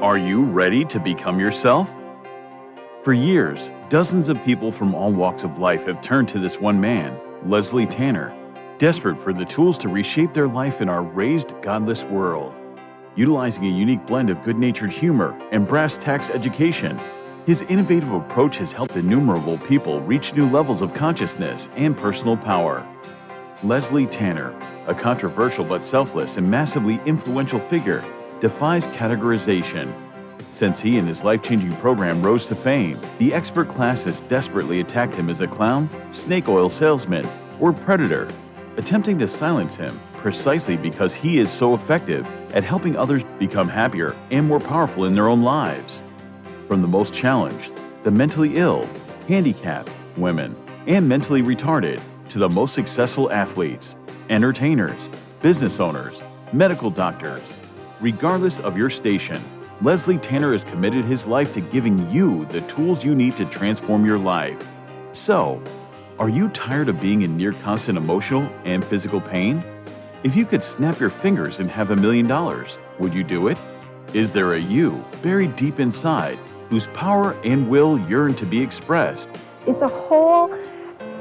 Are you ready to become yourself? For years, dozens of people from all walks of life have turned to this one man, Leslie Tanner, desperate for the tools to reshape their life in our raised, godless world. Utilizing a unique blend of good-natured humor and brass tacks education, his innovative approach has helped innumerable people reach new levels of consciousness and personal power. Leslie Tanner, a controversial but selfless and massively influential figure, defies categorization. Since he and his life-changing program rose to fame, the expert class has desperately attacked him as a clown, snake oil salesman, or predator, attempting to silence him precisely because he is so effective at helping others become happier and more powerful in their own lives. From the most challenged, the mentally ill, handicapped, women, and mentally retarded, to the most successful athletes, entertainers, business owners, medical doctors. Regardless of your station, Leslie Tanner has committed his life to giving you the tools you need to transform your life. So, are you tired of being in near constant emotional and physical pain? If you could snap your fingers and have $1 million, would you do it? Is there a you buried deep inside whose power and will yearn to be expressed? It's a whole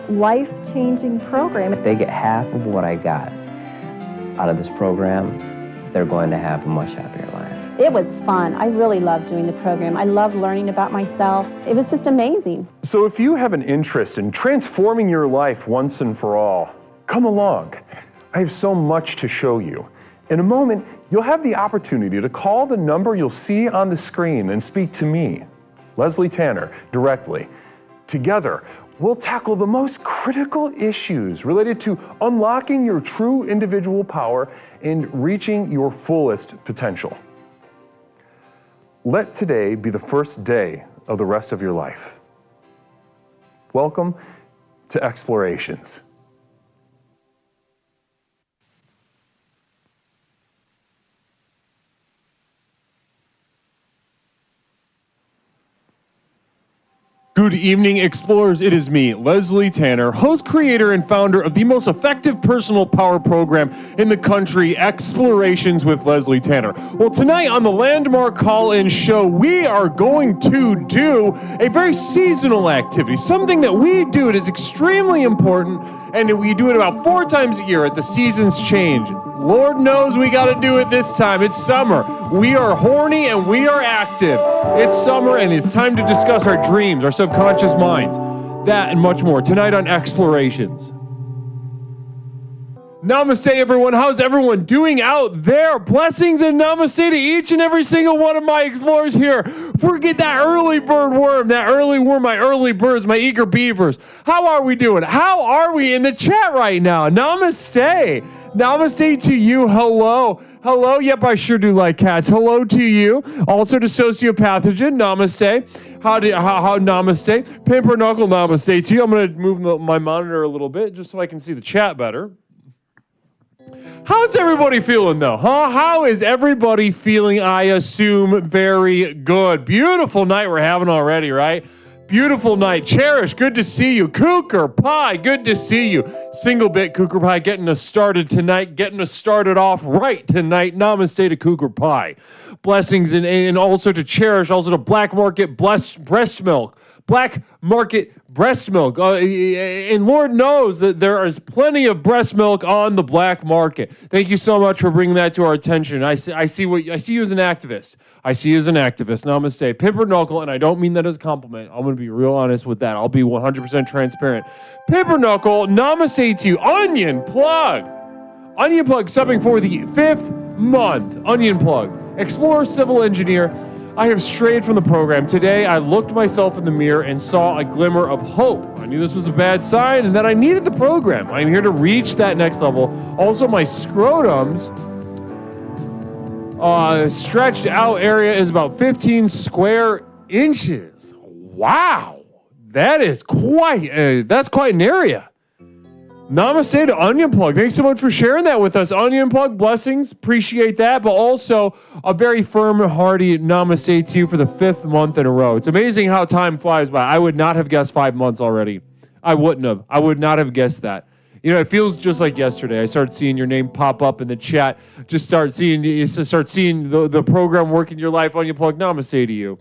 life-changing program. If they get half of what I got out of this program, they're going to have a much happier life. It was fun. I really loved doing the program. I loved learning about myself. It was just amazing. So if you have an interest in transforming your life once and for all, come along. I have so much to show you. In a moment, you'll have the opportunity to call the number you'll see on the screen and speak to me, Leslie Tanner, directly. Together, we'll tackle the most critical issues related to unlocking your true individual power and reaching your fullest potential. Let today be the first day of the rest of your life. Welcome to Explorations. Good evening, explorers. It is me, Leslie Tanner, host, creator, and founder of the most effective personal power program in the country, Explorations with Leslie Tanner. Well, tonight on the Landmark Call-In Show, we are going to do a very seasonal activity, something that we do. It is extremely important, and we do it about 4 times a year at the seasons change. Lord knows we got to do it this time. It's summer. We are horny and we are active. It's summer and it's time to discuss our dreams, our subconscious minds, that and much more tonight on Explorations. Namaste, everyone. How's everyone doing out there? Blessings and namaste to each and every single one of my explorers here. Forget that early bird worm, that early worm, my early birds, my eager beavers. How are we doing? How are we in the chat right now? Namaste. Namaste to you. Hello. Hello. Yep, I sure do like cats. Hello to you. Also to Sociopathogen. Namaste. How namaste. Pimper Knuckle, namaste to you. I'm going to move my monitor a little bit just so I can see the chat better. How's everybody feeling, though? How is everybody feeling? I assume very good. Beautiful night we're having already, right? Beautiful night. Cherish, good to see you. Cougar Pie, good to see you. Single bit Cougar Pie getting us started tonight, getting us started off right tonight. Namaste to Cougar Pie. Blessings and also to Cherish, also to Black Market Breast Milk. Black Market breast milk. And Lord knows that there is plenty of breast milk on the black market. Thank you so much for bringing that to our attention. I see you as an activist. I see you as an activist. Namaste. Pimper Knuckle, and I don't mean that as a compliment. I'm going to be real honest with that. I'll be 100% transparent. Pimper Knuckle, namaste to you. Onion Plug. Onion Plug subbing for the 5th month. Onion Plug. Explorer Civil Engineer. I have strayed from the program. Today, I looked myself in the mirror and saw a glimmer of hope. I knew this was a bad sign and that I needed the program. I'm here to reach that next level. Also, my scrotum's stretched out area is about 15 square inches. Wow. That is that's quite an area. Namaste to Onion Plug. Thanks so much for sharing that with us. Onion Plug, blessings. Appreciate that. But also a very firm, hearty namaste to you for the 5th month in a row. It's amazing how time flies by. I would not have guessed 5 months already. I wouldn't have. I would not have guessed that. You know, it feels just like yesterday. I started seeing your name pop up in the chat. Just start seeing the program work in your life on Unplugged. Namaste to you.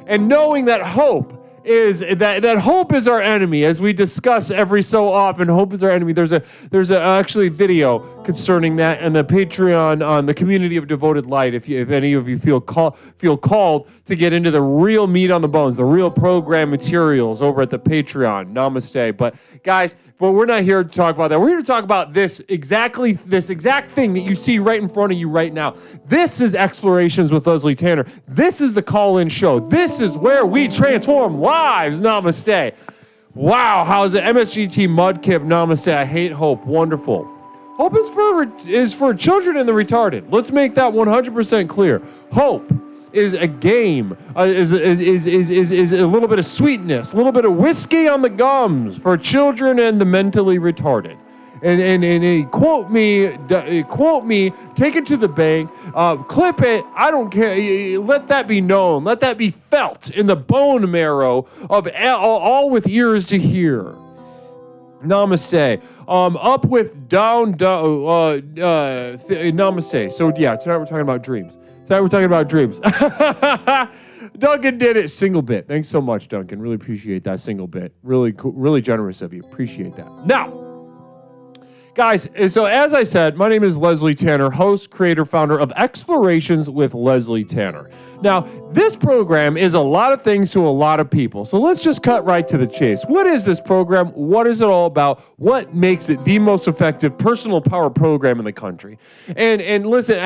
And knowing that hope is that hope is our enemy, as we discuss every so often. Hope is our enemy. There's a actually video concerning that on the Patreon on the Community of Devoted Light. If any of you feel called to get into the real meat on the bones, the real program materials over at the Patreon. Namaste. But guys, we're not here to talk about that. We're here to talk about this exact thing that you see right in front of you right now. This is Explorations with Leslie Tanner. This is the call-in show. This is where we transform lives. Namaste. Wow, how's it? MSGT Mudkip. Namaste. I hate hope. Wonderful. Hope is for children and the retarded. Let's make that 100% clear. Hope is a game, is a little bit of sweetness, a little bit of whiskey on the gums for children and the mentally retarded. And quote me, take it to the bank, clip it, I don't care, let that be known, let that be felt in the bone marrow of all with ears to hear. Namaste. Up with down, namaste. So yeah, tonight we're talking about dreams. Duncan did it. Single bit. Thanks so much, Duncan. Really appreciate that single bit. Really cool, really generous of you. Appreciate that. Now, guys, so as I said, my name is Leslie Tanner, host, creator, founder of Explorations with Leslie Tanner. Now, this program is a lot of things to a lot of people, so let's just cut right to the chase. What is this program? What is it all about? What makes it the most effective personal power program in the country? And listen,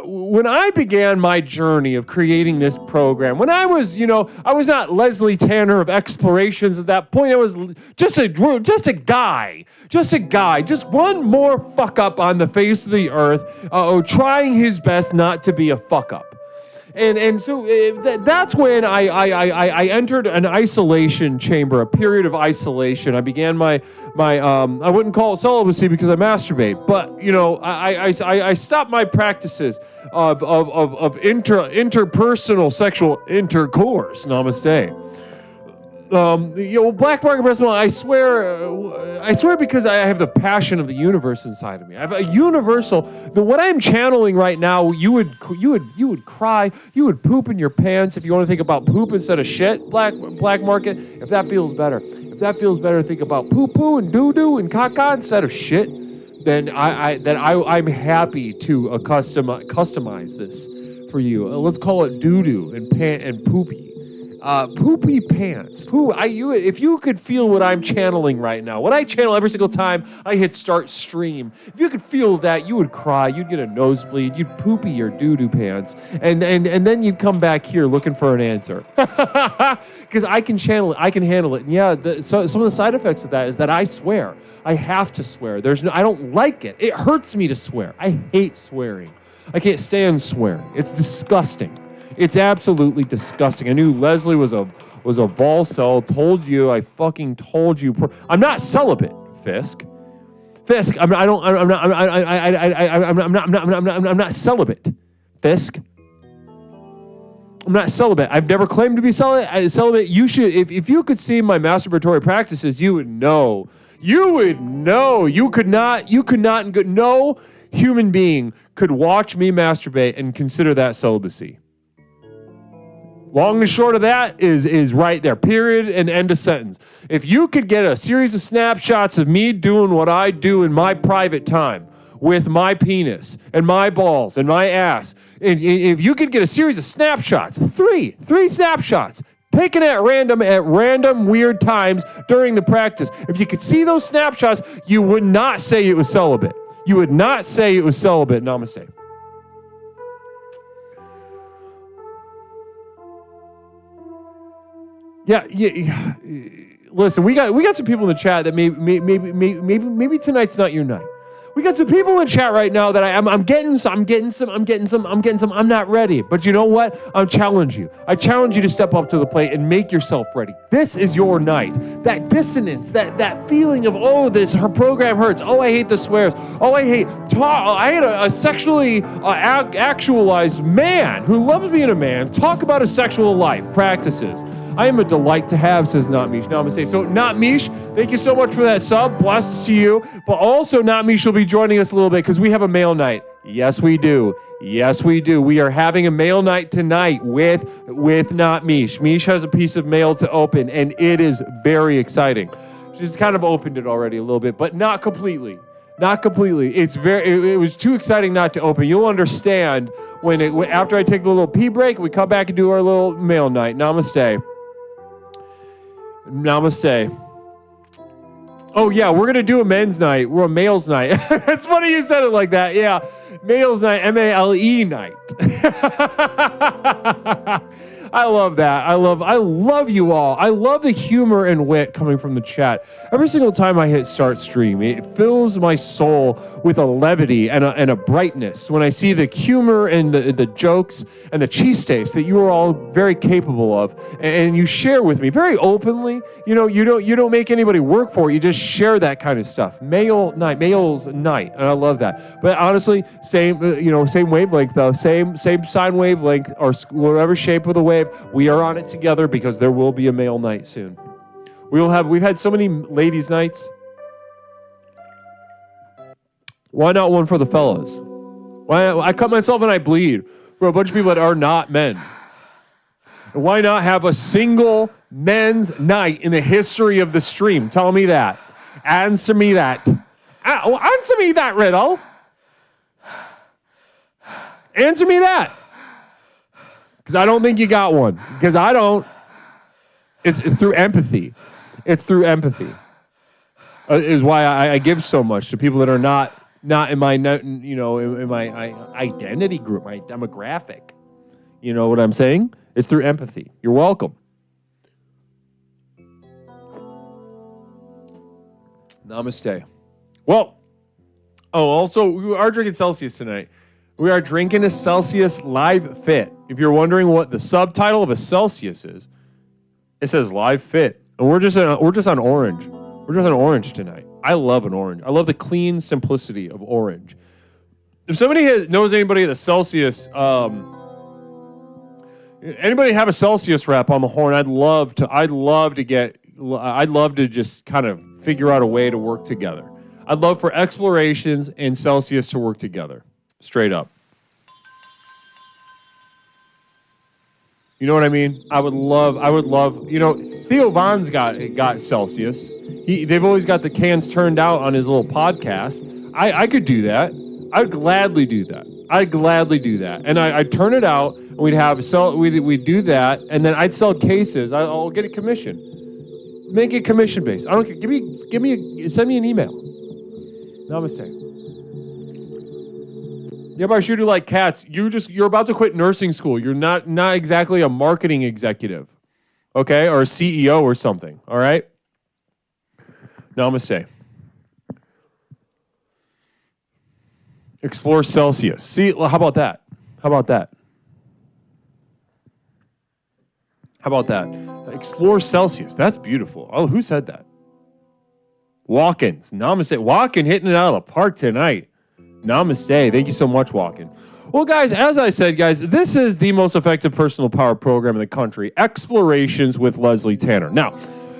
when I began my journey of creating this program, when I was not Leslie Tanner of Explorations at that point. I was just a guy, just one more fuck up on the face of the earth, trying his best not to be a fuck up. And so that's when I entered an isolation chamber, a period of isolation. I began my I wouldn't call it celibacy because I masturbate, but I stopped my practices of interpersonal sexual intercourse. Namaste. Black market breast milk, I swear because I have the passion of the universe inside of me. I have a universal, what I'm channeling right now, you would cry, you would poop in your pants if you want to think about poop instead of shit, black market. If that feels better, think about poo-poo and doo-doo and caca instead of shit, then I'm happy to customize this for you. Let's call it doo-doo and poopy. Poopy pants. If you could feel what I'm channeling right now, what I channel every single time I hit start stream, if you could feel that, you would cry, you'd get a nosebleed, you'd poopy your doo-doo pants, and then you'd come back here looking for an answer. Because I can channel it, I can handle it. And yeah, so some of the side effects of that is that I swear. I have to swear. I don't like it. It hurts me to swear. I hate swearing. I can't stand swearing. It's disgusting. It's absolutely disgusting. I knew Leslie was a Volcel. I fucking told you. I'm not celibate, Fisk. I'm not celibate, Fisk. I'm not celibate. I've never claimed to be celibate. You should, if you could see my masturbatory practices, you would know. You could not. No human being could watch me masturbate and consider that celibacy. Long and short of that is right there. Period and end of sentence. If you could get a series of snapshots of me doing what I do in my private time with my penis and my balls and my ass, and if you could get a series of snapshots, three snapshots, taken at random weird times during the practice, if you could see those snapshots, you would not say it was celibate. You would not say it was celibate. Namaste. Yeah. Listen, we got some people in the chat that maybe tonight's not your night. We got some people in chat right now that I'm getting some. I'm not ready. But you know what? I challenge you to step up to the plate and make yourself ready. This is your night. That dissonance, that feeling of, her program hurts. Oh, I hate the swears. Oh, I hate a sexually actualized man who loves being a man talk about his sexual life practices. I am a delight to have, says Not Mish. Namaste. So Not Mish, thank you so much for that sub. Blessed to you. But also Not Mish will be joining us a little bit because we have a mail night. Yes, we do. Yes, we do. We are having a mail night tonight with Not Mish. Mish has a piece of mail to open, and it is very exciting. She's kind of opened it already a little bit, but not completely. Not completely. It was too exciting not to open. You'll understand after I take the little pee break, we come back and do our little mail night. Namaste. Namaste. Oh yeah, we're gonna do a men's night. We're a males night. It's funny you said it like that. Yeah, males night, MALE night. I love that. I love you all. I love the humor and wit coming from the chat. Every single time I hit start stream, it fills my soul with a levity and a brightness when I see the humor and the jokes and the cheesesteaks that you are all very capable of, and you share with me very openly. You don't make anybody work for it. You just share that kind of stuff. Males night, and I love that. But honestly, same wavelength though, same sine wavelength or whatever shape of the wave. We are on it together because there will be a male night soon. We've had so many ladies' nights. Why not one for the fellas? I cut myself and I bleed for a bunch of people that are not men. And why not have a single men's night in the history of the stream? Tell me that. Answer me that. Answer me that riddle. Answer me that. Because I don't think you got one. Because I don't. It's through empathy. It's through empathy. Is why I give so much to people that are not in my in my identity group, my demographic. You know what I'm saying? It's through empathy. You're welcome. Namaste. Well, also we are drinking Celsius tonight. We are drinking a Celsius Live Fit. If you're wondering what the subtitle of a Celsius is, it says Live Fit. And we're just on orange. We're just on orange tonight. I love an orange. I love the clean simplicity of orange. If somebody knows anybody at the Celsius, anybody have a Celsius rep on the horn, I'd love to just kind of figure out a way to work together. I'd love for Explorations and Celsius to work together. Straight up. You know what I mean? I would love, Theo Vaughn's got Celsius. They've always got the cans turned out on his little podcast. I could do that. I'd gladly do that. And I'd turn it out, and we'd do that, and then I'd sell cases. I'll get a commission. Make it commission based. I don't care. Send me an email. Namaste. Yeah, but I shoot you like cats. You're about to quit nursing school. You're not exactly a marketing executive, okay, or a CEO or something. All right. Namaste. Explore Celsius. See, how about that? Explore Celsius. That's beautiful. Oh, who said that? Walkins. Namaste. Walkin hitting it out of the park tonight. Namaste. Thank you so much, Walkin. Well, guys, as I said, this is the most effective personal power program in the country, Explorations with Leslie Tanner. Now,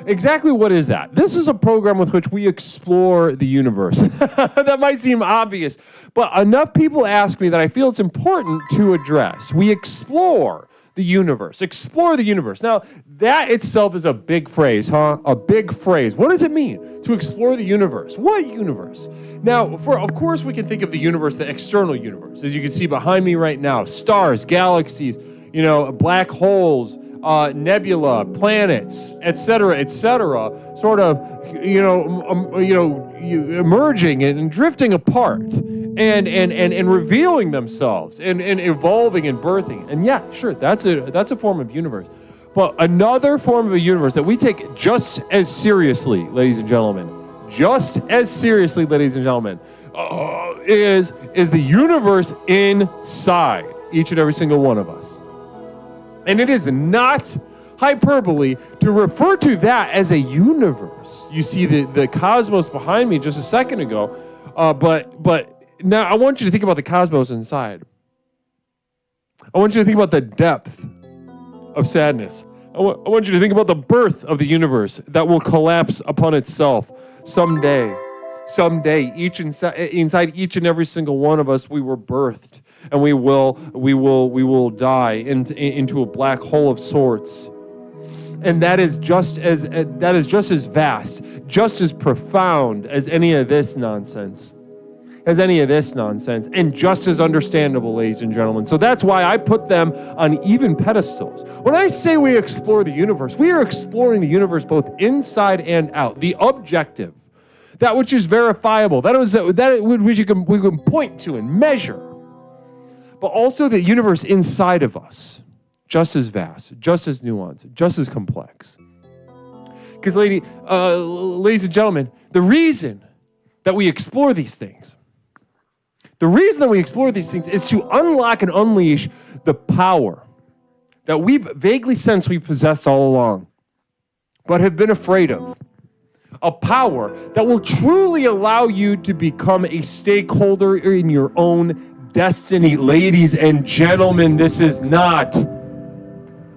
exactly what is that? This is a program with which we explore the universe. That might seem obvious, but enough people ask me that I feel it's important to address. We explore the universe. Explore the universe. Now, that itself is a big phrase, huh? A big phrase. What does it mean to explore the universe? What universe? Now, of course, we can think of the universe, the external universe. As you can see behind me right now, stars, galaxies, black holes, nebula, planets, etc., sort of, emerging and drifting apart. And revealing themselves and evolving and birthing. And yeah, sure, that's a form of universe. But another form of a universe that we take just as seriously, ladies and gentlemen, is the universe inside each and every single one of us. And it is not hyperbole to refer to that as a universe. You see the cosmos behind me just a second ago, but now, I want you to think about the cosmos inside. I want you to think about the depth of sadness, I want you to think about the birth of the universe that will collapse upon itself someday. Someday, inside each and every single one of us, we were birthed, and we will die into a black hole of sorts. And that is just as vast, just as profound as any of this nonsense. And just as understandable, ladies and gentlemen. So that's why I put them on even pedestals. When I say we explore the universe, we are exploring the universe both inside and out. The objective, that which is verifiable, which we can point to and measure, but also the universe inside of us, just as vast, just as nuanced, just as complex. Because, ladies and gentlemen, the reason that we explore these things is to unlock and unleash the power that we've vaguely sensed we possessed all along, but have been afraid of. A power that will truly allow you to become a stakeholder in your own destiny. Ladies and gentlemen,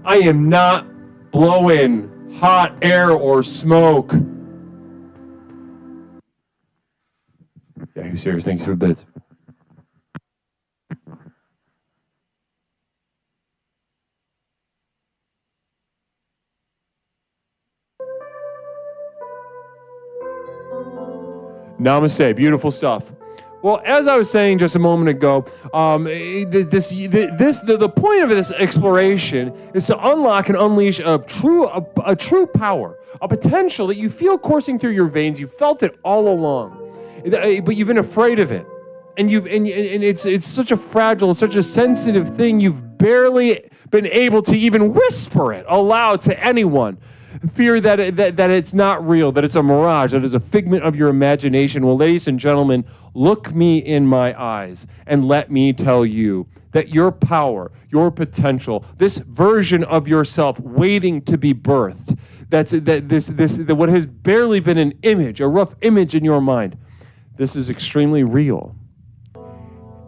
I am not blowing hot air or smoke. Yeah, who's serious? Thanks for this. Namaste. Beautiful stuff. Well, as I was saying just a moment ago, the point of this exploration is to unlock and unleash a true power, a potential that you feel coursing through your veins. You felt it all along, but you've been afraid of it, and it's such a fragile, such a sensitive thing. You've barely been able to even whisper it aloud to anyone. Fear that it's not real, that it's a mirage, that it's a figment of your imagination. Well, ladies and gentlemen, look me in my eyes and let me tell you that your power, your potential, this version of yourself waiting to be birthed, that what has barely been an image, a rough image in your mind, this is extremely real.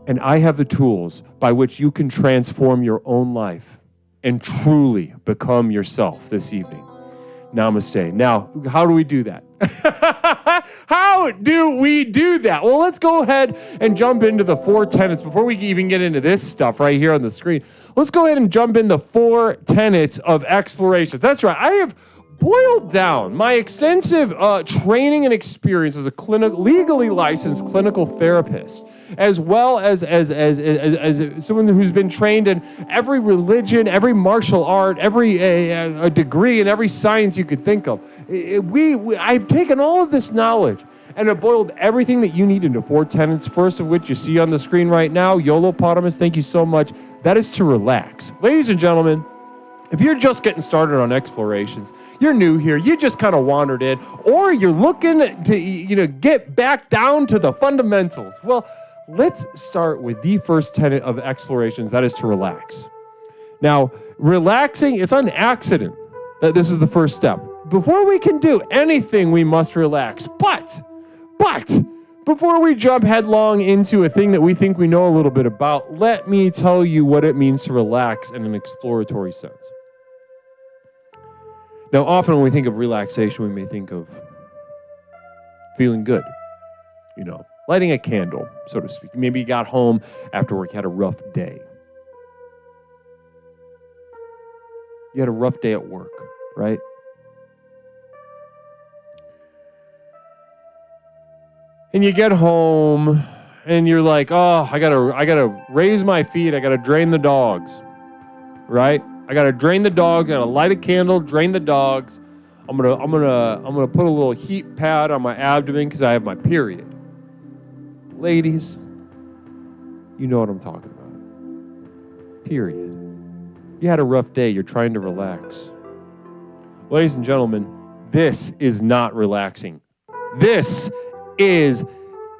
And I have the tools by which you can transform your own life and truly become yourself this evening. Namaste. Now, how do we do that? How do we do that? Well, let's go ahead and jump into the 4 tenets. Before we even get into this stuff right here on the screen, let's go ahead and jump in the 4 tenets of exploration. That's right. I have boiled down my extensive training and experience as a legally licensed clinical therapist, as well as someone who's been trained in every religion, every martial art, every a degree in every science you could think of. I've taken all of this knowledge and have boiled everything that you need into 4 tenets, first of which you see on the screen right now. YOLOpotamus, thank you so much. That is to relax. Ladies and gentlemen, if you're just getting started on explorations, you're new here, you just kind of wandered in, or you're looking to get back down to the fundamentals. Well, let's start with the first tenet of explorations, that is to relax. Now, relaxing, it's an accident that this is the first step. Before we can do anything, we must relax. But, before we jump headlong into a thing that we think we know a little bit about, let me tell you what it means to relax in an exploratory sense. Now, often when we think of relaxation, we may think of feeling good, lighting a candle, so to speak. Maybe you got home after work, you had a rough day. You had a rough day at work, right? And you get home and you're like, oh, I gotta raise my feet, I gotta drain the dogs, right? I gotta drain the dogs, I gotta light a candle, drain the dogs. I'm gonna put a little heat pad on my abdomen because I have my period. Ladies, you know what I'm talking about. Period. You had a rough day, you're trying to relax. Ladies and gentlemen, this is not relaxing. This is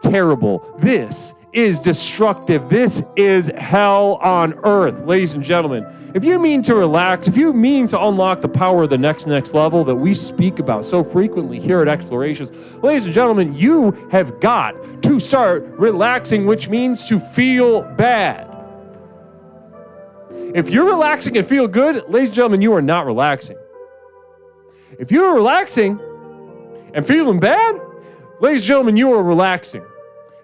terrible. This is destructive. This is hell on earth. Ladies and gentlemen, if you mean to relax, if you mean to unlock the power of the next level that we speak about so frequently here at Explorations, ladies and gentlemen, you have got to start relaxing, which means to feel bad. If you're relaxing and feel good, ladies and gentlemen, you are not relaxing. If you are relaxing and feeling bad, ladies and gentlemen, you are relaxing.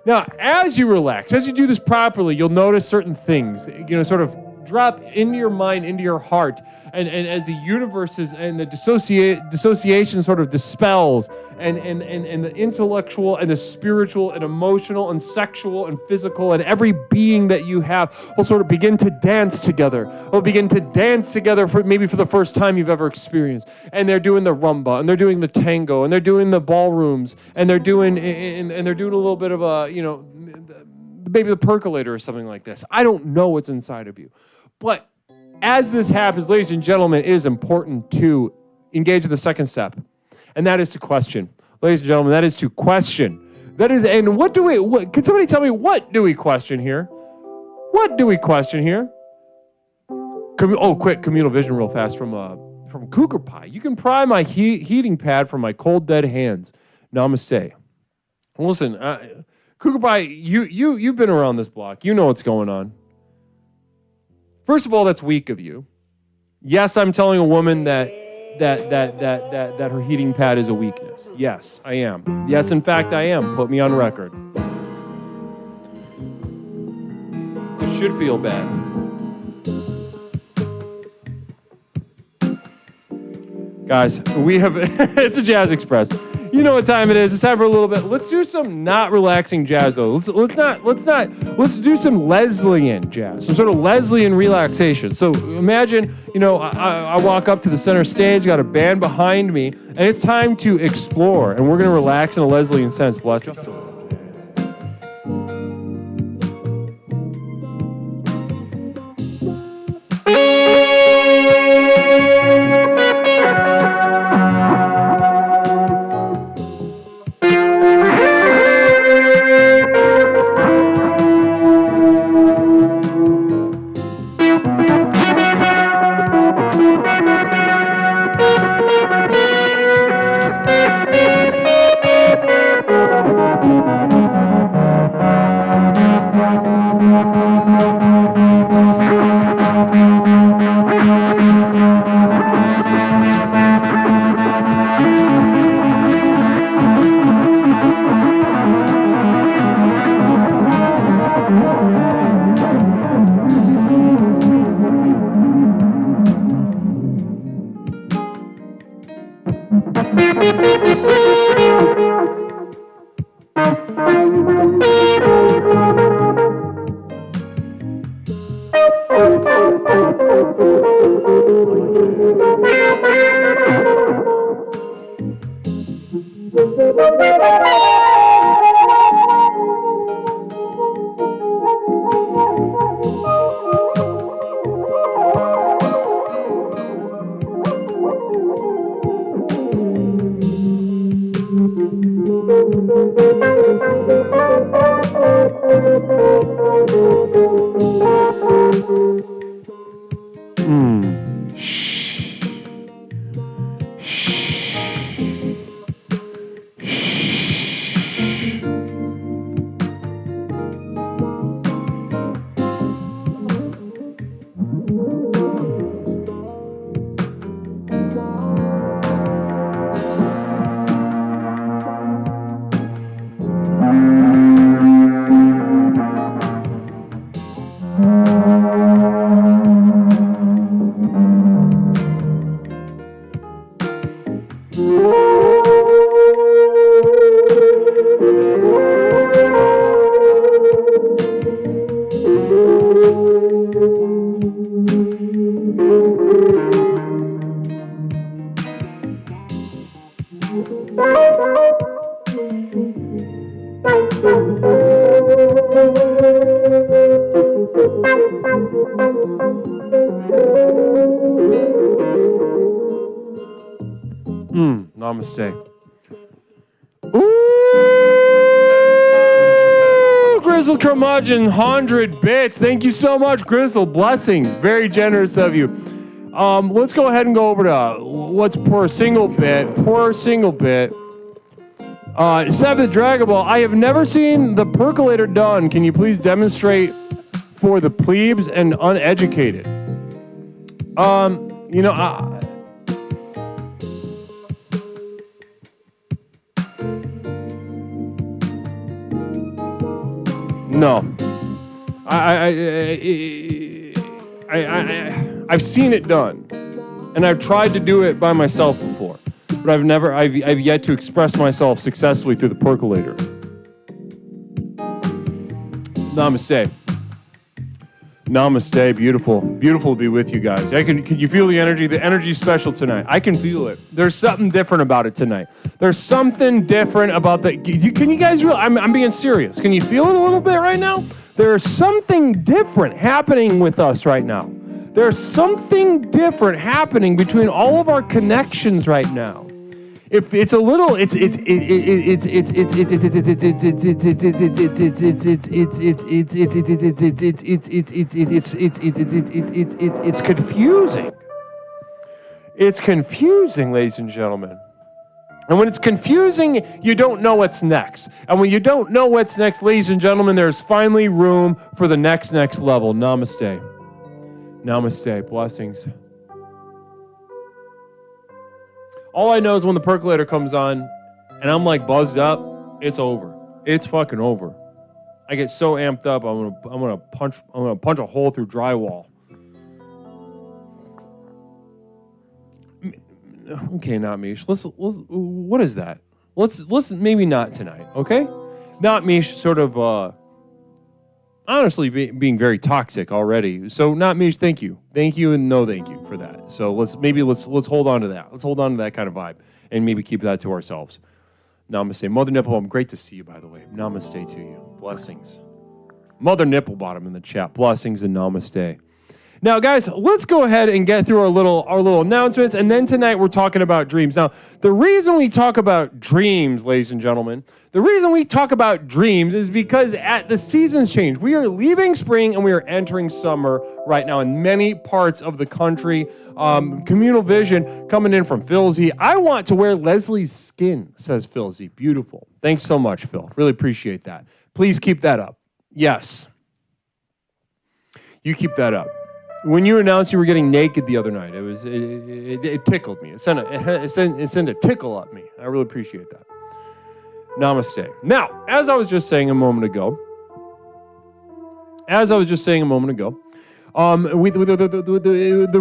Now, as you relax, as you do this properly, you'll notice certain things, sort of drop into your mind, into your heart, and as the universes and the dissociation sort of dispels, and the intellectual and the spiritual and emotional and sexual and physical and every being that you have will sort of begin to dance together. Will begin to dance together for the first time you've ever experienced. And they're doing the rumba, and they're doing the tango, and they're doing the ballrooms, and they're doing a little bit of a, maybe the percolator or something like this. I don't know what's inside of you. But as this happens, ladies and gentlemen, it is important to engage in the second step, and that is to question. Ladies and gentlemen, that is to question. Can somebody tell me, what do we question here? What do we question here? Quick communal vision real fast from Cougar Pie. You can pry my heating pad from my cold, dead hands. Namaste. Listen, Cougar Pie, you've been around this block. You know what's going on. First of all, that's weak of you. Yes, I'm telling a woman that her heating pad is a weakness. Yes, I am. Yes, in fact, I am. Put me on record. It should feel bad. Guys, we have it's a Jazz Express. You know what time it is. It's time for a little bit. Let's do some not relaxing jazz though. Let's do some Leslian jazz. Some sort of Leslian relaxation. So imagine, I walk up to the center stage, got a band behind me, and it's time to explore. And we're going to relax in a Leslian sense. Bless you. Namaste. Ooh, Grizzle Curmudgeon, 100 bits. Thank you so much, Grizzle. Blessings. Very generous of you. Let's go ahead and go over to what's per single bit. Seventh Dragon Ball. I have never seen the percolator done. Can you please demonstrate for the plebes and uneducated? You know, no. I've seen it done, and I've tried to do it by myself before, but I've yet to express myself successfully through the percolator. Namaste. Namaste, beautiful. Beautiful to be with you guys. Can you feel the energy? The energy's special tonight. I can feel it. There's something different about it tonight. There's something different about the... Can you guys realize... I'm being serious. Can you feel it a little bit right now? There's something different happening with us right now. There's something different happening between all of our connections right now. If it's a little, it's confusing. It's confusing, ladies and gentlemen. And when it's confusing, you don't know what's next. And when you don't know what's next, ladies and gentlemen, there's finally room for the next level. Namaste. Namaste. Blessings. All I know is when the percolator comes on and I'm like buzzed up, it's over. It's fucking over. I get so amped up, I'm gonna punch a hole through drywall. Okay, not Mish. Let's what is that? Let's maybe not tonight, okay? Not Mish sort of honestly being very toxic already. So not Mish, thank you. Thank you and no thank you for that. So let's hold on to that. Let's hold on to that kind of vibe and maybe keep that to ourselves. Namaste. Mother Nipplebottom, great to see you, by the way. Namaste to you. Blessings. Mother Nipplebottom in the chat. Blessings and namaste. Now, guys, let's go ahead and get through our little announcements, and then tonight we're talking about dreams. Now, the reason we talk about dreams, ladies and gentlemen, the reason we talk about dreams is because at the seasons change. We are leaving spring and we are entering summer right now in many parts of the country. Communal vision coming in from Philzy. I want to wear Leslie's skin, says Philzy. Beautiful. Thanks so much, Phil. Really appreciate that. Please keep that up. Yes. You keep that up. When you announced you were getting naked the other night, it tickled me. It sent a tickle up me. I really appreciate that. Namaste. Now, as I was just saying a moment ago, the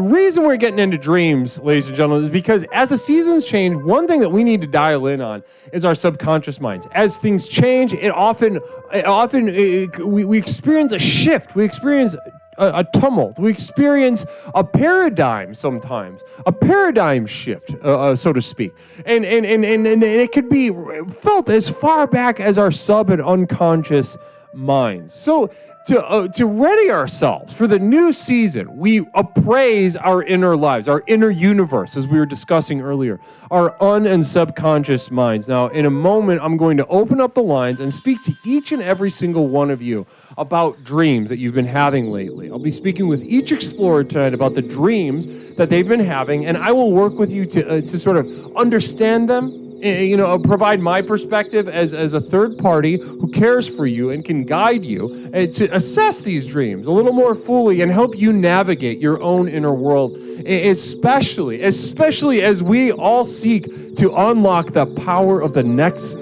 reason we're getting into dreams, ladies and gentlemen, is because as the seasons change, one thing that we need to dial in on is our subconscious minds. As things change, we experience a shift. We experience a tumult. We experience a paradigm sometimes, a paradigm shift, so to speak. And it could be felt as far back as our sub and unconscious minds. So to ready ourselves for the new season, we appraise our inner lives, our inner universe, as we were discussing earlier, our and subconscious minds. Now, in a moment, I'm going to open up the lines and speak to each and every single one of you about dreams that you've been having lately. I'll be speaking with each explorer tonight about the dreams that they've been having, and I will work with you to sort of understand them, provide my perspective as a third party who cares for you and can guide you to assess these dreams a little more fully and help you navigate your own inner world, especially as we all seek to unlock the power of the next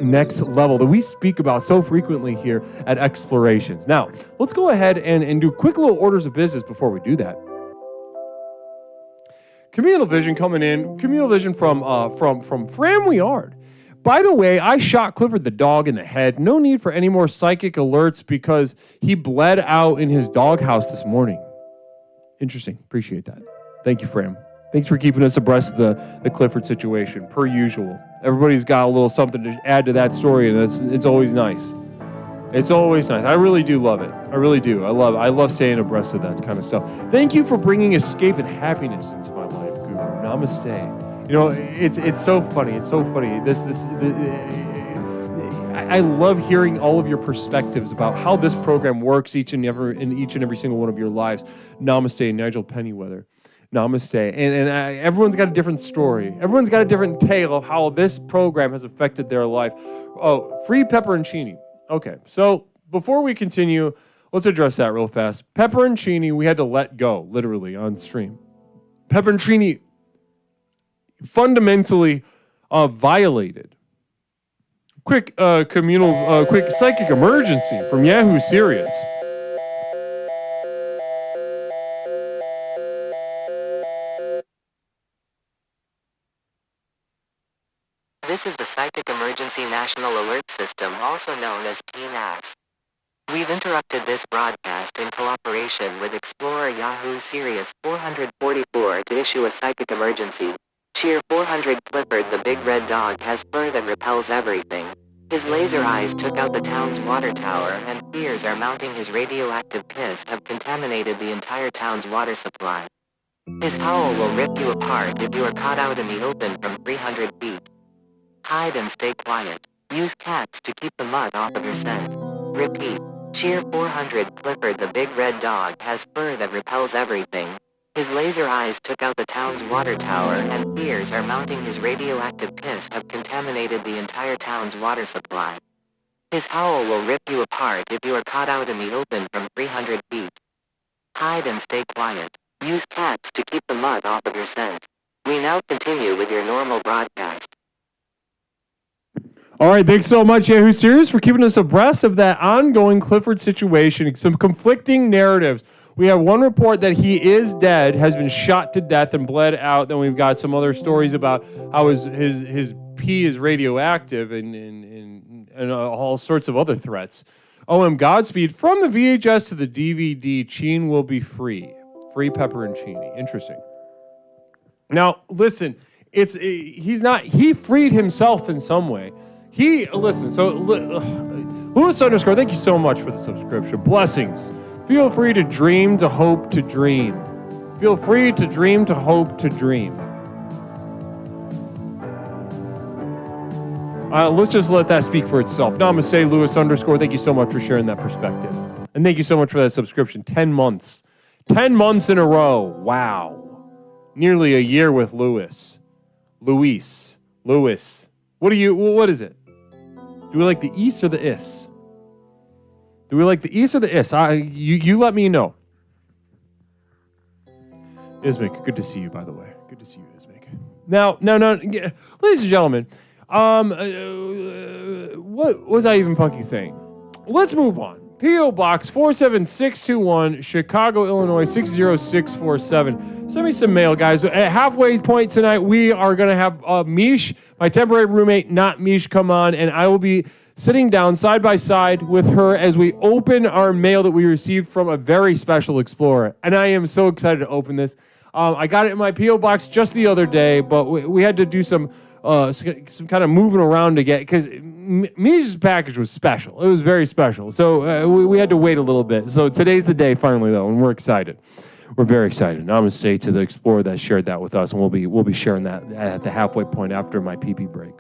level that we speak about so frequently here at Explorations. Now, let's go ahead and do quick little orders of business before we do that. Communal vision coming in. Communal vision from Fram Weard. By the way, I shot Clifford the dog in the head. No need for any more psychic alerts because he bled out in his doghouse this morning. Interesting. Appreciate that. Thank you, Fram. Thanks for keeping us abreast of the Clifford situation, per usual. Everybody's got a little something to add to that story, and it's always nice. It's always nice. I really do love it. I really do. I love staying abreast of that kind of stuff. Thank you for bringing escape and happiness into my life, Guru. Namaste. You know, it's so funny. It's so funny. I love hearing all of your perspectives about how this program works in each and every single one of your lives. Namaste, Nigel Pennyweather. Namaste. And everyone's got a different story. Everyone's got a different tale of how this program has affected their life. Oh, free pepperoncini. Okay, so before we continue, let's address that real fast. Pepperoncini, we had to let go, literally, on stream. Pepperoncini fundamentally violated. Quick quick psychic emergency from Yahoo Serious. This is the Psychic Emergency National Alert System, also known as PNAS. We've interrupted this broadcast in cooperation with Explorer Yahoo Serious 444 to issue a psychic emergency. Cheer 400 Clifford the big red dog has fur that repels everything. His laser eyes took out the town's water tower, and fears are mounting his radioactive piss have contaminated the entire town's water supply. His howl will rip you apart if you are caught out in the open from 300 feet. Hide and stay quiet. Use cats to keep the mud off of your scent. Repeat. Cheer 400 Clifford the big red dog has fur that repels everything. His laser eyes took out the town's water tower, and fears are mounting his radioactive piss have contaminated the entire town's water supply. His howl will rip you apart if you are caught out in the open from 300 feet. Hide and stay quiet. Use cats to keep the mud off of your scent. We now continue with your normal broadcast. All right, thanks so much, Yahoo Serious, for keeping us abreast of that ongoing Clifford situation. Some conflicting narratives. We have one report that he is dead, has been shot to death and bled out. Then we've got some other stories about how his pee is radioactive and all sorts of other threats. OM Godspeed, from the VHS to the DVD, Cheen will be free. Free pepperoncini. Interesting. Now, listen, he freed himself in some way. Lewis _ thank you so much for the subscription. Blessings. Feel free to dream, to hope, to dream. Feel free to dream, to hope, to dream. Let's just let that speak for itself. Namaste, Lewis _ thank you so much for sharing that perspective. And thank you so much for that subscription. 10 months. 10 months in a row. Wow. Nearly a year with Lewis. Luis. What is it? Do we like the East or the Is? Do we like the East or the Is? You let me know. Ismik, good to see you, by the way. Good to see you, Ismik. Now, ladies and gentlemen, what was I even fucking saying? Let's move on. P.O. Box 47621, Chicago, Illinois 60647. Send me some mail, guys. At halfway point tonight, we are going to have Mish, my temporary roommate, not Mish, come on, and I will be sitting down side by side with her as we open our mail that we received from a very special explorer. And I am so excited to open this. I got it in my P.O. Box just the other day, but we had to do some kind of moving around to get, because Mish's package was special. It was very special. So we had to wait a little bit. So today's the day finally, though, and we're excited. We're very excited. Namaste to the explorer that shared that with us, and we'll be sharing that at the halfway point after my pee break.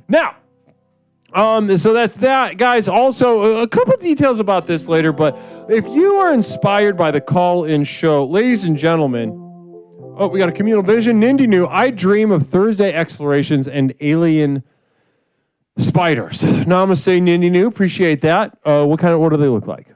Now, so that's that, guys. Also, a couple details about this later, but if you are inspired by the call-in show, ladies and gentlemen, we got a communal vision. Nindy New, I dream of Thursday explorations and alien spiders. Namaste, Nindy New. Appreciate that. What kind of order do they look like?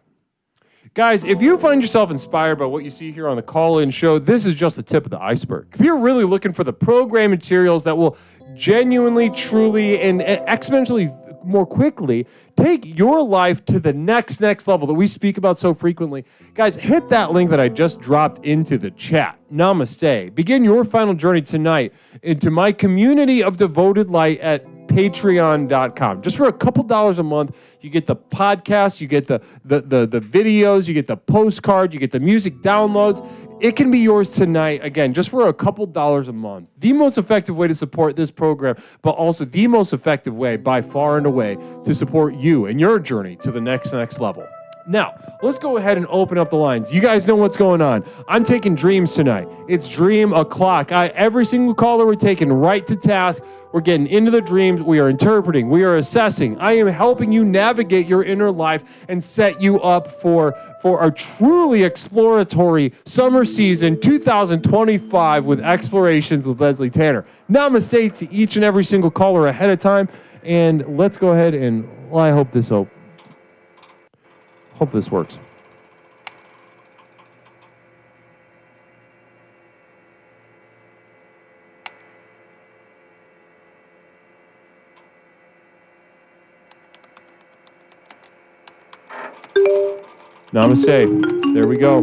Guys, if you find yourself inspired by what you see here on the call-in show, this is just the tip of the iceberg. If you're really looking for the program materials that will genuinely, truly, and exponentially more quickly take your life to the next level that we speak about so frequently, guys, hit that link that I just dropped into the chat. Namaste. Begin your final journey tonight into my community of devoted light at patreon.com. Just for a couple dollars a month, you get the podcast, you get the videos, you get the postcard, you get the music downloads. It can be yours tonight, again, just for a couple dollars a month. The most effective way to support this program, but also the most effective way by far and away to support you and your journey to the next level. Now, let's go ahead and open up the lines. You guys know what's going on. I'm taking dreams tonight. It's dream o'clock. Every single caller we're taking right to task. We're getting into the dreams. We are interpreting. We are assessing. I am helping you navigate your inner life and set you up for a truly exploratory summer season 2025 with Explorations with Leslie Tanner. Namaste to each and every single caller ahead of time. And let's go ahead and, well, I hope this works. Namaste. There we go.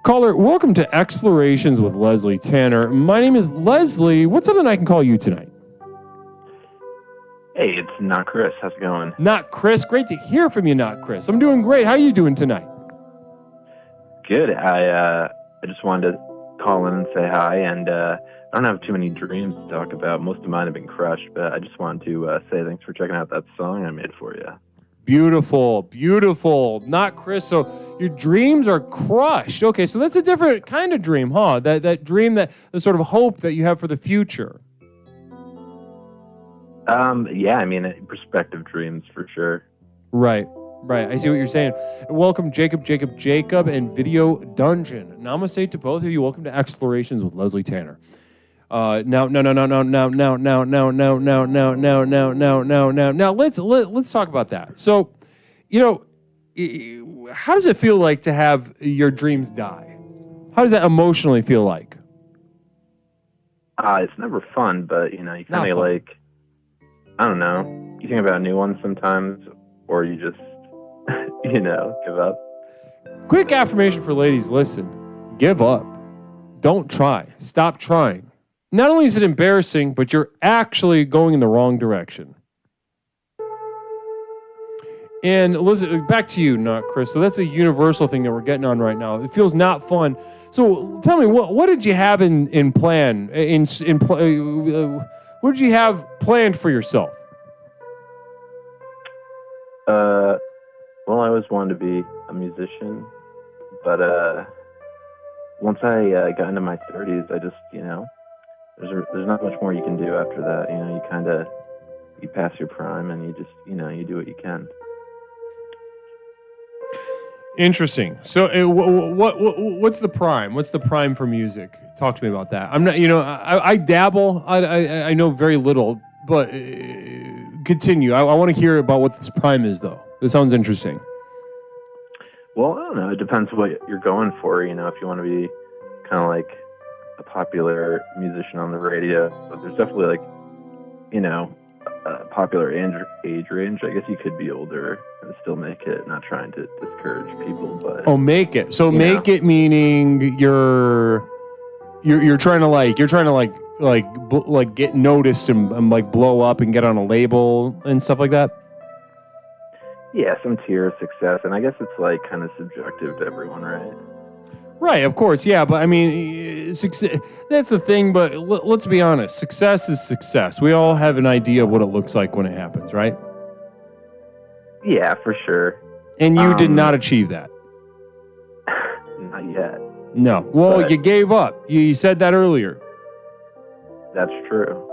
Caller, welcome to Explorations with Leslie Tanner. My name is Leslie. What's something I can call you tonight? Hey, it's not Chris. How's it going? Not Chris. Great to hear from you, not Chris. I'm doing great. How are you doing tonight? Good. I just wanted to call in and say hi, and I don't have too many dreams to talk about. Most of mine have been crushed, but I just wanted to say thanks for checking out that song I made for you. Beautiful, beautiful. Not Chris. So your dreams are crushed. Okay, so that's a different kind of dream, huh? That dream, the sort of hope that you have for the future. Yeah, I mean, perspective dreams for sure. Right. I see what you're saying. Welcome, Jacob, and Video Dungeon. Namaste to both of you. Welcome to Explorations with Leslie Tanner. Now, let's talk about that. So, how does it feel like to have your dreams die? How does that emotionally feel like? It's never fun, but you kind of like, I don't know. You think about new ones sometimes, or you just, give up. Quick affirmation for ladies. Listen, give up. Don't try. Stop trying. Not only is it embarrassing, but you're actually going in the wrong direction. And listen, back to you, not Chris. So that's a universal thing that we're getting on right now. It feels not fun. So tell me, what did you have in plan? What did you have planned for yourself? Well, I always wanted to be a musician, but once I got into my 30s, I just, there's not much more you can do after that. You pass your prime, and you just, you do what you can. Interesting. So, what's the prime? What's the prime for music? Talk to me about that. I'm not, I dabble. I know very little, but continue. I want to hear about what this prime is, though. This sounds interesting. Well, I don't know. It depends what you're going for. If you want to be kind of like a popular musician on the radio, but there's definitely a popular age range. I guess you could be older and still make it. Not trying to discourage people, but make it. So make it meaning you're trying to get noticed and like blow up and get on a label and stuff like that. Yeah, some tier of success, and I guess it's like kind of subjective to everyone, right? Right, of course, yeah, but I mean, success, that's the thing, but let's be honest, success is success. We all have an idea of what it looks like when it happens, right? Yeah, for sure. And you did not achieve that. Not yet. No. Well, you gave up. You said that earlier. That's true.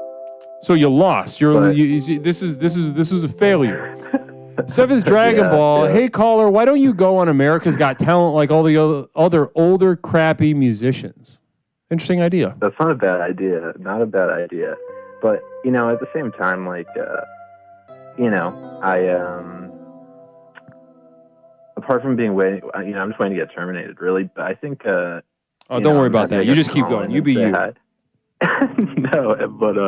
So you lost. You see, this is a failure. Seventh Dragon Ball. Yeah. Hey, caller, why don't you go on America's Got Talent like all the other older, crappy musicians? Interesting idea. That's not a bad idea. Not a bad idea. But, at the same time, like, apart from being I'm just waiting to get terminated, really. But I think, don't worry about that. You just keep going. You be you. No, but,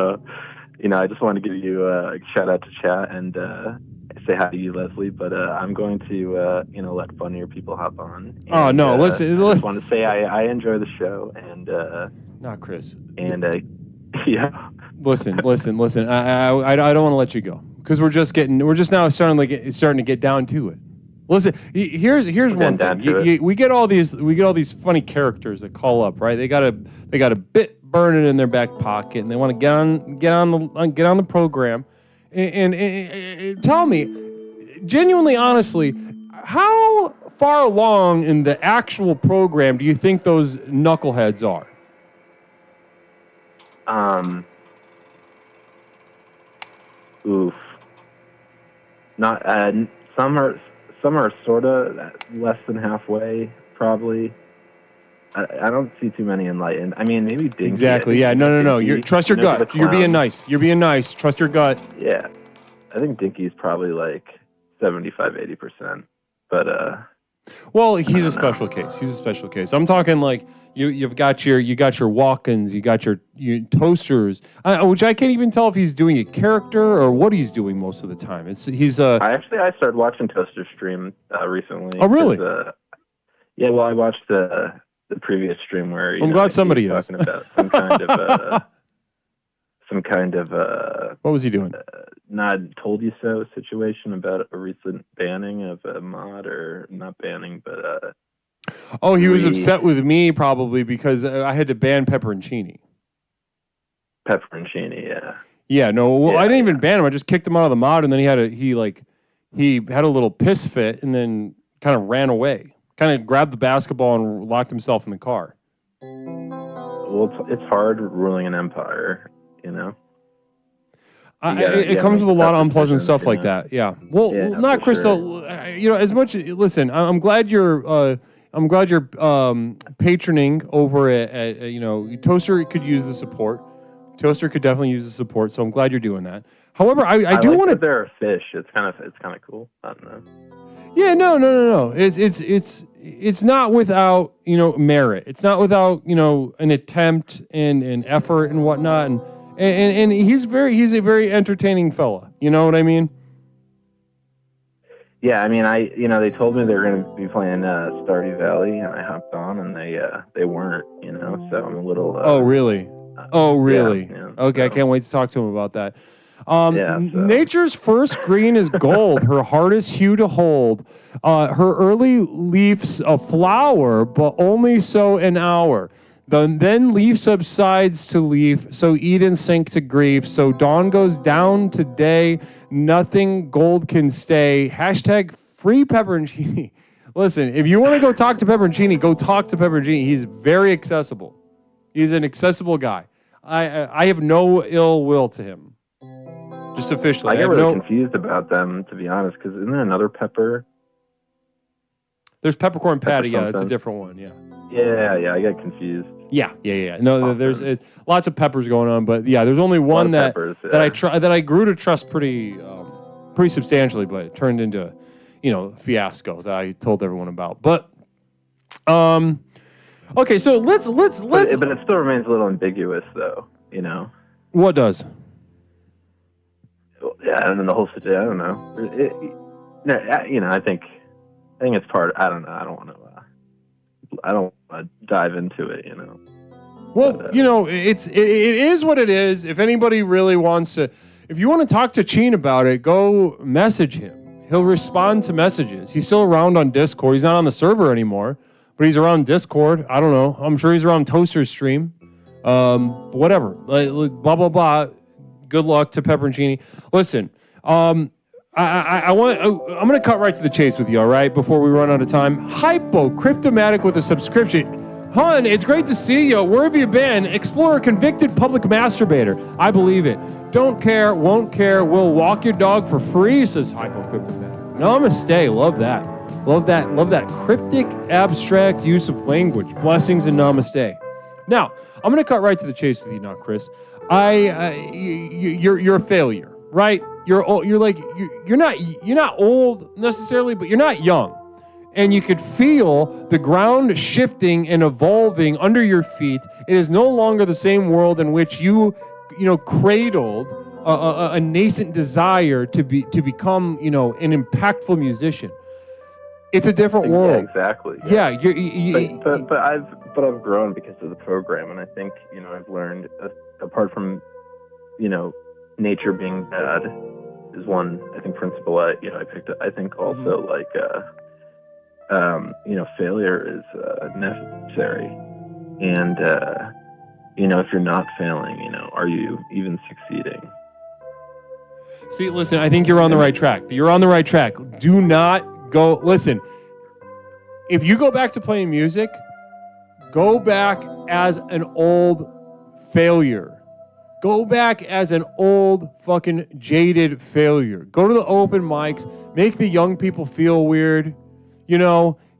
I just wanted to give you a shout out to chat and, say hi to you, Leslie, but I'm going to, let funnier people hop on. And, listen. I just want to say I enjoy the show, and not Chris. And yeah. Listen. I don't want to let you go because we're just now starting to get down to it. Listen, here's one thing. We get all these funny characters that call up, right? They got a bit burning in their back pocket, and they want to get on the program. And tell me, genuinely, honestly, how far along in the actual program do you think those knuckleheads are? Not some are sort of less than halfway, probably. I don't see too many enlightened. I mean, maybe Dinky. Exactly. Yeah. No. Trust your gut. You're being nice. Trust your gut. Yeah. I think Dinky's probably like 75-80%. But Well, he's a special case. He's a special case. I'm talking like you've got your walk-ins, you got your toasters, which I can't even tell if he's doing a character or what he's doing most of the time. I started watching Toaster stream recently. Oh, really? Yeah. Well, I watched the previous stream where I'm glad somebody is talking about some kind of what was he doing? Not told you so situation about a recent banning of a mod, or not banning, but he was upset with me probably because I had to ban Pepperoncini. Pepperoncini, yeah. Yeah, no, well, I didn't even ban him. I just kicked him out of the mod, and then he had a little piss fit, and then kind of ran away. Kind of grabbed the basketball and locked himself in the car. Well, it's hard ruling an empire, you know. It comes with a lot of unpleasant stuff like that. Yeah. Well, not Crystal. Sure. As much. Listen, I'm glad you're patroning over at Toaster could use the support. Toaster could definitely use the support. So I'm glad you're doing that. However, I do want to. There are fish. It's kind of cool. I don't know. Yeah. No. It's not without merit. It's not without an attempt and an effort and whatnot and he's a very entertaining fella. You know what I mean? Yeah, I mean, they told me they were going to be playing Stardew Valley, and I hopped on, and they weren't, so I'm a little. Oh really? Yeah, Okay, I can't wait to talk to him about that. So. Nature's first green is gold, her hardest hue to hold. Her early leaves a flower, but only so an hour. Then leaf subsides to leaf, so Eden sink to grief. So dawn goes down to day, nothing gold can stay. # free Pepperoncini. Listen, if you want to go talk to Pepperoncini, go talk to Pepperoncini. He's very accessible. He's an accessible guy. I have no ill will to him. Just officially. I get really confused about them, to be honest, because isn't there another pepper? There's Peppercorn Patty, yeah, that's a different one, yeah. Yeah, I get confused. Yeah. No, there's lots of peppers going on, but yeah, there's only one that I grew to trust pretty substantially, but it turned into, fiasco that I told everyone about. But, okay, so let's. But it still remains a little ambiguous, though. What does? Yeah, and then the whole situation. I don't know. I think it's part. I don't know. I don't want to dive into it. Well, it is what it is. If anybody really wants to, if you want to talk to Cheen about it, go message him. He'll respond to messages. He's still around on Discord. He's not on the server anymore, but he's around Discord. I don't know. I'm sure he's around Toaster's stream. Whatever. Blah blah blah. Good luck to Pepperoncini. Listen, I'm going to cut right to the chase with you, all right, before we run out of time. Hypo Cryptomatic with a subscription. Hun, it's great to see you. Where have you been? Explorer, convicted public masturbator. I believe it. Don't care, won't care. We'll walk your dog for free, says Hypo Cryptomatic. Namaste. Love that. Love that cryptic, abstract use of language. Blessings and namaste. Now, I'm going to cut right to the chase with you now, Chris. You're a failure, right? You're not old necessarily, but you're not young. And you could feel the ground shifting and evolving under your feet. It is no longer the same world in which you cradled a nascent desire to become, an impactful musician. It's a different world. Exactly. Yeah. But I've grown because of the program, and I think I've learned apart from nature being bad is one principle I picked up. I think also failure is necessary, and if you're not failing, are you even succeeding? See, listen, I think you're on the right track. You're on the right track. Do not go. Listen, if you go back to playing music, go back as an old failure. Go back as an old fucking jaded failure. Go to the open mics, make the young people feel weird,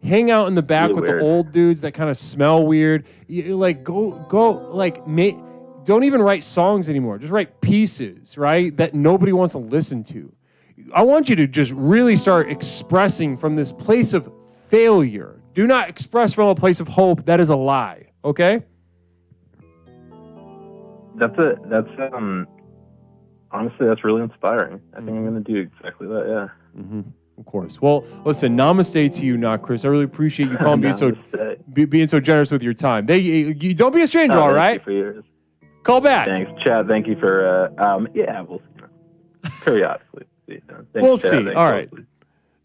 hang out in the back with the old dudes that kind of smell weird. Don't even write songs anymore. Just write pieces, right? That nobody wants to listen to. I want you to just really start expressing from this place of failure. Do not express from a place of hope. That is a lie. Okay? That's honestly, that's really inspiring. I think I'm going to do exactly that, yeah. Mm-hmm. Of course. Well, listen, namaste to you, not Chris. I really appreciate you calling being so generous with your time. You don't be a stranger, all right? Thank you for yours. Call back. Thanks, Chad. Thank you for, we'll periodically. Thanks, we'll Chad. see. Thanks, All right.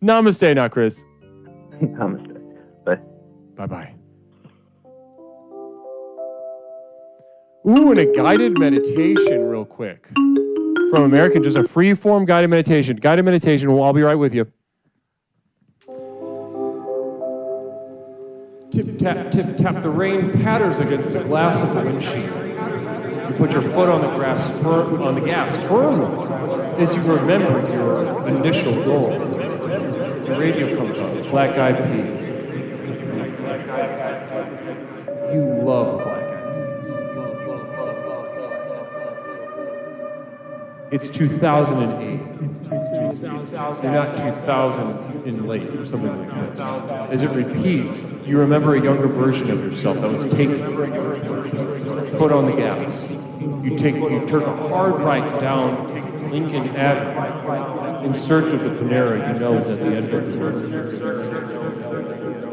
Namaste, not Chris. Namaste. Bye. Bye-bye. Ooh, and a guided meditation real quick. From American, just a free-form guided meditation. Guided meditation, I'll be right with you. Tip-tap, tip-tap, the rain patters against the glass of the windshield. You put your foot on the gas firmly as you remember your initial goal. The radio comes on. It's Black Eyed Peas. You love Black Eyed Peas. It's 2008. You're not 2000 in late or something like this. As it repeats, you remember a younger version of yourself that was taking foot on the gas. You took a hard right down Lincoln Avenue in search of the Panera you know is at the end of the road.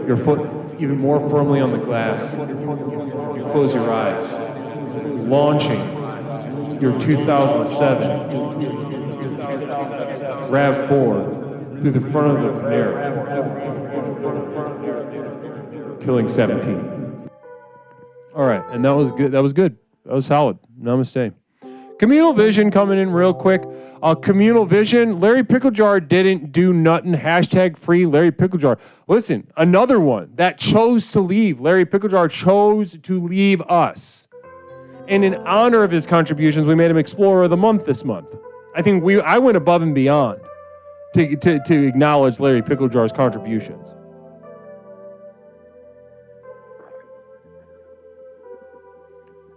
Your foot even more firmly on the glass. You close your eyes, launching your 2007 RAV4 through the front of the Panera, killing 17. All right, and that was good. That was good. That was solid. Namaste. Communal Vision coming in real quick. Communal Vision, Larry Picklejar didn't do nothing. Hashtag free Larry Picklejar. Listen, another one that chose to leave. Larry Picklejar chose to leave us. And in honor of his contributions, we made him Explorer of the Month this month. I think I went above and beyond to acknowledge Larry Picklejar's contributions.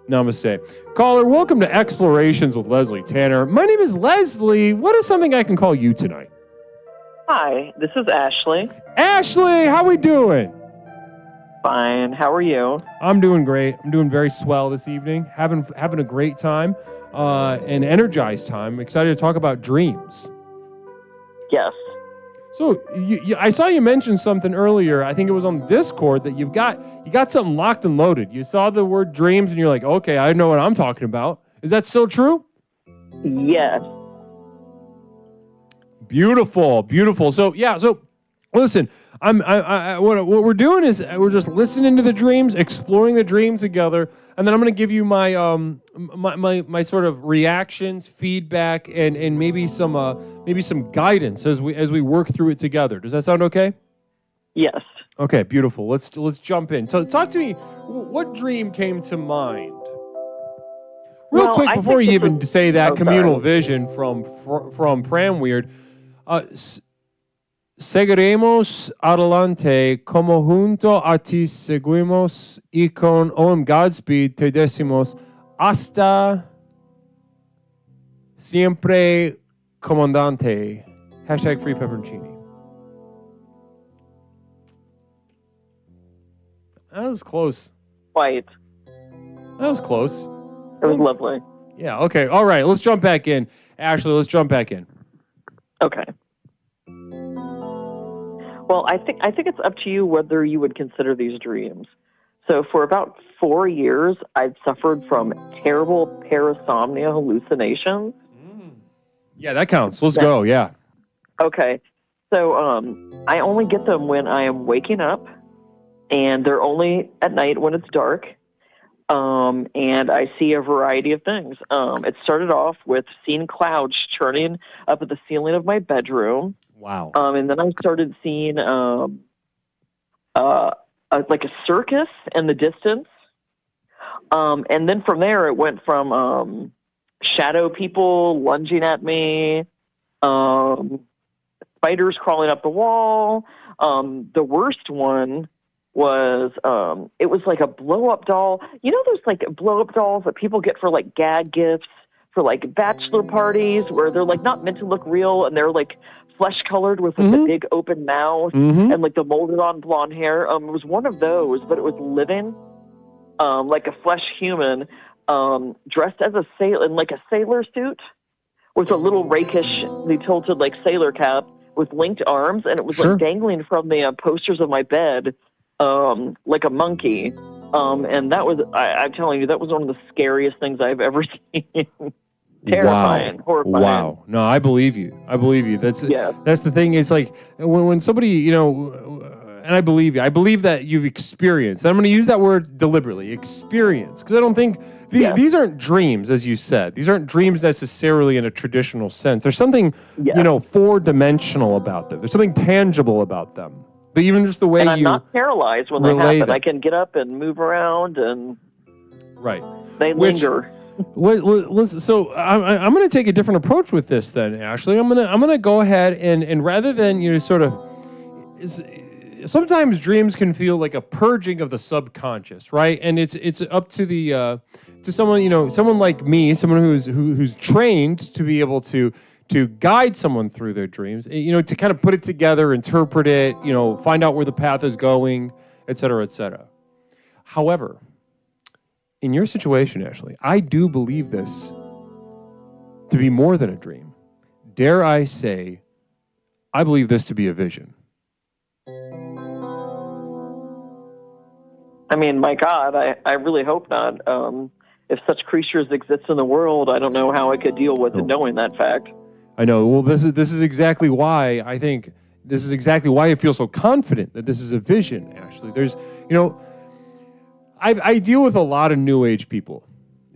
Namaste. Caller, welcome to Explorations with Leslie Tanner. My name is Leslie. What is something I can call you tonight? Hi, this is Ashley. Ashley, how we doing? Fine. How are you? I'm doing great. I'm doing very swell this evening. Having a great time, an energized time. Excited to talk about dreams. Yes. So I saw you mention something earlier. I think it was on Discord that you got something locked and loaded. You saw the word dreams and you're like, okay, I know what I'm talking about. Is that still true? Yes. Beautiful, beautiful. So listen, what we're doing is we're just listening to the dreams, exploring the dreams together, and then I'm going to give you my my sort of reactions, feedback, and maybe some guidance as we work through it together. Does that sound okay? Yes. Okay, beautiful. Let's jump in. So talk to me. What dream came to mind? Real quick before you even say that, communal vision from Fran Weird. Seguiremos adelante como junto a ti seguimos y con Godspeed te decimos hasta siempre comandante. Hashtag free pepperoncini. That was close. Quite. That was close. It was lovely. Yeah, okay. All right, let's jump back in. Ashley, let's jump back in. Okay. Well, I think it's up to you whether you would consider these dreams. So for about 4 years, I've suffered from terrible parasomnia hallucinations. Yeah, that counts. Let's go. Yeah. Okay. So I only get them when I am waking up, and they're only at night when it's dark. And I see a variety of things. It started off with seeing clouds churning up at the ceiling of my bedroom. Wow. And then I started seeing like a circus in the distance. And then from there, it went from shadow people lunging at me, spiders crawling up the wall. The worst one was it was like a blow-up doll. You know those like blow-up dolls that people get for like gag gifts for like bachelor parties where they're like not meant to look real and they're like flesh colored with like the big open mouth and like the molded on blonde hair. It was one of those, but it was living, like a flesh human, dressed as a sailor in like a sailor suit with a little rakishly tilted like sailor cap with linked arms, and it was like dangling from the posters of my bed, like a monkey. And that was, I'm telling you, that was one of the scariest things I've ever seen. Terrifying, horrifying. Wow. No, I believe you. That's the thing. It's like when somebody, you know, and I believe you. I believe that you've experienced. And I'm going to use that word deliberately, experience, because I don't think these aren't dreams, as you said. These aren't dreams necessarily in a traditional sense. There's something, you know, four-dimensional about them. There's something tangible about them. But even just the way I'm not paralyzed when they happen. I can get up and move around, and they linger. So I'm going to take a different approach with this then, Ashley. I'm going to go ahead and rather than, you know, sort of, sometimes dreams can feel like a purging of the subconscious, right? And it's up to the to someone, you know, someone like me, someone who's trained to be able to guide someone through their dreams, you know, to kind of put it together, interpret it, you know, find out where the path is going, et cetera, et cetera. However, in your situation, Ashley, I do believe this to be more than a dream. Dare I say, I believe this to be a vision. I mean, my God, I really hope not. If such creatures exist in the world, I don't know how I could deal with it knowing that fact. I know. Well, this is exactly why I think I feel so confident that this is a vision, Ashley. There's, you know, I deal with a lot of New Age people,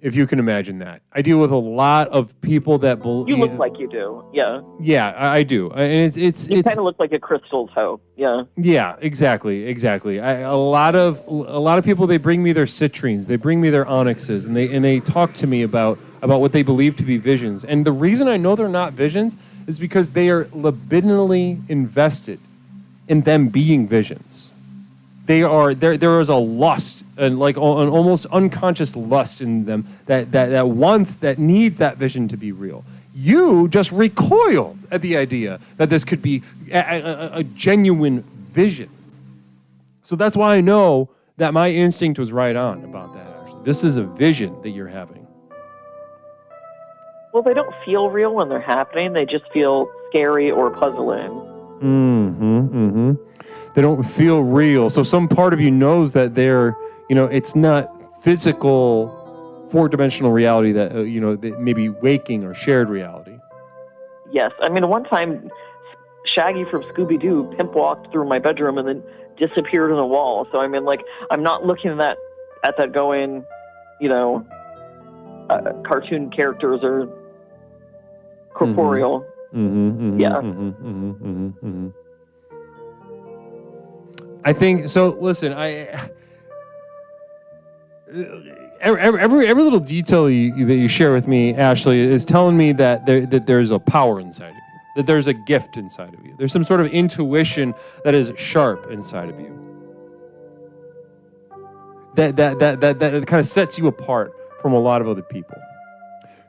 if you can imagine that. I deal with a lot of people that believe. You look like you do, yeah. Yeah, I do, and it's kind of look like a crystal toe, yeah. Yeah, exactly. A lot of people, they bring me their citrines, they bring me their onyxes, and they talk to me about what they believe to be visions. And the reason I know they're not visions is because they are libidinally invested in them being visions. There is a lust, and like an almost unconscious lust in them that needs that vision to be real. You just recoiled at the idea that this could be a genuine vision. So that's why I know that my instinct was right on about that, actually. This is a vision that you're having. Well, they don't feel real when they're happening. They just feel scary or puzzling. They don't feel real. So some part of you knows that they're, you know, it's not physical, four-dimensional reality that, you know, that maybe waking or shared reality. Yes. I mean, one time, Shaggy from Scooby-Doo pimp walked through my bedroom and then disappeared in the wall. So, I mean, like, I'm not looking at that going, you know, cartoon characters or corporeal. I think so. Listen, every little detail that you share with me, Ashley, is telling me that there's a power inside of you, that there's a gift inside of you. There's some sort of intuition that is sharp inside of you. That kind of sets you apart from a lot of other people.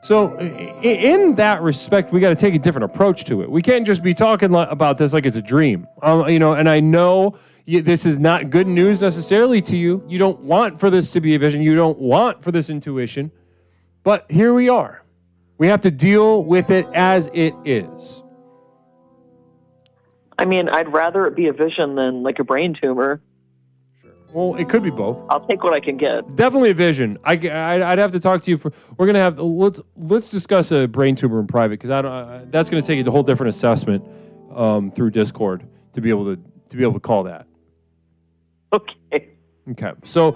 So in that respect, we got to take a different approach to it. We can't just be talking about this like it's a dream. You know, and I know this is not good news necessarily to you. You don't want for this to be a vision. You don't want for this intuition. But here we are. We have to deal with it as it is. I mean, I'd rather it be a vision than like a brain tumor. Well, it could be both. I'll take what I can get. Definitely a vision. I'd have to talk to you for. We're gonna have. Let's discuss a brain tumor in private, because that's gonna take a whole different assessment through Discord to be able to call that. Okay. Okay. So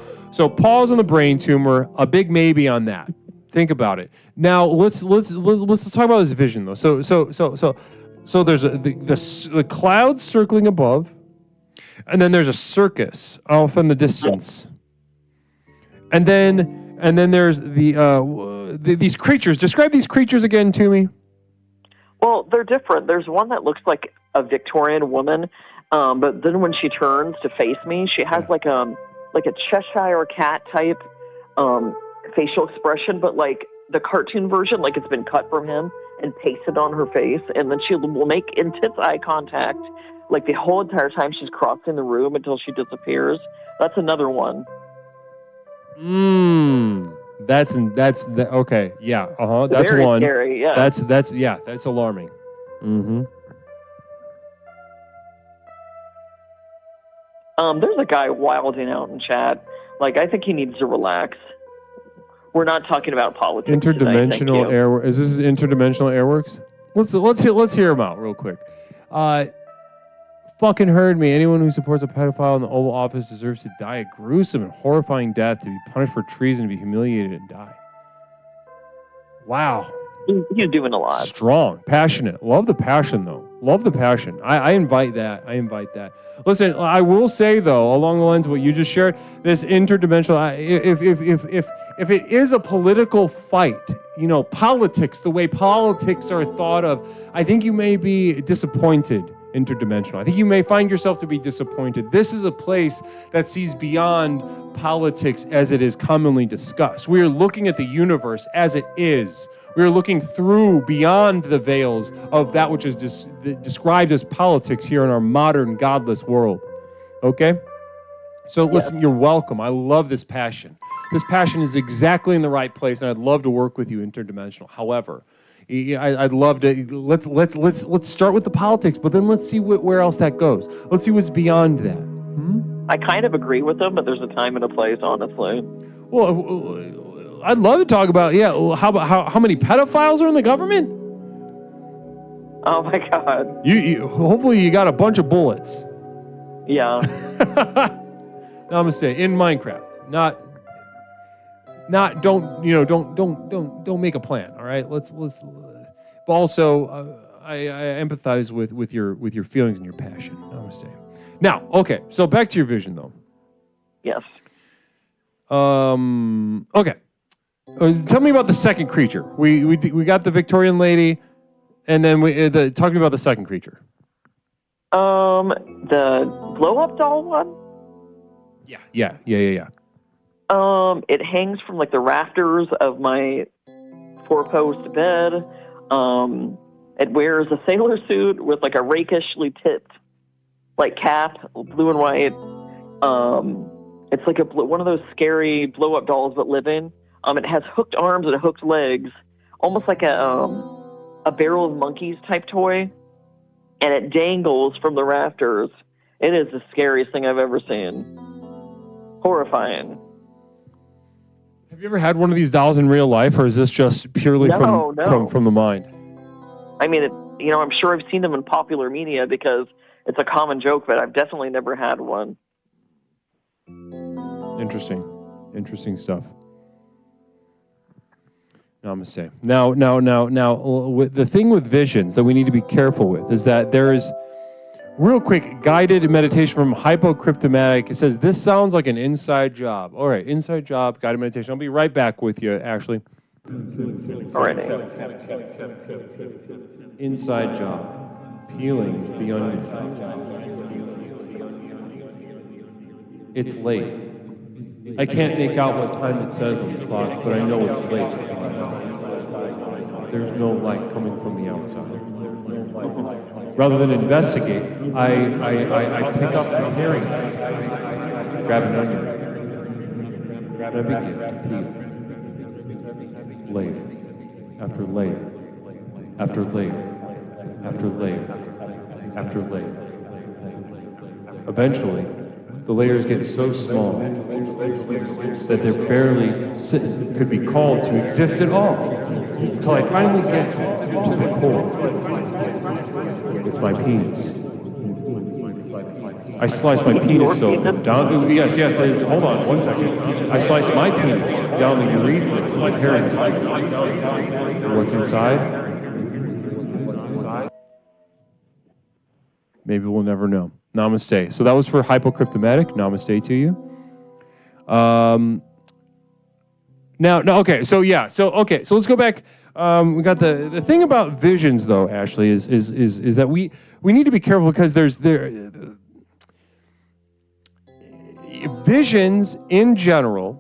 pause on the brain tumor. A big maybe on that. Think about it. Now let's talk about this vision though. So there's the clouds circling above. And then there's a circus off in the distance. And then there's these creatures. Describe these creatures again to me. Well, they're different. There's one that looks like a Victorian woman, but then when she turns to face me, she has like a Cheshire cat type facial expression, but like the cartoon version, like it's been cut from him, and paste it on her face, and then she will make intense eye contact, like the whole entire time she's crossing the room until she disappears. That's another one. That's okay. Yeah. That's Very one. Scary. Yeah. That's alarming. Mm-hmm. There's a guy wilding out in chat. Like, I think he needs to relax. We're not talking about politics. Interdimensional air. Is this interdimensional airworks? Let's hear him out real quick. Fucking heard me. Anyone who supports a pedophile in the Oval Office deserves to die a gruesome and horrifying death, to be punished for treason, to be humiliated and die. Wow. He's doing a lot. Strong, passionate. Love the passion, though. Love the passion. I invite that. Listen, I will say, though, along the lines of what you just shared, this interdimensional. If it is a political fight, politics, the way politics are thought of, I think you may be disappointed. Interdimensional. I think you may find yourself to be disappointed. This is a place that sees beyond politics as it is commonly discussed. We are looking at the universe as it is. We are looking through beyond the veils of that which is described as politics here in our modern godless world. Okay? So listen, you're welcome. I love this passion. This passion is exactly in the right place, and I'd love to work with you, interdimensional. However, I'd love to let's start with the politics, but then let's see where else that goes. Let's see what's beyond that. I kind of agree with them, but there's a time and a place, honestly. Well, I'd love to talk about how many pedophiles are in the government. Oh my God. You hopefully you got a bunch of bullets. Yeah. Namaste. In Minecraft, don't make a plan. All right, let's. But also, I empathize with your feelings and your passion. Namaste. Now, okay, so back to your vision, though. Yes. Okay. Tell me about the second creature. We got the Victorian lady, and then talking about the second creature. The blow up doll one. Yeah. It hangs from like the rafters of my 4-post bed. It wears a sailor suit with like a rakishly tipped like cap, blue and white. It's like one of those scary blow up dolls but living. It has hooked arms and hooked legs, almost like a barrel of monkeys type toy, and it dangles from the rafters. It is the scariest thing I've ever seen. Horrifying. Have you ever had one of these dolls in real life, or is this just purely from the mind? I mean, I'm sure I've seen them in popular media because it's a common joke, but I've definitely never had one. Interesting stuff. Namaste. Now, the thing with visions that we need to be careful with is that there is, real quick, guided meditation from Hypocryptomatic. It says, this sounds like an inside job. All right, inside job, guided meditation. I'll be right back with you, Ashley. All right. Inside job. Peeling beyond your time. It's late. I can't make out what time it says on the clock, but I know it's late. There's no light coming from the outside. Rather than investigate, I pick up the paring knife, grab an onion, and I begin to peel. Layer after layer after layer after layer after layer. Eventually, the layers get so small that they're barely could be called to exist at all, until I finally get to the core. It's my penis. I slice my penis open down. Yes. Hold on, 1 second. I slice my penis down the urethra to my parents. What's inside? Maybe we'll never know. Namaste. So that was for Hypocryptomatic. Namaste to you. Okay. So let's go back. We got the thing about visions, though, Ashley, is that we need to be careful because visions in general.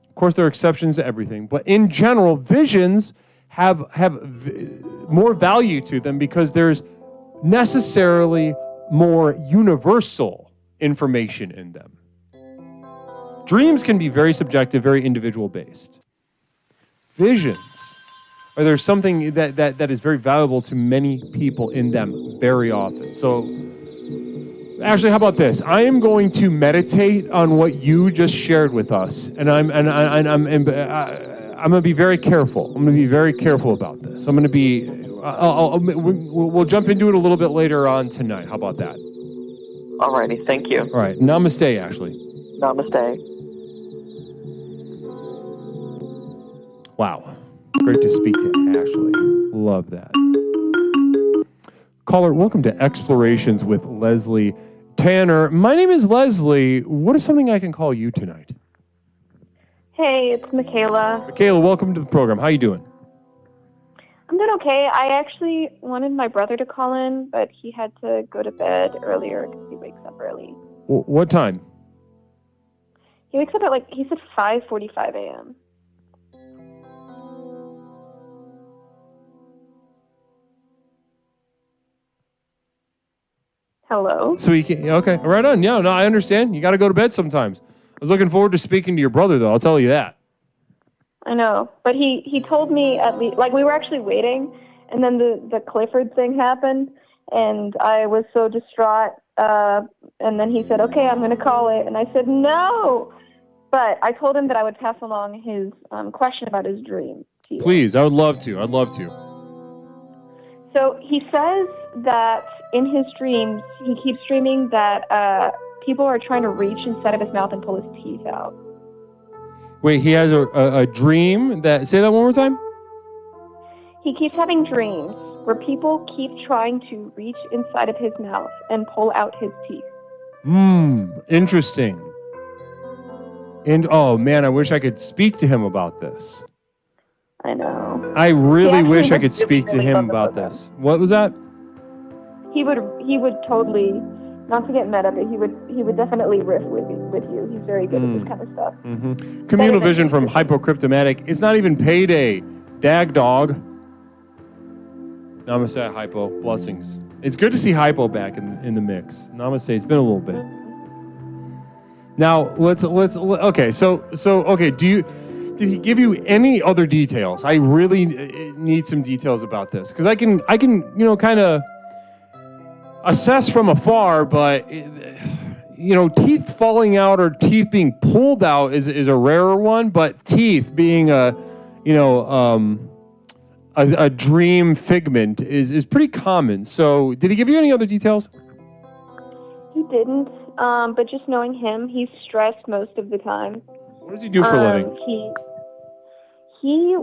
Of course, there are exceptions to everything, but in general, visions have more value to them because there's necessarily more universal information in them. Dreams can be very subjective, very individual based. Visions, or there's something that is very valuable to many people in them very often. So, Ashley, how about this? I am going to meditate on what you just shared with us, and I'm going to be very careful. I'm going to be very careful about this. I'm going to be. We'll jump into it a little bit later on tonight. How about that? Alrighty, thank you. All right. Namaste, Ashley. Namaste. Wow. Great to speak to Ashley. Love that. Caller, welcome to Explorations with Leslie Tanner. My name is Leslie. What is something I can call you tonight? Hey, it's Michaela. Michaela, welcome to the program. How you doing? I'm doing okay. I actually wanted my brother to call in, but he had to go to bed earlier because he wakes up early. What time? He wakes up at he said 5:45 a.m. Hello? So he can, okay, right on. Yeah, no, I understand. You got to go to bed sometimes. I was looking forward to speaking to your brother, though. I'll tell you that. I know, but he told me at least, we were actually waiting, and then the Clifford thing happened, and I was so distraught, and then he said, okay, I'm going to call it, and I said, no, but I told him that I would pass along his question about his dream to you. Please, I would love to. I'd love to. So he says that in his dreams, he keeps dreaming that people are trying to reach inside of his mouth and pull his teeth out. Wait, he has a dream that... Say that one more time? He keeps having dreams where people keep trying to reach inside of his mouth and pull out his teeth. Interesting. And, oh, man, I wish I could speak to him about this. I know. I really wish I could would speak to really him love about them. this. What was that? He would totally, not to get meta, but he would definitely riff with you. He's very good at this kind of stuff. Mm-hmm. Communal vision from Hypocryptomatic. It's not even payday. Dag dog. Namaste, Hypo. Blessings. It's good to see Hypo back in the mix. Namaste. It's been a little bit. Now let's okay. So okay. Did he give you any other details? I really need some details about this because I can kind of assess from afar, but teeth falling out or teeth being pulled out is a rarer one, but teeth being a dream figment is pretty common. So did he give you any other details? He didn't, but just knowing him, he's stressed most of the time. What does he do for a living? He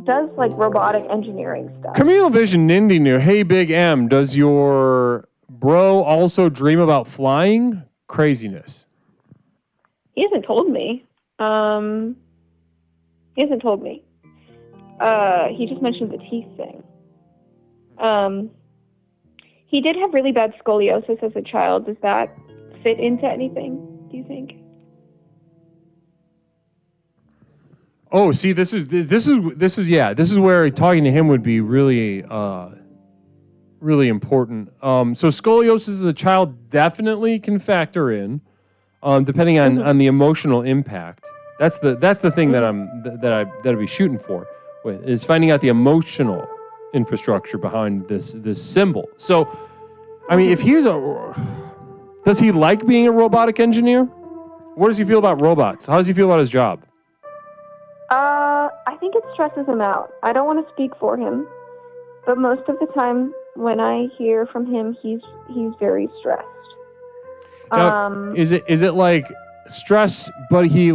does robotic engineering stuff. Communal Vision Nindy New. Hey, Big M, does your bro also dream about flying? Craziness. He hasn't told me. He just mentioned the teeth thing. He did have really bad scoliosis as a child. Does that fit into anything, do you think? Oh, see, this is where talking to him would be really really important. So scoliosis as a child definitely can factor in, depending on the emotional impact. That's the thing that I'd be shooting for with is finding out the emotional infrastructure behind this symbol. So, I mean, does he like being a robotic engineer? What does he feel about robots? How does he feel about his job? I think it stresses him out. I don't want to speak for him, but most of the time when I hear from him, he's very stressed. Now, is it like stressed, but he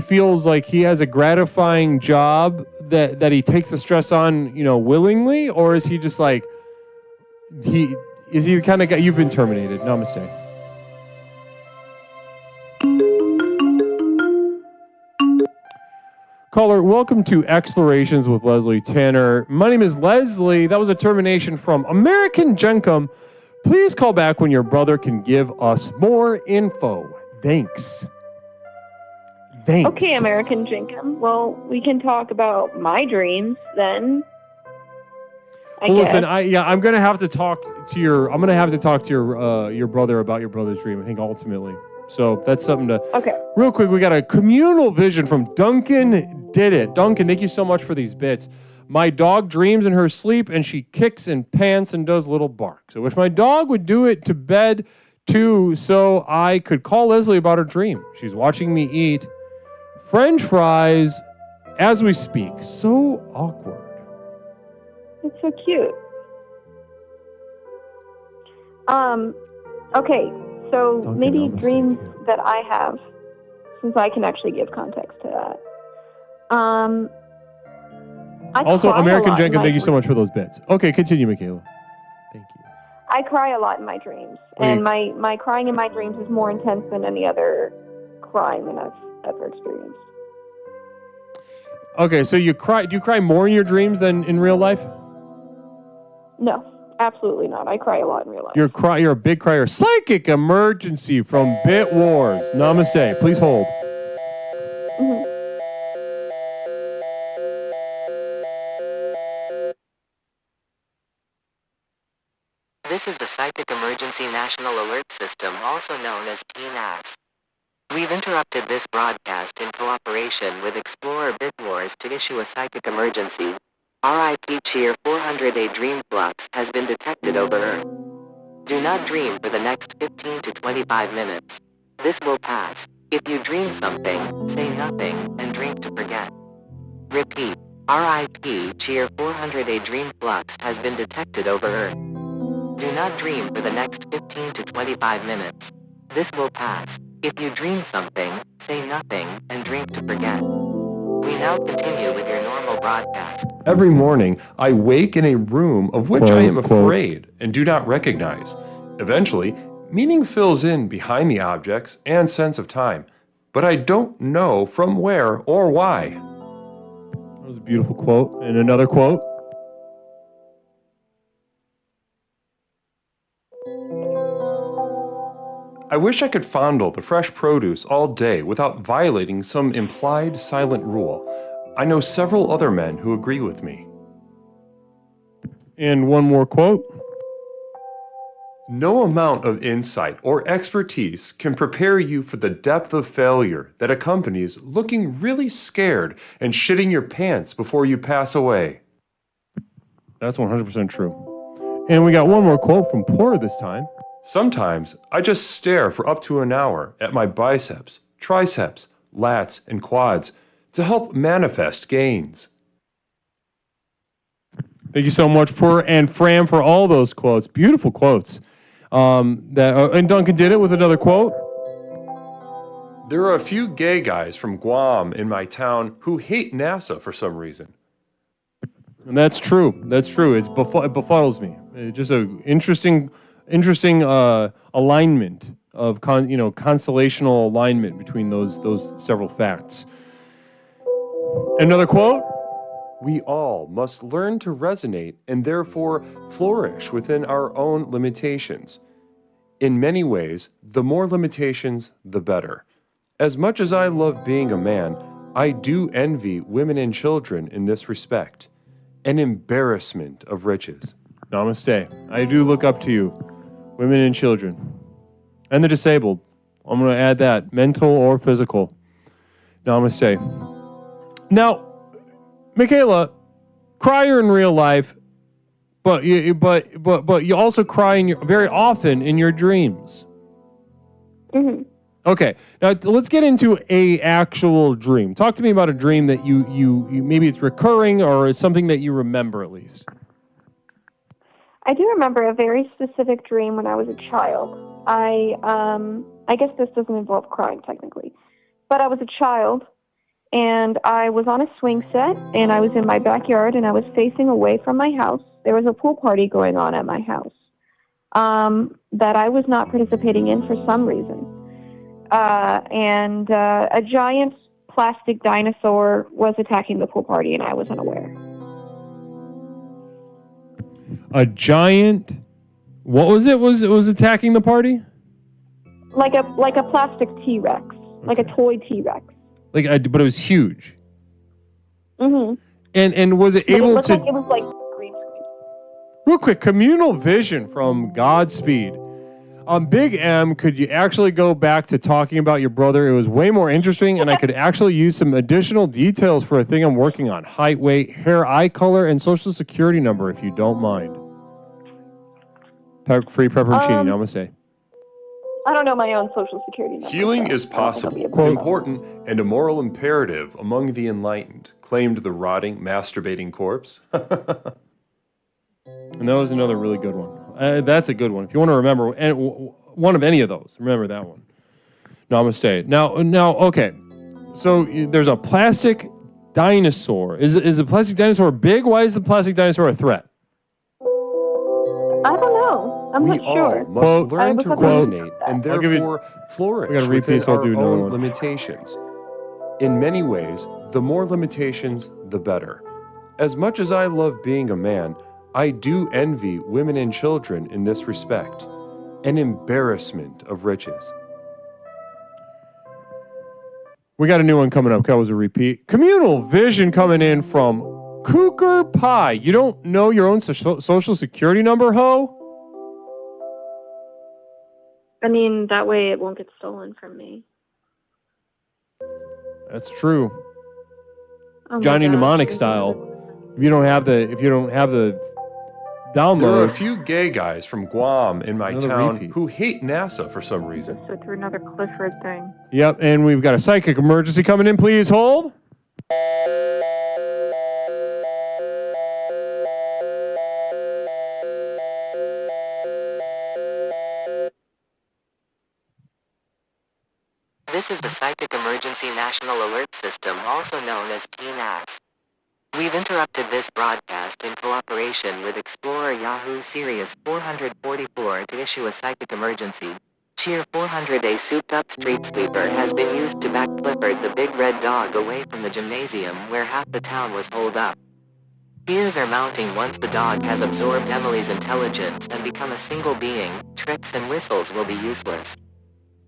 feels like he has a gratifying job that he takes the stress on, willingly, or is he just like the kind of guy you've been terminated? Namaste. Caller, welcome to Explorations with Leslie Tanner. My name is Leslie. That was a termination from American Gencom. Please call back when your brother can give us more info. Thanks. Thanks. Okay, American Jenkum. Well, we can talk about my dreams then. Well, listen, I'm gonna have to talk to your your brother about your brother's dream. I think ultimately. So that's something to. Okay. Real quick, we got a communal vision from Duncan. Did it, Duncan? Thank you so much for these bits. My dog dreams in her sleep, and she kicks and pants and does little barks. I wish my dog would do it to bed too, so I could call Leslie about her dream. She's watching me eat French fries as we speak. So awkward. It's so cute. Okay, so Duncan, maybe namaste dreams to you. that I have, since I can actually give context to that. I Also, cry a American lot in Jenkins, my thank you so much for those bits. Okay, continue, Michaela. Thank you. I cry a lot in my dreams, and my crying in my dreams is more intense than any other crying that I've ever experienced. Okay, so you cry. Do you cry more in your dreams than in real life? No, absolutely not. I cry a lot in real life. You're a big crier. Psychic emergency from Bit Wars. Namaste. Please hold. Mhm. This is the Psychic Emergency National Alert System, also known as PNAS. We've interrupted this broadcast in cooperation with Explorer Bitwars to issue a psychic emergency. RIP Cheer 400, a dream flux has been detected over Earth. Do not dream for the next 15 to 25 minutes. This will pass. If you dream something, say nothing, and drink to forget. Repeat. RIP Cheer 400, a dream flux has been detected over Earth. Do not dream for the next 15 to 25 minutes. This will pass. If you dream something, say nothing, and drink to forget. We now continue with your normal broadcast. Every morning, I wake in a room of which I am afraid and do not recognize. Eventually, meaning fills in behind the objects and sense of time, but I don't know from where or why. That was a beautiful quote. And another quote. I wish I could fondle the fresh produce all day without violating some implied silent rule. I know several other men who agree with me. And one more quote. No amount of insight or expertise can prepare you for the depth of failure that accompanies looking really scared and shitting your pants before you pass away. That's 100% true. And we got one more quote from Poor this time. Sometimes I just stare for up to an hour at my biceps, triceps, lats, and quads to help manifest gains. Thank you so much, Poor and Fram, for all those quotes. Beautiful quotes. And Duncan did it with another quote. There are a few gay guys from Guam in my town who hate NASA for some reason. And that's true. That's true. It befuddles me. It's just an interesting alignment of constellational alignment between those several facts. Another quote. We all must learn to resonate and therefore flourish within our own limitations. In many ways, the more limitations, the better. As much as I love being a man, I do envy women and children in this respect. An embarrassment of riches. Namaste. I do look up to you, women and children, and the disabled. I'm going to add that, mental or physical. Namaste. Now, Michaela, crier in real life, but you also cry very often in your dreams. Mm-hmm. Okay, now let's get into a actual dream. Talk to me about a dream that you maybe it's recurring or it's something that you remember at least. I do remember a very specific dream when I was a child. I guess this doesn't involve crying technically, but I was a child. And I was on a swing set, and I was in my backyard, and I was facing away from my house. There was a pool party going on at my house that I was not participating in for some reason. And a giant plastic dinosaur was attacking the pool party, and I was unaware. A giant, what was it? Was attacking the party? Like a plastic T-Rex, like a toy T-Rex. But it was huge. Mm-hmm. And was it able to... It was like green screen. Real quick, communal vision from Godspeed. Big M, could you actually go back to talking about your brother? It was way more interesting, and I could actually use some additional details for a thing I'm working on. Height, weight, hair, eye color, and social security number, if you don't mind. Free pepperoncini, namaste. I don't know my own social security number. Healing so is I don't think I'll possible, be able to- important, and a moral imperative among the enlightened, claimed the rotting, masturbating corpse. And that was another really good one. That's a good one. If you want to remember one of any of those, remember that one. Namaste. Now, okay. So there's a plastic dinosaur. Is the plastic dinosaur big? Why is the plastic dinosaur a threat? I don't know. I'm We not sure. all must learn to I was hoping- resonate and I'll give you- therefore flourish We gotta read within these, I'll our do another own one. limitations. In many ways, the more limitations, the better. As much as I love being a man, I do envy women and children in this respect. An embarrassment of riches. We got a new one coming up. That was a repeat. Communal vision coming in from Cooker Pie. You don't know your own social security number, ho? I mean, that way it won't get stolen from me. That's true. Oh my Johnny gosh. Mnemonic style. If you don't have the download. There are a few gay guys from Guam in my Another town repeat. who hate NASA for some reason. So through another Clifford thing. Yep, and we've got a psychic emergency coming in. Please hold. This is the Psychic Emergency National Alert System, also known as PNAS. We've interrupted this broadcast in cooperation with Explorer Yahoo Sirius 444 to issue a psychic emergency. Cheer 400, a souped-up street sweeper, has been used to back Clifford the big red dog away from the gymnasium where half the town was holed up. Fears are mounting once the dog has absorbed Emily's intelligence and become a single being. Tricks and whistles will be useless.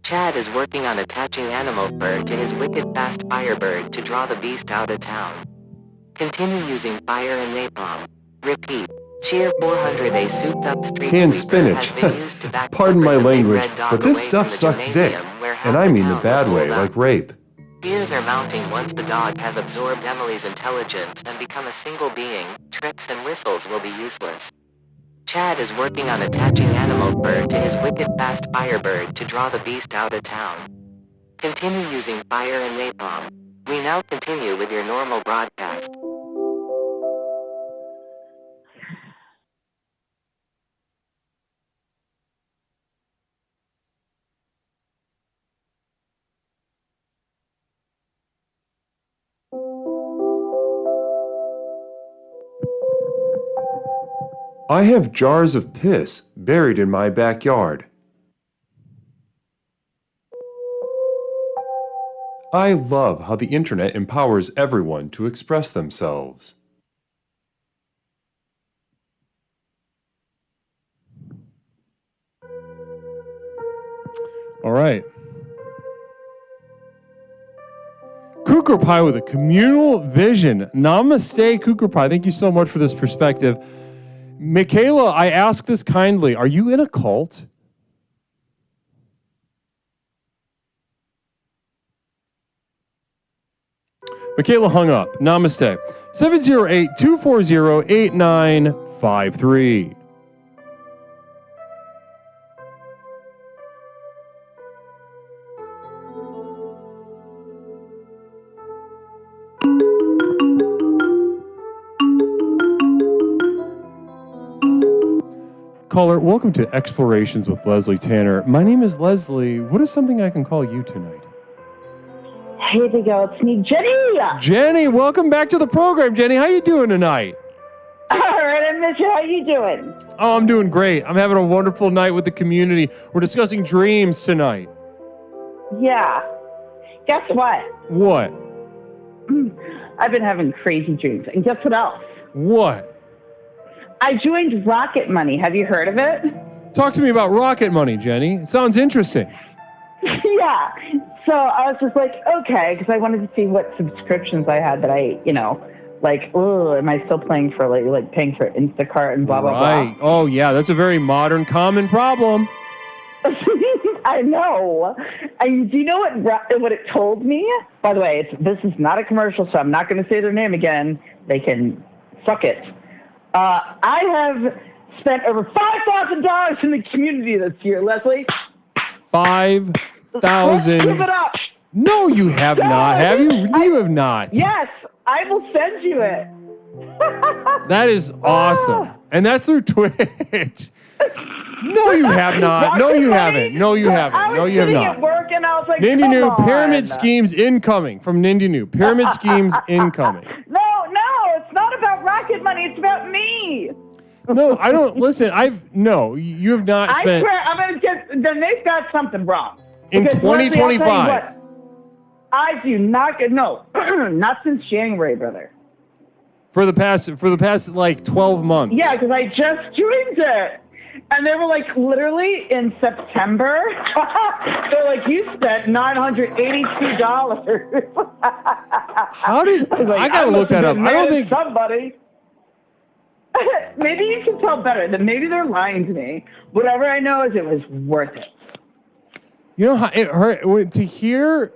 Chad is working on attaching animal fur to his wicked fast Firebird to draw the beast out of town. Continue using fire and napalm. Repeat. Cheer 400, a souped-up street Canned sweeper has spinach. been used to back Pardon my Clifford the big language, red dog but this away stuff from the sucks dick. gymnasium where half And I mean the town bad was way, holed up. like rape. Fears are mounting once the dog has absorbed Emily's intelligence and become a single being. Tricks and whistles will be useless. Chad is working on attaching animal fur to his wicked fast Firebird to draw the beast out of town. Continue using fire and napalm. We now continue with your normal broadcast. I have jars of piss buried in my backyard. I love how the internet empowers everyone to express themselves. All right. Cooker Pie with a communal vision. Namaste, Cooker Pie. Thank you so much for this perspective. Michaela, I ask this kindly. Are you in a cult? Michaela hung up. Namaste. 708-240-8953. Caller, welcome to Explorations with Leslie Tanner. My name is Leslie. What is something I can call you tonight? Hey, big girl, it's me, Jenny. Jenny, welcome back to the program. Jenny, how you doing tonight? All right, I miss you. How you doing? Oh, I'm doing great. I'm having a wonderful night with the community. We're discussing dreams tonight. Yeah. Guess what? What? I've been having crazy dreams. And guess what else? What? I joined Rocket Money. Have you heard of it? Talk to me about Rocket Money, Jenny. It sounds interesting. Yeah. So I was just like, okay, because I wanted to see what subscriptions I had that I, like, oh, am I still paying for paying for Instacart and blah blah Right. Oh, yeah. That's a very modern, common problem. blah. I know. And do you know what it told me? By the way, this is not a commercial, so I'm not going to say their name again. They can suck it. I have spent over $5,000 in the community this year, Leslie. 5,000. Let's give it up. No, you have not. Have you? You have not. Yes, I will send you it. That is awesome. And that's through Twitch. No, you have not. No, you haven't. No, you haven't. No, you have not. I was sitting at work and I was like, Nindy come New, on. pyramid schemes incoming from Nindy New. Pyramid schemes incoming. No, it's not about rocket money. It's about me. No, I don't. Listen, you have not spent. I swear, I'm going to get, then they've got something wrong. In Because, Leslie, I'll tell you 2025. what, I do not get, no, not since January, brother. For the past like 12 months. Yeah, because I just joined it. And they were like, literally in September, they're like, you spent $982. How did I gotta look that up? I don't think somebody. Maybe you can tell better. Then maybe they're lying to me. Whatever I know is it was worth it. you know how it hurt to hear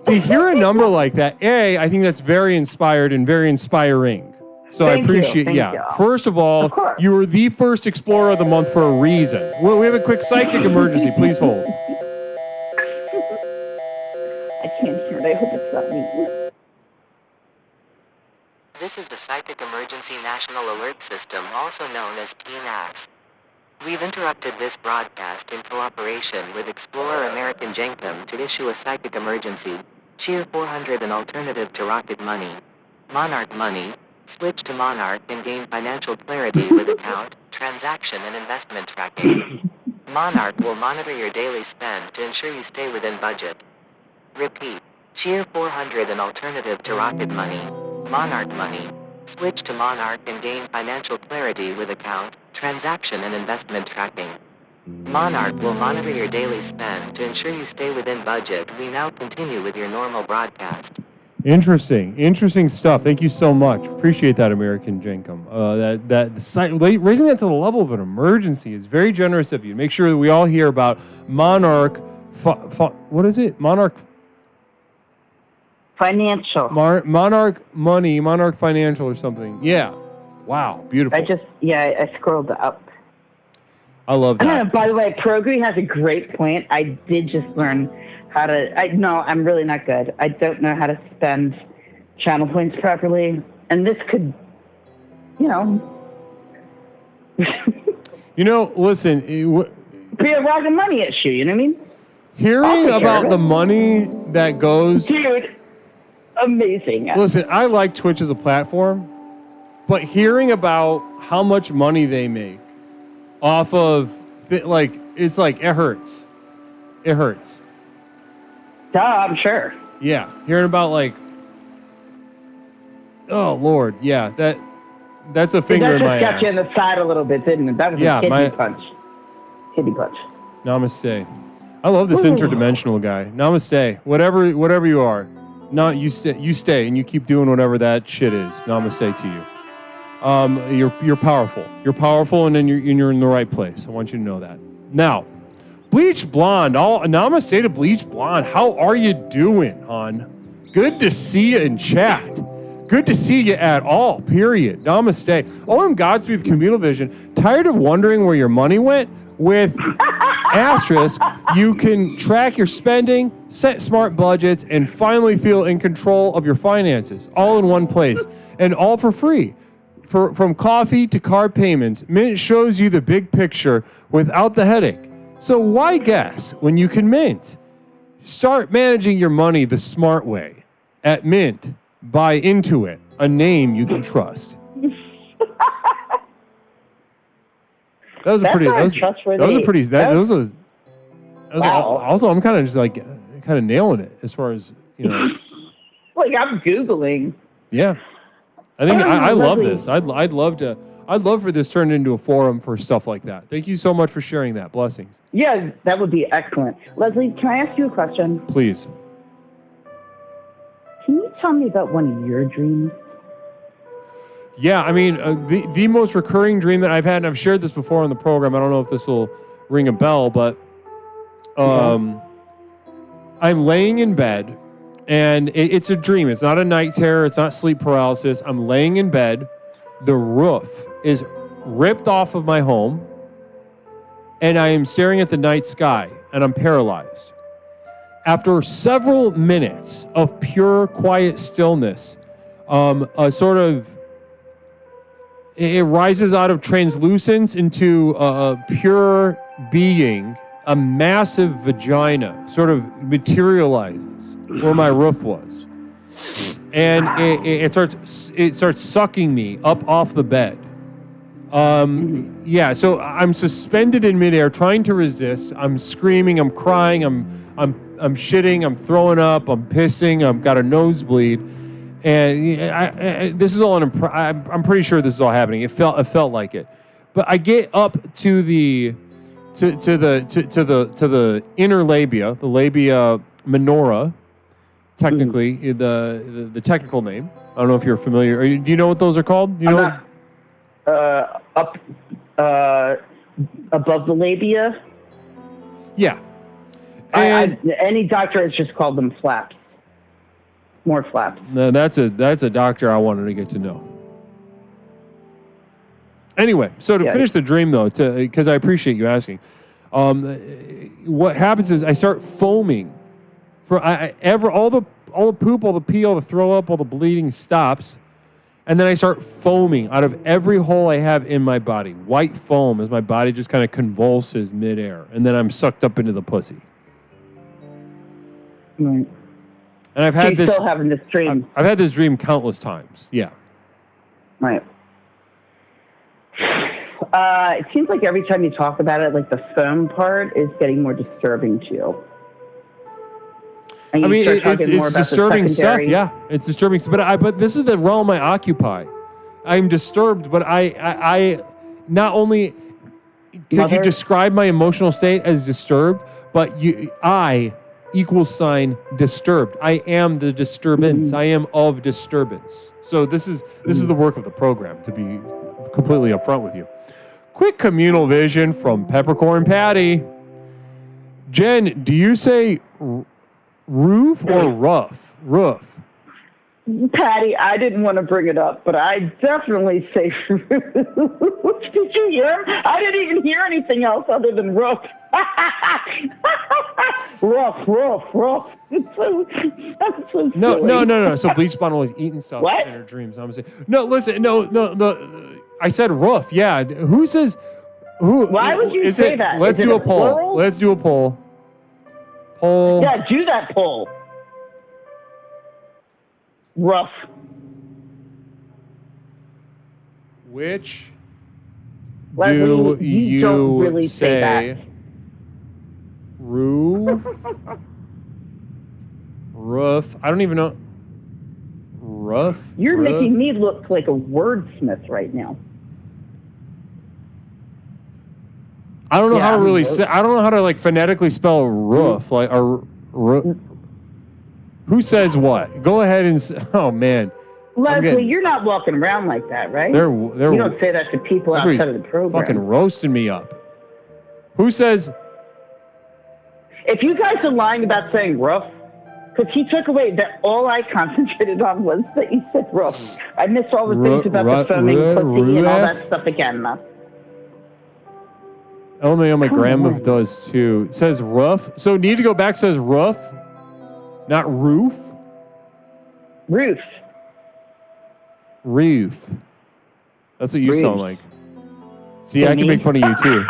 a number like that. I think that's very inspired and very inspiring. So I appreciate, Thank you. First of all, you were the first Explorer of the Month for a reason. Well, we have a quick psychic emergency. Please hold. I can't hear it. I hope it's not me. This is the Psychic Emergency National Alert System, also known as PNAS. We've interrupted this broadcast in cooperation with Explorer American Jenkem to issue a psychic emergency. Cheer 400 an alternative to Rocket Money. Monarch Money. Switch to Monarch and gain financial clarity with account, transaction and investment tracking. Monarch will monitor your daily spend to ensure you stay within budget. Repeat. Cheer 400 an alternative to Rocket Money. Monarch Money. Switch to Monarch and gain financial clarity with account, transaction and investment tracking. Monarch will monitor your daily spend to ensure you stay within budget. We now continue with your normal broadcast. Interesting stuff. Thank you so much. Appreciate that, American Jenkem. Raising that to the level of an emergency is very generous of you. Make sure that we all hear about Monarch. What is it? Monarch Financial. Monarch Money, Monarch Financial, or something. Yeah. Wow. Beautiful. I scrolled up. I love that. By the way, Progre has a great point. I did just learn how to. I'm really not good. I don't know how to spend channel points properly, and this could, Listen. Be a rocket money issue. You know what I mean? Hearing about the money that goes, dude, amazing. Listen, I like Twitch as a platform, but hearing about how much money they make off of, it hurts. It hurts. Duh, I'm sure. Yeah, hearing about oh Lord, yeah, that's a finger in my ass. That just got you in the side a little bit, didn't it? That was a kidney punch. Kidney punch. Namaste. I love this interdimensional guy. Namaste. Whatever you are, you stay, and you keep doing whatever that shit is. Namaste to you. You're powerful. You're powerful, and then you're in the right place. I want you to know that. Now, Bleach Blonde. Namaste to Bleach Blonde. How are you doing, hon? Good to see you in chat. Good to see you at all. Period. Namaste. OM Godspeed Communal Vision. Tired of wondering where your money went? With Asterisk, you can track your spending, set smart budgets, and finally feel in control of your finances, all in one place, and all for free. From coffee to car payments, Mint shows you the big picture without the headache. So why guess when you can Mint? Start managing your money the smart way. At Mint, buy into it, a name you can trust. That was wow. Also, I'm kind of just kind of nailing it as far as, I'm Googling. Yeah. I think I love this. I'd love to I'd love for this turned into a forum for stuff like that. Thank you so much for sharing that. Blessings. Yeah, that would be excellent. Leslie, can I ask you a question? Please. Can you tell me about one of your dreams? Yeah, I mean, the most recurring dream that I've had, and I've shared this before on the program, I don't know if this will ring a bell, but I'm laying in bed, and it's a dream. It's not a night terror. It's not sleep paralysis. I'm laying in bed. The roof is ripped off of my home, and I am staring at the night sky, and I'm paralyzed. After several minutes of pure, quiet stillness, a sort of it rises out of translucence into a pure being. A massive vagina sort of materializes where my roof was, and it starts sucking me up off the bed. Yeah, so I'm suspended in midair, trying to resist. I'm screaming, I'm crying, I'm shitting, I'm throwing up, I'm pissing, I've got a nosebleed, and this is all I'm pretty sure this is all happening. It felt like it, but I get up to the inner labia, the labia minora, technically the technical name. I don't know if you're familiar. Do you know what those are called? You know up above the labia. Yeah. Any doctor has just called them flaps. More flaps. No, that's a doctor I wanted to get to know. Anyway, so to finish the dream, though, because I appreciate you asking, what happens is I start foaming. All the poop, all the pee, all the throw up, all the bleeding stops, and then I start foaming out of every hole I have in my body. White foam as my body just kind of convulses midair, and then I'm sucked up into the pussy. Right. And I've had still having this dream. I've had this dream countless times. Yeah. Right. It seems like every time you talk about it, like the foam part is getting more disturbing to you. And it's disturbing stuff. Yeah, it's disturbing. But this is the realm I occupy. I'm disturbed, but I not only could you describe my emotional state as disturbed, but I equals sign disturbed. I am the disturbance. I am of disturbance. So this is the work of the program, to be completely upfront with you. Quick communal vision from Peppercorn Patty. Jen, do you say roof or rough? Roof. Patty, I didn't want to bring it up, but I definitely say roof. Did you hear him? I didn't even hear anything else other than roof. Rough. That's so No. So Bleach Bottle was eating stuff in her dreams. I'm saying, no, listen, no. I said roof. Yeah. Who says? Who? Why would you say that? Let's do a poll. Plural? Let's do a poll. Poll. Yeah, do that poll. Rough. Which Leslie, do you don't really say that. Roof? Roof? I don't even know. Roof? You're making me look like a wordsmith right now. I don't know how to really say. I don't know how to like phonetically spell roof. Like a who says what? Go ahead and say, oh man. Leslie, you're not walking around like that, right? You don't say that to people outside of the program. Fucking roasting me up. Who says? If you guys are lying about saying rough, because he took away that, all I concentrated on was that you said rough. I missed all the things about the foaming pussy and all that stuff again. My grandma does too. It says rough. So need to go back. Says rough, not roof. Roof. That's what you sound like. See, I can make fun of you too.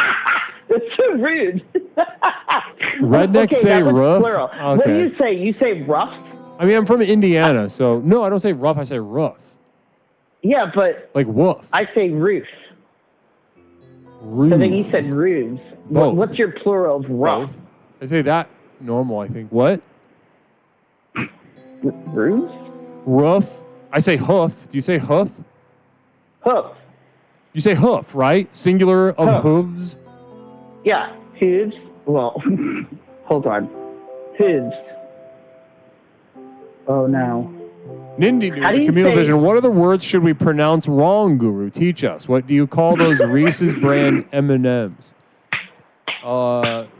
That's so rude. Rednecks say rough. Plural. Okay. What do you say? You say rough? I mean, I'm from Indiana, so no, I don't say rough. I say rough. Yeah, but like woof. I say roof. Roof. So then you said roofs. What's your plural of rough? Both. I say that normal. I think. What? Roofs? Roof. I say hoof. Do you say hoof? Hoof. You say hoof, right? Singular of hooves. Yeah, hooves. Well, hold on. Hooves. Oh no. Nindy How do Noo, you Camille say- Vision. What other words should we pronounce wrong, Guru? Teach us. What do you call those Reese's brand M&Ms?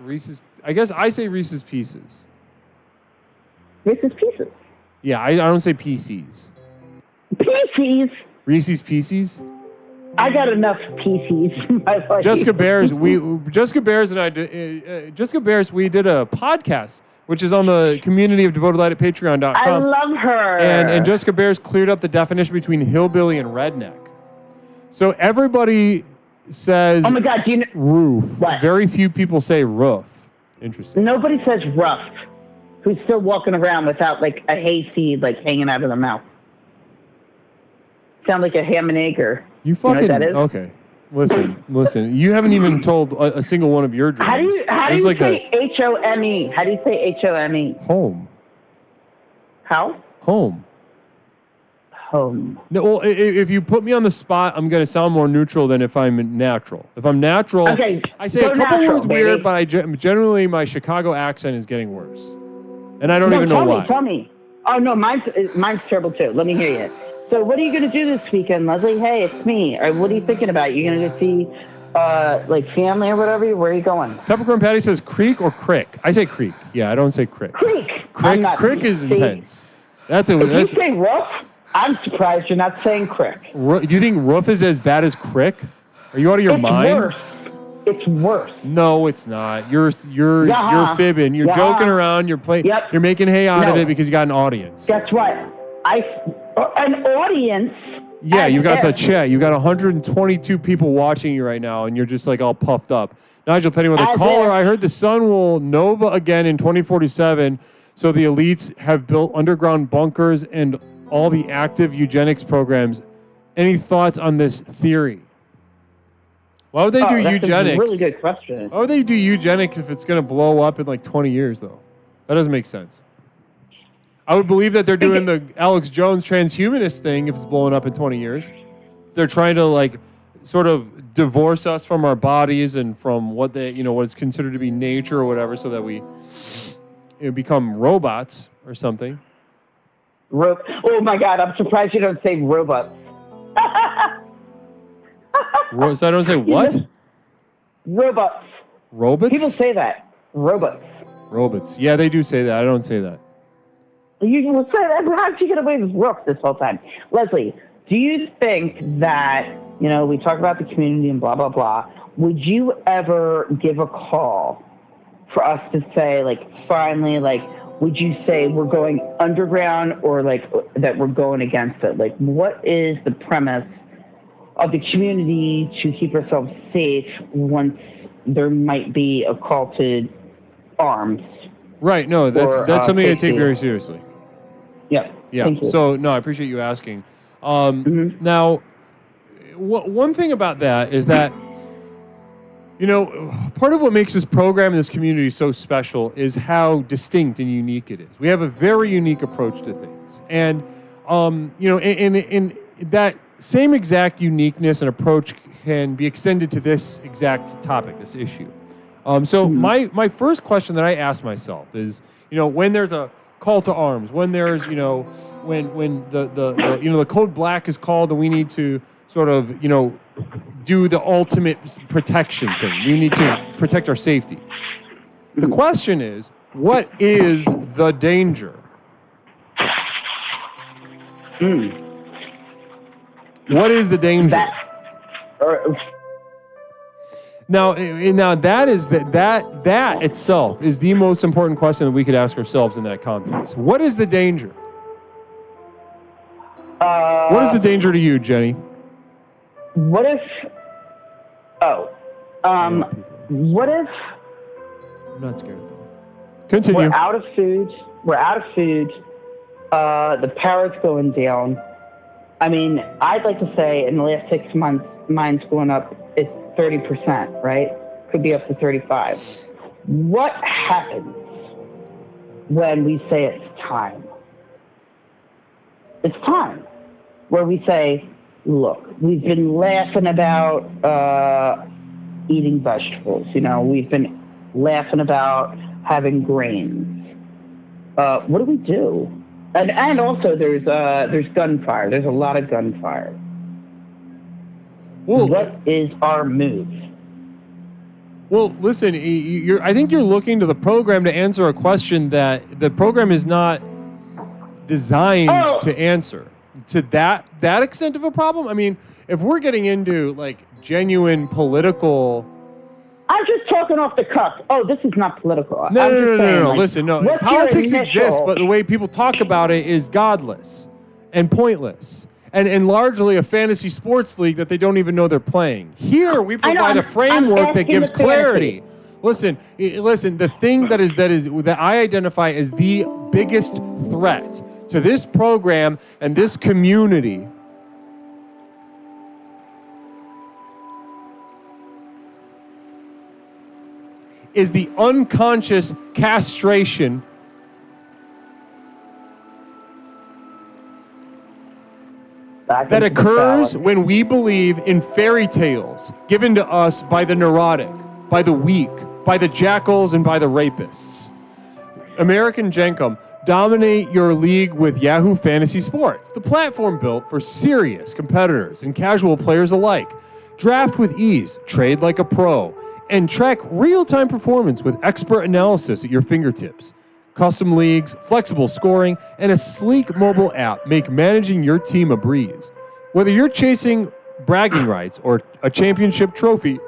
Reese's. I guess I say Reese's Pieces. Reese's Pieces. Yeah, I don't say PCs. Pieces. Reese's Pieces. I got enough pieces in my life. Jessica Bears and I did. Jessica Bears, we did a podcast, which is on the community of Devoted Light at Patreon.com. I love her. And Jessica Bears cleared up the definition between hillbilly and redneck. So everybody says. Oh my God! Do you know roof? What? Very few people say roof. Interesting. Nobody says rough. Who's still walking around without like a hayseed like hanging out of their mouth? Sound like a ham and egger. You fucking know what that is? Okay. Listen. You haven't even told a single one of your dreams. How do you say HOME? How do you say HOME? Home. How? Home. Home. No, well, if you put me on the spot, I'm going to sound more neutral than if I'm natural. If I'm natural, Okay, I say go a couple natural, words baby. weird, but generally my Chicago accent is getting worse. And I don't even know why. Tell me. Oh, no, mine's terrible, too. Let me hear you. So what are you going to do this weekend, Leslie? Hey, it's me. Or what are you thinking about? You going to go see, like, family or whatever? Where are you going? Peppercorn Patty says creek or crick. I say creek. Yeah, I don't say crick. Creek. I'm not- Crick is see, intense. That's a. If That's, you say roof, I'm surprised you're not saying crick. do you think roof is as bad as crick? Are you out of your mind? Worse. It's worse. No, it's not. You're Yeah. fibbing. You're Yeah. joking around. You're playing. Yep. You're making hay out of No. it because you got an audience. Guess what? An audience. Yeah, you got the as chat. You got 122 people watching you right now, and you're just like all puffed up. Nigel Pennyworth, a As caller. if- I heard the sun will nova again in 2047. So the elites have built underground bunkers and all the active eugenics programs. Any thoughts on this theory? Why would they do that's eugenics? a really good question. Why would they do eugenics if it's going to blow up in like 20 years, though? That doesn't make sense. I would believe that they're doing the Alex Jones transhumanist thing if it's blowing up in 20 years. They're trying to like sort of divorce us from our bodies and from what they, what is considered to be nature or whatever, so that we become robots or something. Oh my God! I'm surprised you don't say robots. So I don't say what? Robots. Robots? People say that. Robots. Robots. Yeah, they do say that. I don't say that. You will say that. How did you get away with roof this whole time? Leslie, do you think that, we talk about the community and blah, blah, blah. Would you ever give a call for us to say, like, finally, like, would you say we're going underground or, like, that we're going against it? Like, what is the premise of the community to keep ourselves safe once there might be a call to arms? Right. No, that's something I take very seriously. Yeah. Yeah. Thank you. So, no, I appreciate you asking. Now, one thing about that is that, part of what makes this program and this community so special is how distinct and unique it is. We have a very unique approach to things. And, in that same exact uniqueness and approach can be extended to this exact topic, this issue. So my first question that I ask myself is, when there's a call to arms, when there's, when the code black is called and we need to sort of, do the ultimate protection thing. We need to protect our safety. The question is, what is the danger? What is the danger? Now that is that itself is the most important question that we could ask ourselves in that context. What is the danger? What is the danger to you, Jenny? What if? What if? I'm not scared of that. Continue. We're out of food. The power's going down. I mean, I'd like to say in the last 6 months, mine's going up. It's 30%, right? Could be up to 35. What happens when we say it's time? It's time. Where we say, look, we've been laughing about eating vegetables. You know, we've been laughing about having grains. What do we do? And also there's gunfire. There's a lot of gunfire. Well, what is our move? Well, listen, I think you're looking to the program to answer a question that the program is not designed to answer. To that extent of a problem? I mean, if we're getting into like genuine political... I'm just talking off the cuff. Oh, this is not political. No. Listen, no. Politics exists, but the way people talk about it is godless and pointless. And largely a fantasy sports league that they don't even know they're playing. Here, we provide a framework that gives clarity. Listen, the thing that I identify as the biggest threat to this program and this community is the unconscious castration that occurs when we believe in fairy tales given to us by the neurotic, by the weak, by the jackals, and by the rapists. American Jenkum, dominate your league with Yahoo Fantasy Sports, the platform built for serious competitors and casual players alike. Draft with ease, trade like a pro, and track real-time performance with expert analysis at your fingertips. Custom leagues, flexible scoring, and a sleek mobile app make managing your team a breeze. Whether you're chasing bragging rights or a championship trophy,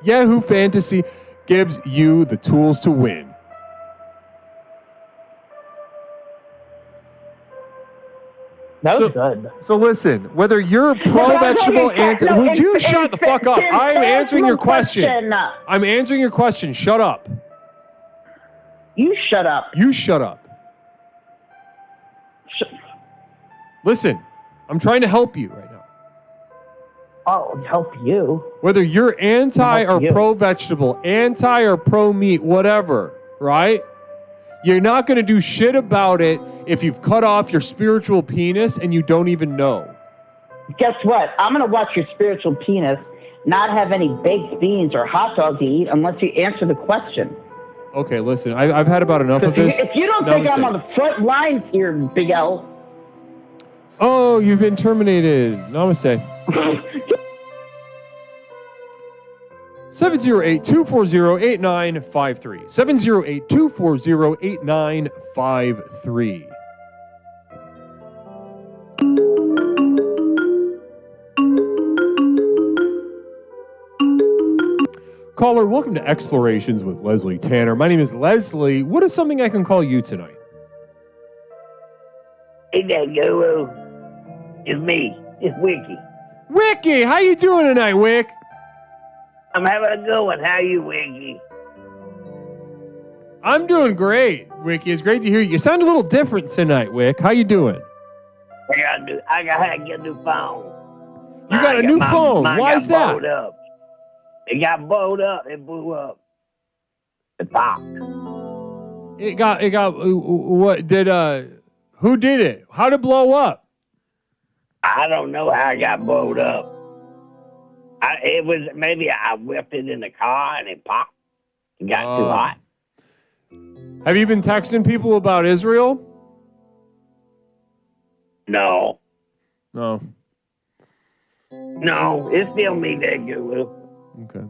Yahoo Fantasy gives you the tools to win. That was good. So listen, whether you're pro-vegetable, would you shut the fuck up? I'm answering your question. I'm answering your question. Shut up. You shut up. You shut up. Listen, I'm trying to help you right now. I'll help you. Whether you're anti or pro-vegetable, anti or pro-meat, whatever, right? You're not going to do shit about it if you've cut off your spiritual penis and you don't even know. Guess what? I'm going to watch your spiritual penis not have any baked beans or hot dog to eat unless you answer the question. Okay, listen, I've had about enough of this. If you don't think I'm on the front lines here, Big L. Oh, you've been terminated. Namaste. 708-240-8953. 708-240-8953. Caller, welcome to Explorations with Leslie Tanner. My name is Leslie. What is something I can call you tonight? Hey there, Guru. It's me. It's Wiki. Wiki, how you doing tonight, Wick? I'm having a good one. How are you, Wiki? I'm doing great, Wiki. It's great to hear you. You sound a little different tonight, Wick. How you doing? I gotta get a new phone. You got a new phone? Why is that? Blowed up. It got blowed up. It blew up. It popped. It got, what did, who did it? How did it blow up? I don't know how it got blowed up. Maybe I whipped it in the car and it popped. It got too hot. Have you been texting people about Israel? No. No. No, it's still me there, Guru. Okay.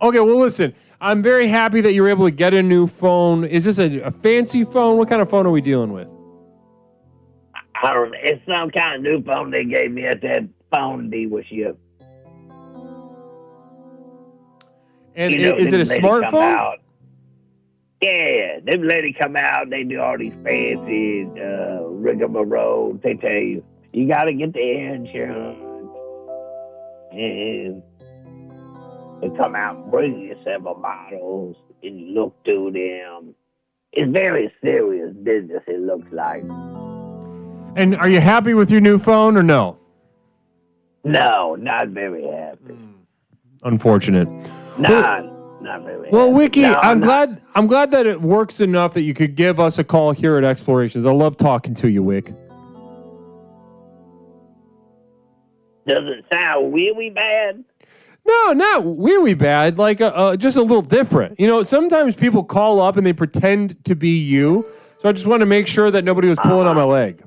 Okay, well, listen. I'm very happy that you were able to get a new phone. Is this a fancy phone? What kind of phone are we dealing with? I don't know. It's some kind of new phone they gave me at that phone dealership. And is it a smartphone? Yeah, they let it come out. They do all these fancy rigmarole. They tell you, you got to get the insurance. And they come out and bring you several models and you look through them. It's very serious business, it looks like. And are you happy with your new phone or no? No, not very happy. Unfortunate. Not very happy. Well, Wiki, No, I'm glad that it works enough that you could give us a call here at Explorations. I love talking to you, Wick. Doesn't sound really bad. No, not wee bad. Like just a little different. You know, sometimes people call up and they pretend to be you. So I just want to make sure that nobody was pulling on my leg.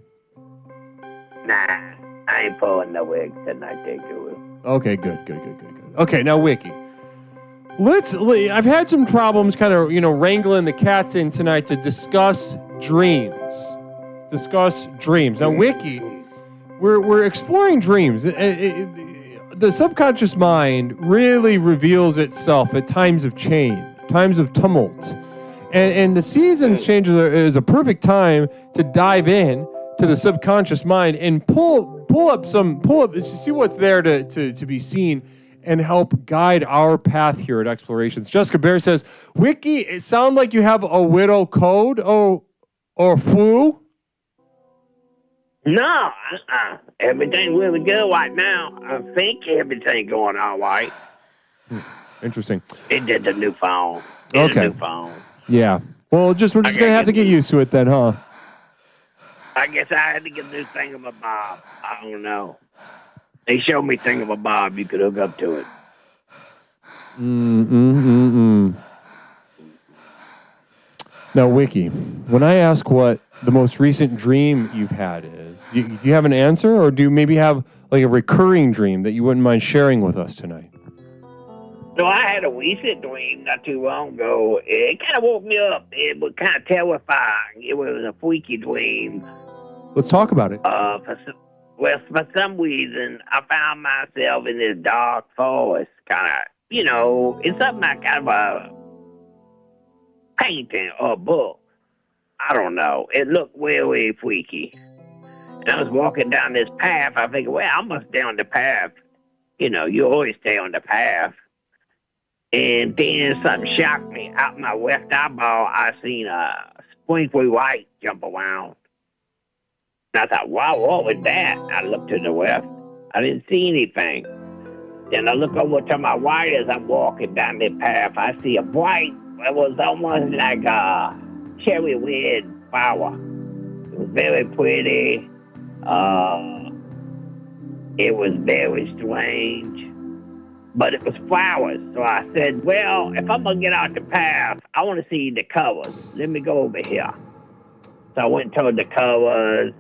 Nah, I ain't pulling no leg tonight, they do it. Okay, good. Okay, now Wiki. I've had some problems kind of, wrangling the cats in tonight to discuss dreams. Now, Wiki, we're exploring dreams. The subconscious mind really reveals itself at times of change, times of tumult. And the seasons changes is a perfect time to dive in to the subconscious mind and pull up, see what's there to be seen and help guide our path here at Explorations. Jessica Bear says, Wiki, it sounds like you have a widow code or flu. No, everything really good right now. I think everything going all right. Interesting. It did the new phone. Okay. The new phone. Yeah. Well, we're just going to have to get used to it then, huh? I guess I had to get a new thingamabob. I don't know. They showed me thingamabob. You could hook up to it. Now, Wiki, when I ask what the most recent dream you've had is, do you have an answer, or do you maybe have like a recurring dream that you wouldn't mind sharing with us tonight? No, I had a recent dream not too long ago. It kind of woke me up. It was kind of terrifying. It was a freaky dream. Let's talk about it. For some reason, I found myself in this dark forest, kind of, it's something like kind of a painting or a book. I don't know. It looked really freaky. And I was walking down this path. I figured, well, I must stay on the path. You always stay on the path. And then something shocked me. Out my left eyeball, I seen a sprinkly light jump around. And I thought, wow, what was that? I looked to the left. I didn't see anything. Then I look over to my right as I'm walking down the path. I see a bright, it was almost like a cherry red flower. It was very pretty. It was very strange. But it was flowers. So I said, well, if I'm going to get out the path, I want to see the colors. Let me go over here. So I went toward the colors.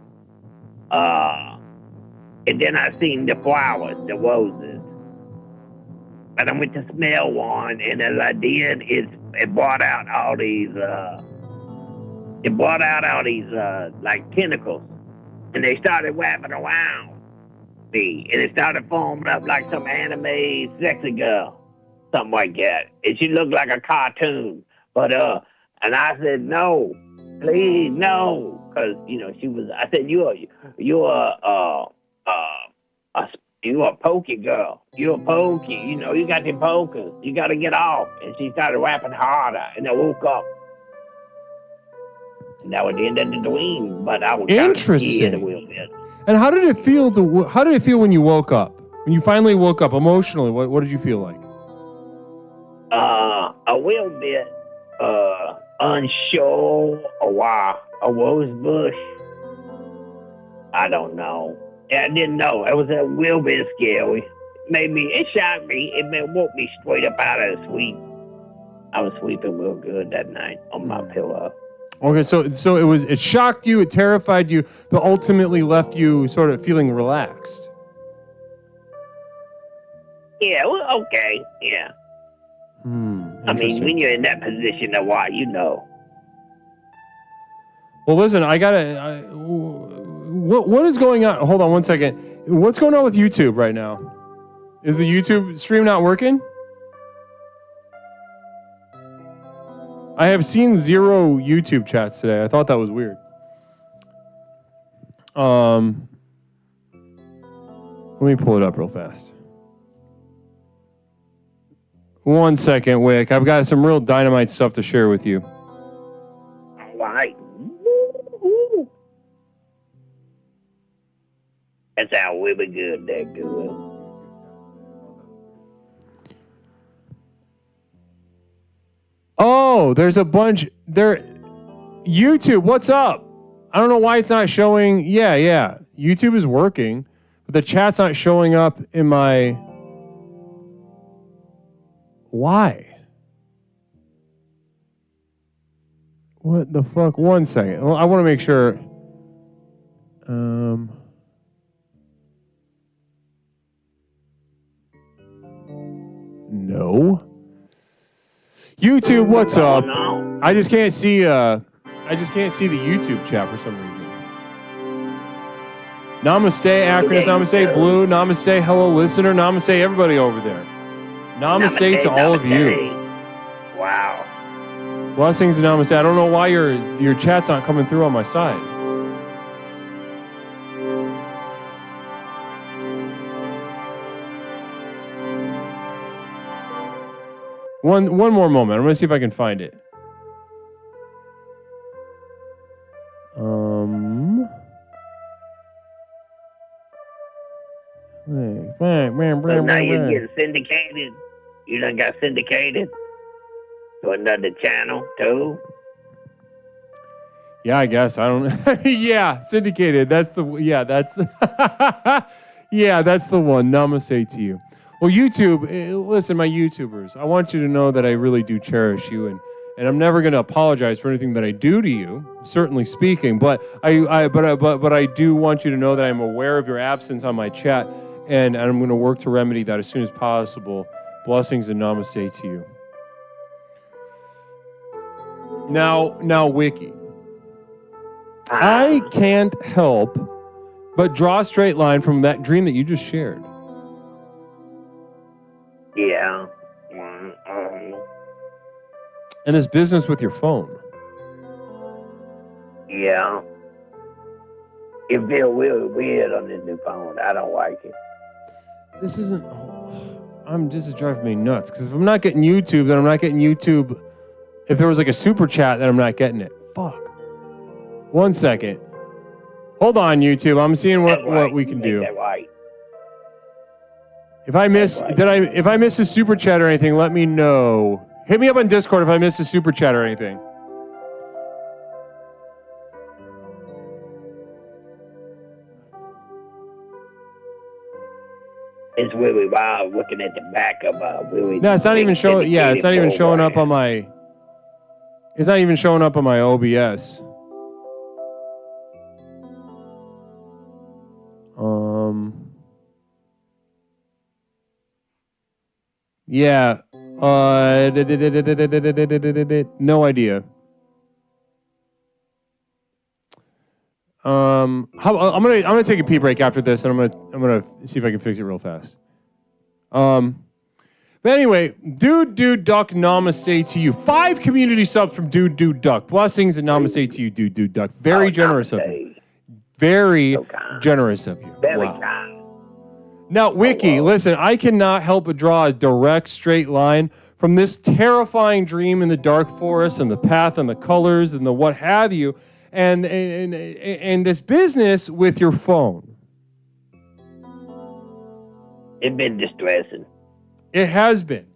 And then I seen the flowers, the roses. But I went to smell one, and as I did, it brought out all these, like tentacles. And they started wrapping around me, and it started forming up like some anime sexy girl, something like that. And she looked like a cartoon. But, and I said, no, please, no. Because, she was, I said, you're a pokey girl. You're a pokey. You got the pokers. You got to get off. And she started rapping harder, and I woke up. And that was the end of the dream. But I was kind of scared a little bit. And how did it feel when you woke up? When you finally woke up emotionally, what did you feel like? A little bit unsure. A rose bush. I don't know. I didn't know. It was a little bit scary. It shocked me. It woke me straight up out of sleep. I was sleeping real good that night on my pillow. Okay, so it shocked you, it terrified you, but ultimately left you sort of feeling relaxed. Yeah, well, okay, yeah. I mean, when you're in that position a while, Well, listen, what is going on? Hold on one second. What's going on with YouTube right now? Is the YouTube stream not working? I have seen 0 YouTube chats today. I thought that was weird. Let me pull it up real fast. One second, Wick. I've got some real dynamite stuff to share with you. All right. That sounds really good, that good. Oh, there's a bunch there. YouTube, what's up? I don't know why it's not showing. Yeah. YouTube is working. But the chat's not showing up in my... Why? What the fuck? 1 second. Well, I want to make sure. No. YouTube, what's up? I just can't see. I just can't see the YouTube chat for some reason. Namaste, Acronis. Namaste, Blue. Namaste, hello, listener. Namaste, everybody over there. Namaste to all of you. Wow. Blessings and namaste. I don't know why your chat's not coming through on my side. One more moment. I'm gonna see if I can find it. So now you're getting syndicated. You done got syndicated to another channel too. Yeah, I guess I don't. Yeah, syndicated. That's the. Yeah, that's. Yeah, that's the one. Namaste to you. Well, YouTube, listen, my YouTubers, I want you to know that I really do cherish you, and I'm never going to apologize for anything that I do to you, certainly speaking. But I do want you to know that I'm aware of your absence on my chat, and I'm going to work to remedy that as soon as possible. Blessings and namaste to you. Now, Wiki. I can't help but draw a straight line from that dream that you just shared. Yeah. And this business with your phone. Yeah. It feels really weird on this new phone. I don't like it. This isn't... this is driving me nuts. Because if I'm not getting YouTube, then I'm not getting YouTube. If there was like a super chat, then I'm not getting it. Fuck. 1 second. Hold on, YouTube. I'm seeing what we can do. If I miss a super chat or anything, let me know. Hit me up on Discord if I missed a super chat or anything. It's really wild looking at the back of Willie. No, it's not even showing. Yeah, it's not even showing up on my. It's not even showing up on my OBS. Yeah. No idea. I'm gonna take a pee break after this, and I'm gonna see if I can fix it real fast. But anyway, Dude Duck, namaste to you. 5 community subs from Dude Duck. Blessings and namaste to you, Dude Duck. Very generous of you. Very generous of you. Very wow. kind. Now, Wiki, listen, I cannot help but draw a direct, straight line from this terrifying dream in the dark forest and the path and the colors and the what have you, and this business with your phone. It's been distressing. It has been,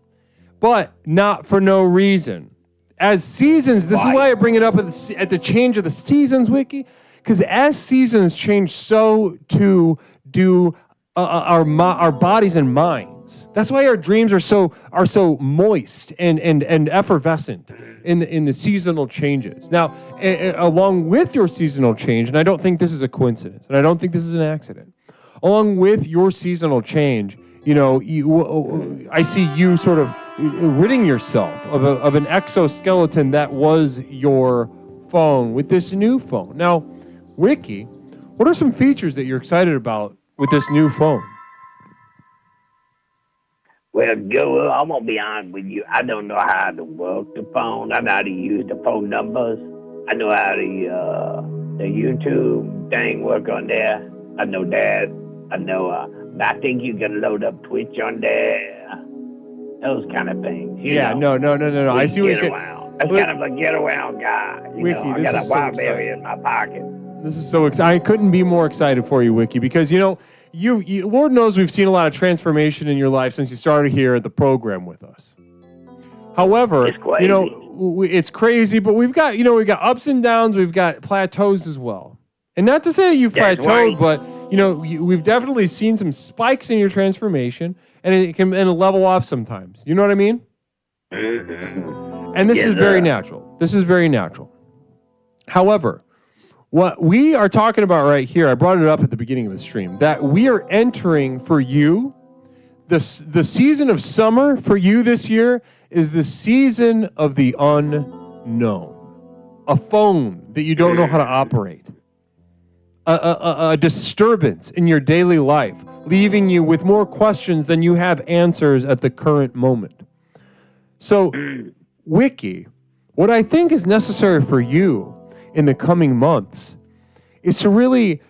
but not for no reason. As seasons, this is why I bring it up at the change of the seasons, Wiki, because as seasons change, so too do our bodies and minds. That's why our dreams are so moist and effervescent in the seasonal changes. Now, along with your seasonal change, and I don't think this is a coincidence, and I don't think this is an accident. Along with your seasonal change, I see you sort of ridding yourself of an exoskeleton that was your phone with this new phone. Now, Wiki, what are some features that you're excited about with this new phone? Well, Joe, I'm going to be honest with you. I don't know how to work the phone. I know how to use the phone numbers. I know how the YouTube thing work on there. I know that. I know, I think you can load up Twitch on there. Those kind of things. Yeah, no. I see what you're saying. I'm kind of a get-around guy. Wiki, I got a wild berry in my pocket. This is so exciting. I couldn't be more excited for you, Wiki, because, you Lord knows we've seen a lot of transformation in your life since you started here at the program with us. However, it's crazy, but we've got ups and downs, we've got plateaus as well. And not to say that you've plateaued, but we've definitely seen some spikes in your transformation, and it can level off sometimes. You know what I mean? Mm-hmm. And this Yes, is very sir. natural. This is very natural. However, what we are talking about right here, I brought it up at the beginning of the stream, that we are entering for you, the season of summer for you this year is the season of the unknown. A phone that you don't know how to operate. A disturbance in your daily life, leaving you with more questions than you have answers at the current moment. So, Wiki, what I think is necessary for you in the coming months is to really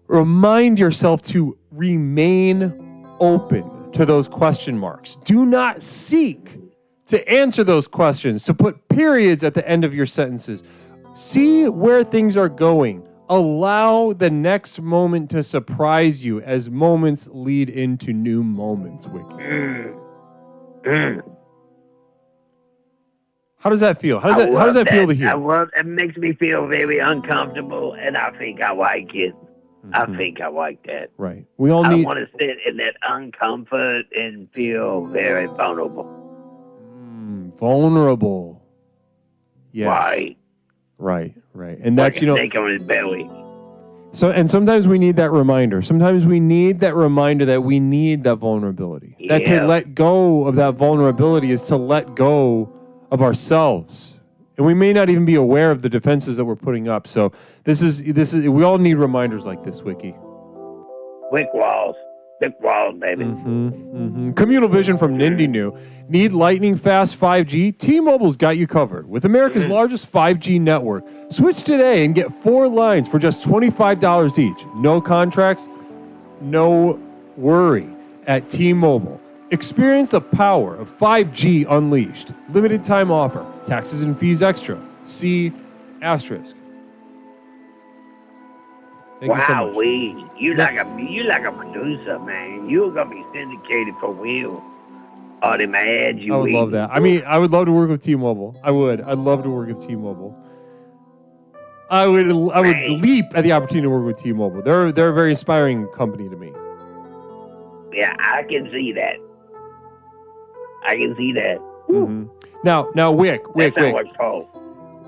remind yourself to remain open to those question marks. Do not seek to answer those questions, to put periods at the end of your sentences. See where things are going. Allow the next moment to surprise you as moments lead into new moments, Wiki. How does that feel? How does that feel to hear? It makes me feel very uncomfortable, and I think I like it. I think I like that. Right. We all I need. want to sit in that uncomfort and feel very vulnerable. Vulnerable. Yes. Right. Right. And that's, like a snake on his belly. And sometimes we need that reminder. Sometimes we need that reminder that we need that vulnerability. Yeah. That to let go of that vulnerability is to let go of ourselves. And we may not even be aware of the defenses that we're putting up. So this is we all need reminders like this, Wiki. Brick walls, baby. Communal vision from Nindy New. Need lightning fast 5G? T-Mobile's got you covered. With America's largest 5G network, switch today and get 4 lines for just $25 each. No contracts, no worry at T-Mobile. Experience the power of 5G unleashed. Limited time offer. Taxes and fees extra. See asterisk. Thank you so much. Wowee. You like a producer, man. You're gonna be syndicated for real. All them ads you I would love that. I mean, I would love to work with T-Mobile. I would. I'd love to work with T-Mobile. I would leap at the opportunity to work with T-Mobile. They're a very inspiring company to me. Yeah, I can see that. Now, Wick. That's what's called.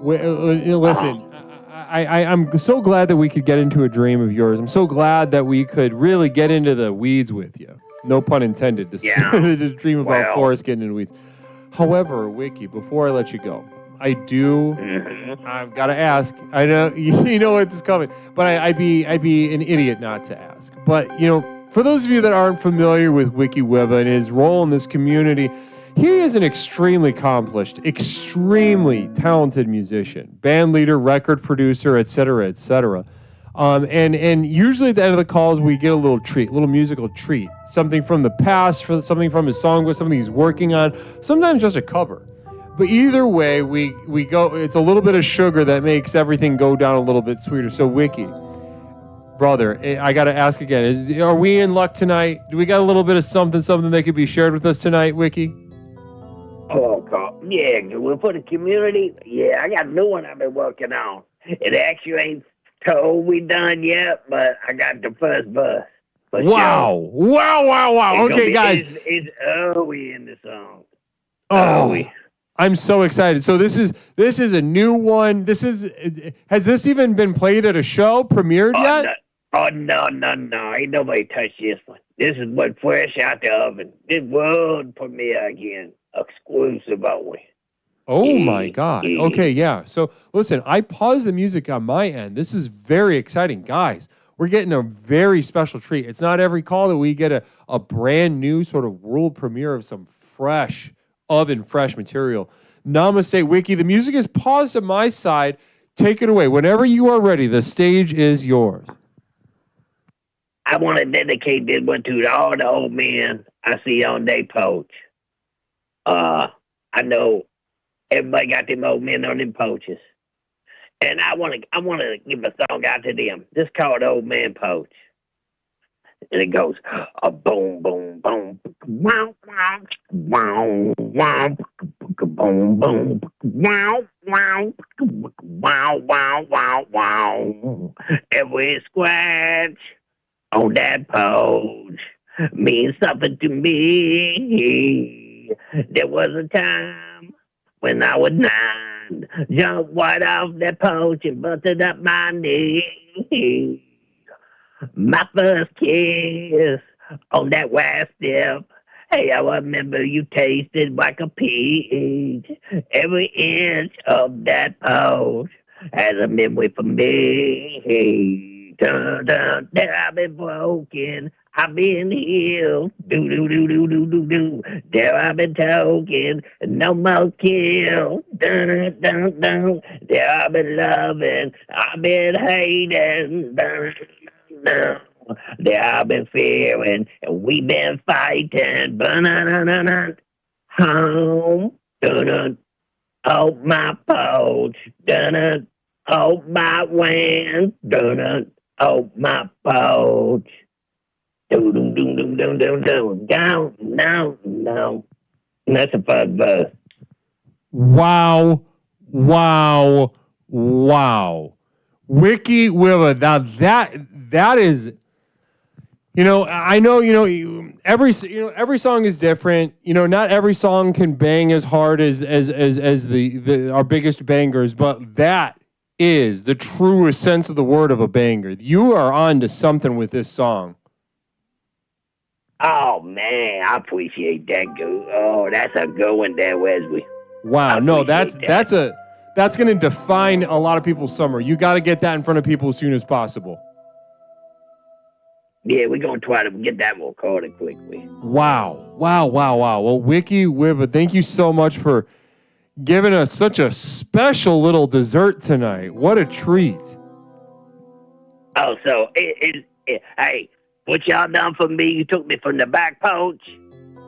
Listen, I'm so glad that we could get into a dream of yours. I'm so glad that we could really get into the weeds with you. No pun intended. This dream about Forrest getting into weeds. However, Wiki, before I let you go, I've got to ask. I know you know what's coming, but I'd be an idiot not to ask. But for those of you that aren't familiar with Wiki Webber and his role in this community, he is an extremely accomplished, extremely talented musician, band leader, record producer, etc., etc. And usually at the end of the calls, we get a little musical treat, something from the past, something from his songbook, something he's working on, sometimes just a cover. But either way, we go. It's a little bit of sugar that makes everything go down a little bit sweeter. So, Wiki, brother, I got to ask again: are we in luck tonight? Do we got a little bit of something that could be shared with us tonight, Wiki? Oh, God. Yeah, well, for the community, I got a new one I've been working on. It actually ain't totally done yet, but I got the first bus. Wow. Okay, guys. It's early in the song. Oh, I'm so excited. So this is a new one. Has this even been played at a show, premiered yet? No. Ain't nobody touched this one. This is what fresh out the oven. This world premiere again. Exclusive only. Oh my God. Okay, yeah. So listen, I paused the music on my end. This is very exciting. Guys, we're getting a very special treat. It's not every call that we get a brand new sort of world premiere of some fresh material. Namaste, Wiki. The music is paused on my side. Take it away. Whenever you are ready, the stage is yours. I want to dedicate this one to all the old men I see on their porch. I know everybody got them old men on them porches. And I want to give a song out to them. This called Old Man Porch. And it goes, boom, boom, boom, wow, wow, wow, wow, boom, boom, wow, wow, wow, wow, wow, wow. Every scratch on that porch means something to me. There was a time when I was 9, jumped right off that porch and busted up my knee. My first kiss on that white step. Hey, I remember you tasted like a peach. Every inch of that porch has a memory for me. Dun, dun, there I've been broken. I've been healed. Do, do, do, do, do, do, do. There I've been token. No more kill. Dun, dun, dun. There I've been loving. I've been hating. Dun, dun. There I've been fearing. And we've been fighting. Dun-dun-dun-dun-dun. Home. Dun-dun. Oh, my porch. Dun-dun. Oh, my wind. Dun-dun. Oh, my porch. Doom, doom, doom, doom, doom, doom, down, down, down. And that's a fun verse. Wow, wow, wow. Wiki Willa. Now that is, I know, every song is different. Not every song can bang as hard as the our biggest bangers, but that is the truest sense of the word of a banger. You are on to something with this song. Oh, man, I appreciate that. Oh, that's a good one there, Wesley. Wow, no, that's going to define a lot of people's summer. You got to get that in front of people as soon as possible. Yeah, we're going to try to get that recorded quickly. Wow. Well, Wiki Wiva, thank you so much for giving us such a special little dessert tonight. What a treat. Oh, so, hey, what y'all done for me? You took me from the back porch.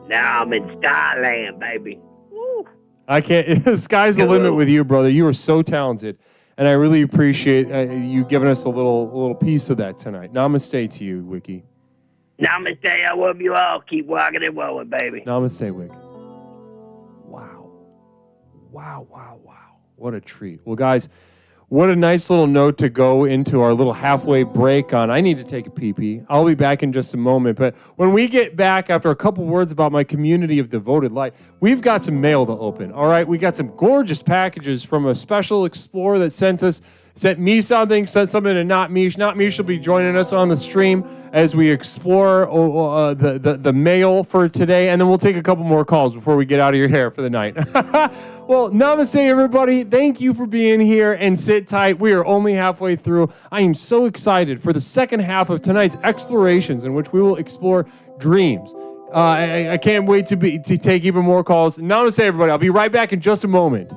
Now I'm in Skyland, baby. Woo. I can't. The sky's the limit with you, brother. You are so talented, and I really appreciate you giving us a little piece of that tonight. Namaste to you, Wiki. Namaste. I love you all. Keep walking and rolling, baby. Namaste, Wiki. Wow. What a treat. Well, guys, what a nice little note to go into our little halfway break on. I need to take a pee-pee. I'll be back in just a moment. But when we get back, after a couple words about my community of devoted light, we've got some mail to open. All right, we got some gorgeous packages from a special explorer that sent me something, sent something to Not Mish. Not Mish will be joining us on the stream as we explore the mail for today, and then we'll take a couple more calls before we get out of your hair for the night. Well, namaste, everybody. Thank you for being here, and sit tight. We are only halfway through. I am so excited for the second half of tonight's explorations, in which we will explore dreams. I can't wait to take even more calls. Namaste, everybody. I'll be right back in just a moment.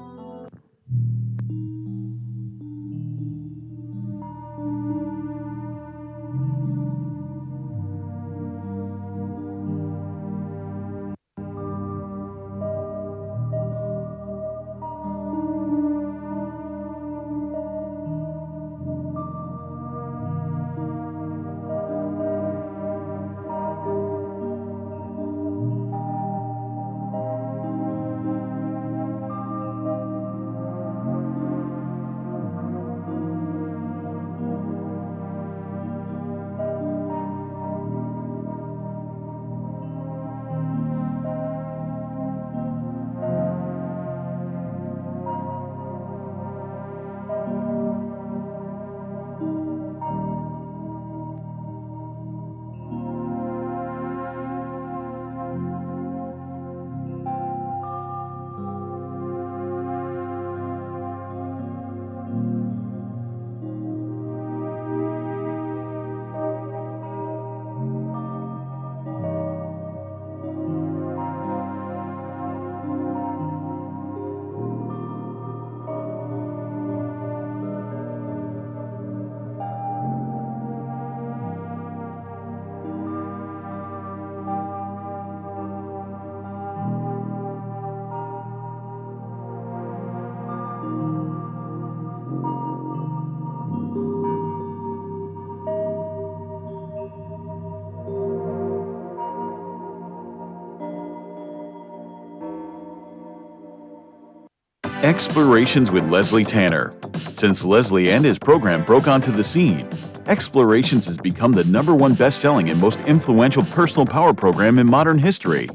Explorations with Leslie Tanner. Since Leslie and his program broke onto the scene, Explorations has become the #1 best-selling and most influential personal power program in modern history.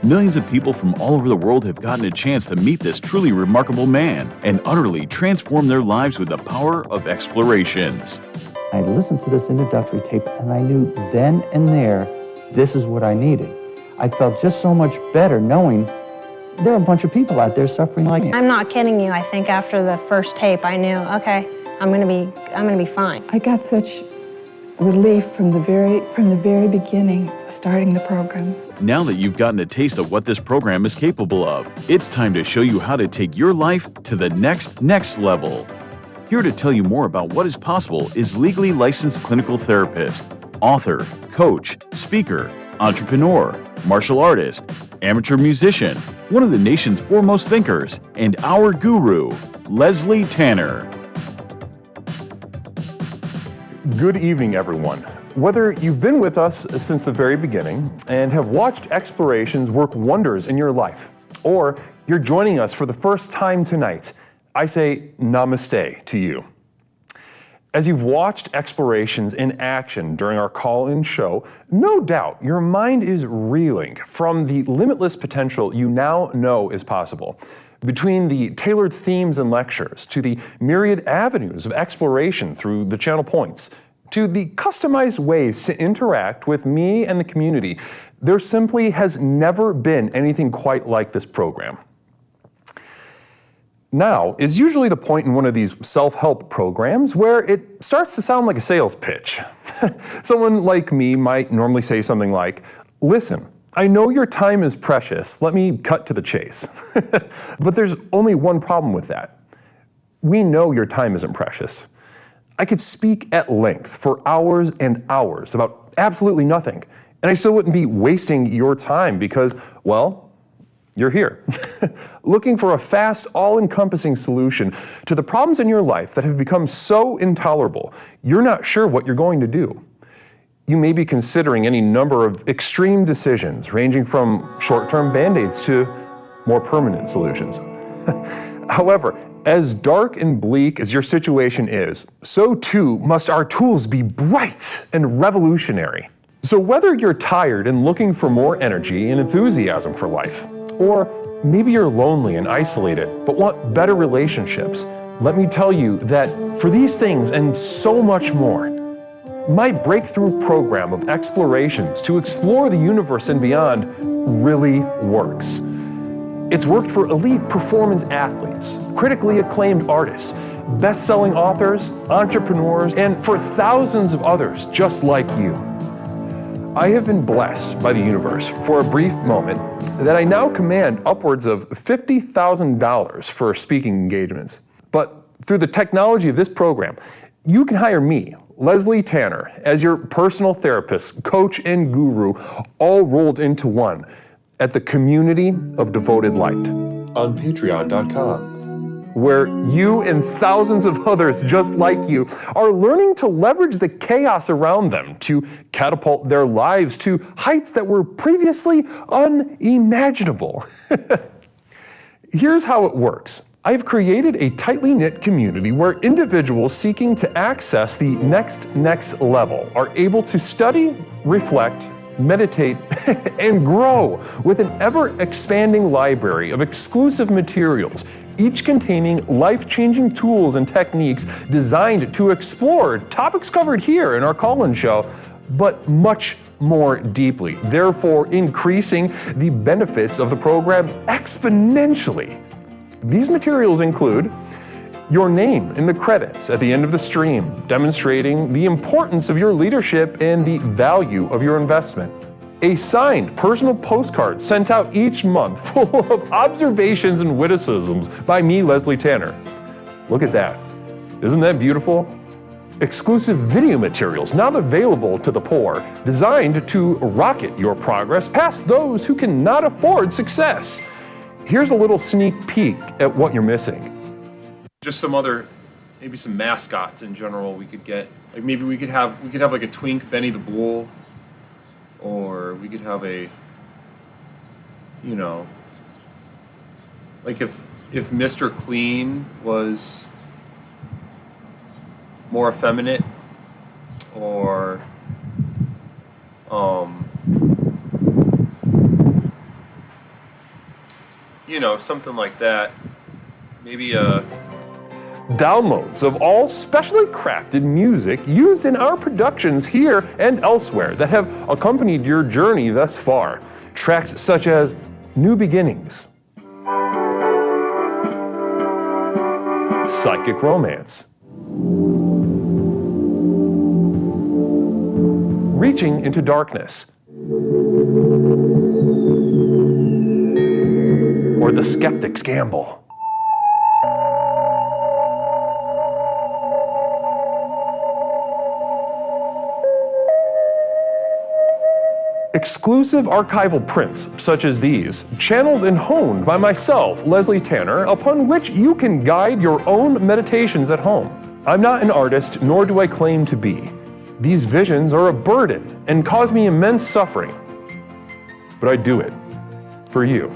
Millions of people from all over the world have gotten a chance to meet this truly remarkable man and utterly transform their lives with the power of explorations. I listened to this introductory tape and I knew then and there, this is what I needed. I felt just so much better knowing there are a bunch of people out there suffering like me. I'm not kidding you. I think after the first tape, I knew, okay, I'm gonna be fine. I got such relief from the very beginning, starting the program. Now that you've gotten a taste of what this program is capable of, it's time to show you how to take your life to the next level. Here to tell you more about what is possible is legally licensed clinical therapist, author, coach, speaker, entrepreneur, martial artist, amateur musician, one of the nation's foremost thinkers, and our guru, Leslie Tanner. Good evening, everyone. Whether you've been with us since the very beginning and have watched explorations work wonders in your life, or you're joining us for the first time tonight, I say namaste to you. As you've watched explorations in action during our call-in show, no doubt your mind is reeling from the limitless potential you now know is possible. Between the tailored themes and lectures, to the myriad avenues of exploration through the channel points, to the customized ways to interact with me and the community, there simply has never been anything quite like this program. Now is usually the point in one of these self-help programs where it starts to sound like a sales pitch. Someone like me might normally say something like, "Listen, I know your time is precious. Let me cut to the chase." But there's only one problem with that. We know your time isn't precious. I could speak at length for hours and hours about absolutely nothing, and I still wouldn't be wasting your time because, well, you're here, looking for a fast, all-encompassing solution to the problems in your life that have become so intolerable, you're not sure what you're going to do. You may be considering any number of extreme decisions, ranging from short-term band-aids to more permanent solutions. However, as dark and bleak as your situation is, so too must our tools be bright and revolutionary. So whether you're tired and looking for more energy and enthusiasm for life, or maybe you're lonely and isolated but want better relationships, let me tell you that for these things and so much more, my breakthrough program of explorations to explore the universe and beyond really works. It's worked for elite performance athletes, critically acclaimed artists, best-selling authors, entrepreneurs, and for thousands of others just like you. I have been blessed by the universe for a brief moment that I now command upwards of $50,000 for speaking engagements. But through the technology of this program, you can hire me, Leslie Tanner, as your personal therapist, coach, and guru, all rolled into one at the Community of Devoted Light on patreon.com. where you and thousands of others just like you are learning to leverage the chaos around them to catapult their lives to heights that were previously unimaginable. Here's how it works. I've created a tightly knit community where individuals seeking to access the next level are able to study, reflect, meditate, and grow with an ever-expanding library of exclusive materials, each containing life-changing tools and techniques designed to explore topics covered here in our call-in show, but much more deeply, therefore increasing the benefits of the program exponentially. These materials include your name in the credits at the end of the stream, demonstrating the importance of your leadership and the value of your investment. A signed personal postcard sent out each month full of observations and witticisms by me, Leslie Tanner. Look at that. Isn't that beautiful? Exclusive video materials not available to the poor, designed to rocket your progress past those who cannot afford success. Here's a little sneak peek at what you're missing. Just some other, maybe some mascots in general we could get. Like maybe we could have like a twink Benny the Bull, or we could have a, you know, like if Mr. Clean was more effeminate, or something like that. Maybe downloads of all specially crafted music used in our productions here and elsewhere that have accompanied your journey thus far. Tracks such as New Beginnings, Psychic Romance, Reaching into Darkness, or The Skeptic's Gamble. Exclusive archival prints such as these, channeled and honed by myself, Leslie Tanner, upon which you can guide your own meditations at home. I'm not an artist, nor do I claim to be. These visions are a burden and cause me immense suffering. But I do it for you.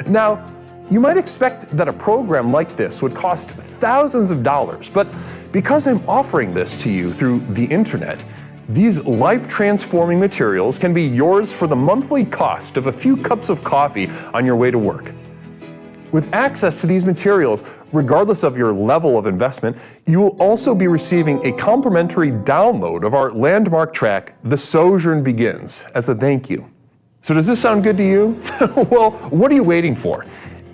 Now, you might expect that a program like this would cost thousands of dollars, but because I'm offering this to you through the internet, these life-transforming materials can be yours for the monthly cost of a few cups of coffee on your way to work. With access to these materials, regardless of your level of investment, you will also be receiving a complimentary download of our landmark track, The Sojourn Begins, as a thank you. So does this sound good to you? Well, what are you waiting for?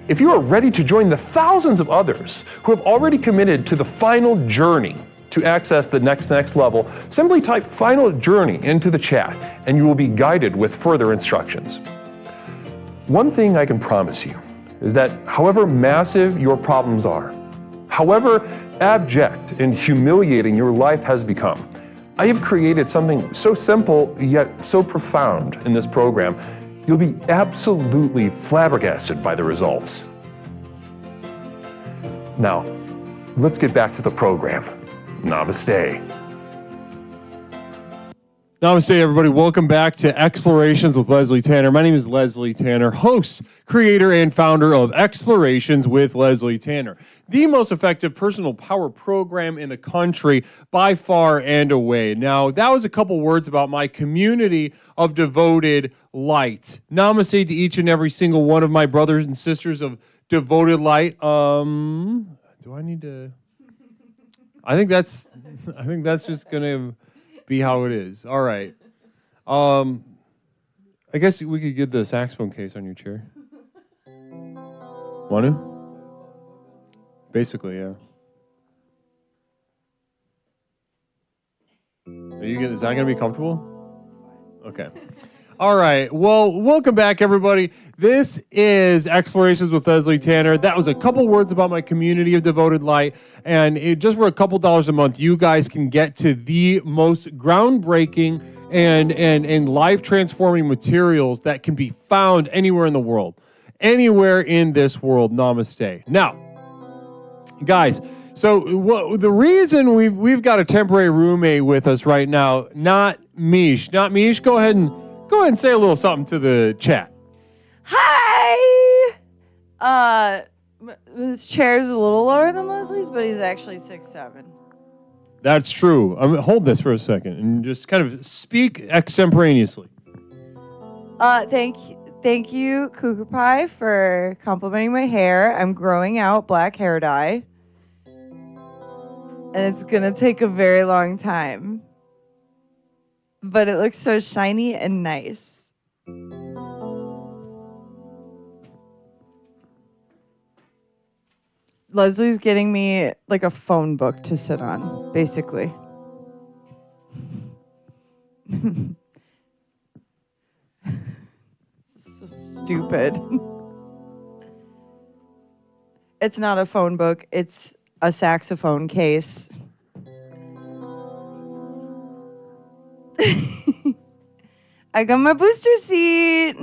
If you are ready to join the thousands of others who have already committed to the final journey to access the next level, simply type Final Journey into the chat and you will be guided with further instructions. One thing I can promise you is that however massive your problems are, however abject and humiliating your life has become, I have created something so simple yet so profound in this program, you'll be absolutely flabbergasted by the results. Now, let's get back to the program. Namaste. Namaste, everybody. Welcome back to Explorations with Leslie Tanner. My name is Leslie Tanner, host, creator, and founder of Explorations with Leslie Tanner, the most effective personal power program in the country by far and away. Now, that was a couple words about my community of devoted light. Namaste to each and every single one of my brothers and sisters of devoted light. Do I need to? I think that's just gonna be how it is. All right. I guess we could get the saxophone case on your chair. Want to? Basically, yeah. Is that gonna be comfortable? Okay. All right. Well, welcome back, everybody. This is Explorations with Leslie Tanner. That was a couple words about my community of devoted light. And just for a couple dollars a month, you guys can get to the most groundbreaking and life-transforming materials that can be found anywhere in the world. Anywhere in this world. Namaste. Now, guys, so the reason we've got a temporary roommate with us right now, not Mish. Not Mish, go ahead and say a little something to the chat. Hi! His chair's a little lower than Leslie's, but he's actually 6'7". That's true. Hold this for a second and just kind of speak extemporaneously. Thank you, Cuckoo Pie, for complimenting my hair. I'm growing out black hair dye. And it's gonna take a very long time. But it looks so shiny and nice. Leslie's getting me like a phone book to sit on, basically. So stupid. It's not a phone book, it's a saxophone case. I got my booster seat.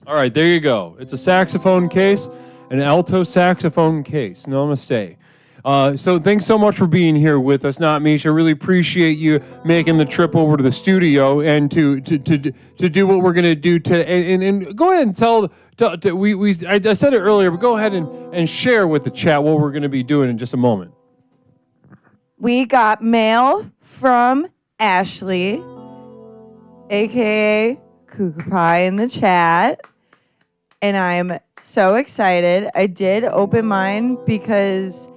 All right, there you go. It's a saxophone case, an alto saxophone case. Namaste. So thanks so much for being here with us, Not Mish. I really appreciate you making the trip over to the studio and to do what we're gonna do and go ahead and tell I said it earlier, but go ahead and share with the chat what we're gonna be doing in just a moment. We got mail from Ashley, aka Cuckoo Pie, in the chat. And I'm so excited. I did open mine because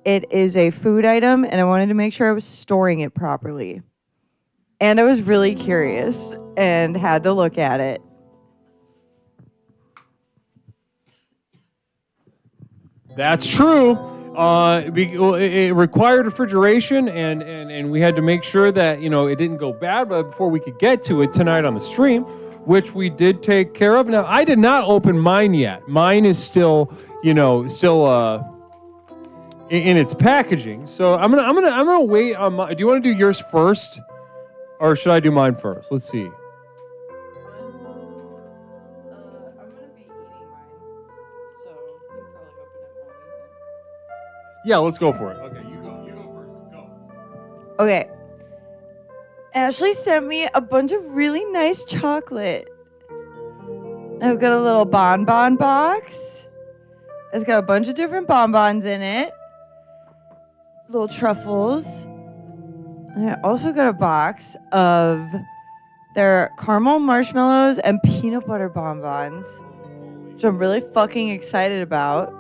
it is a food item and I wanted to make sure I was storing it properly. And I was really curious and had to look at it. That's true. It required refrigeration, and we had to make sure that it didn't go bad. But before we could get to it tonight on the stream, which we did take care of. Now I did not open mine yet. Mine is still in its packaging. So I'm gonna wait on my. Do you want to do yours first, or should I do mine first? Let's see. Yeah, let's go for it. Okay, you go first. Go. Okay. Ashley sent me a bunch of really nice chocolate. I've got a little bonbon box. It's got a bunch of different bonbons in it. Little truffles. And I also got a box of their caramel marshmallows and peanut butter bonbons, which I'm really fucking excited about.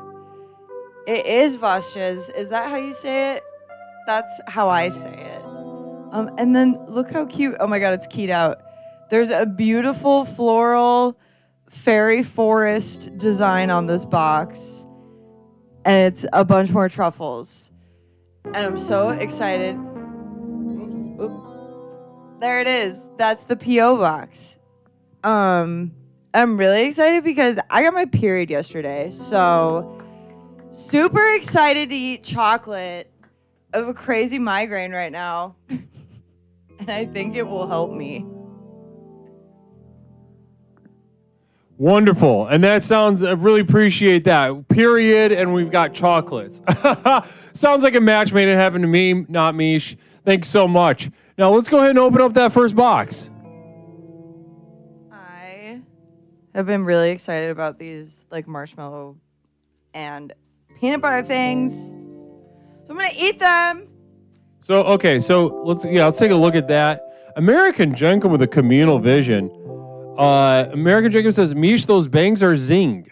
It is Vasquez. Is that how you say it? That's how I say it. And then look how cute. Oh my God, it's keyed out. There's a beautiful floral fairy forest design on this box. And it's a bunch more truffles. And I'm so excited. Oops. There it is. That's the P.O. box. I'm really excited because I got my period yesterday. So super excited to eat chocolate. I have a crazy migraine right now. And I think it will help me. Wonderful. And that sounds, I really appreciate that. Period. And we've got chocolates. Sounds like a match made in heaven to me, Not Mish. Thanks so much. Now let's go ahead and open up that first box. I have been really excited about these like marshmallow and peanut butter things. So I'm going to eat them. So, okay. So let's take a look at that. American Jenkum with a communal vision. American Jacob says, Mish, those bangs are zing.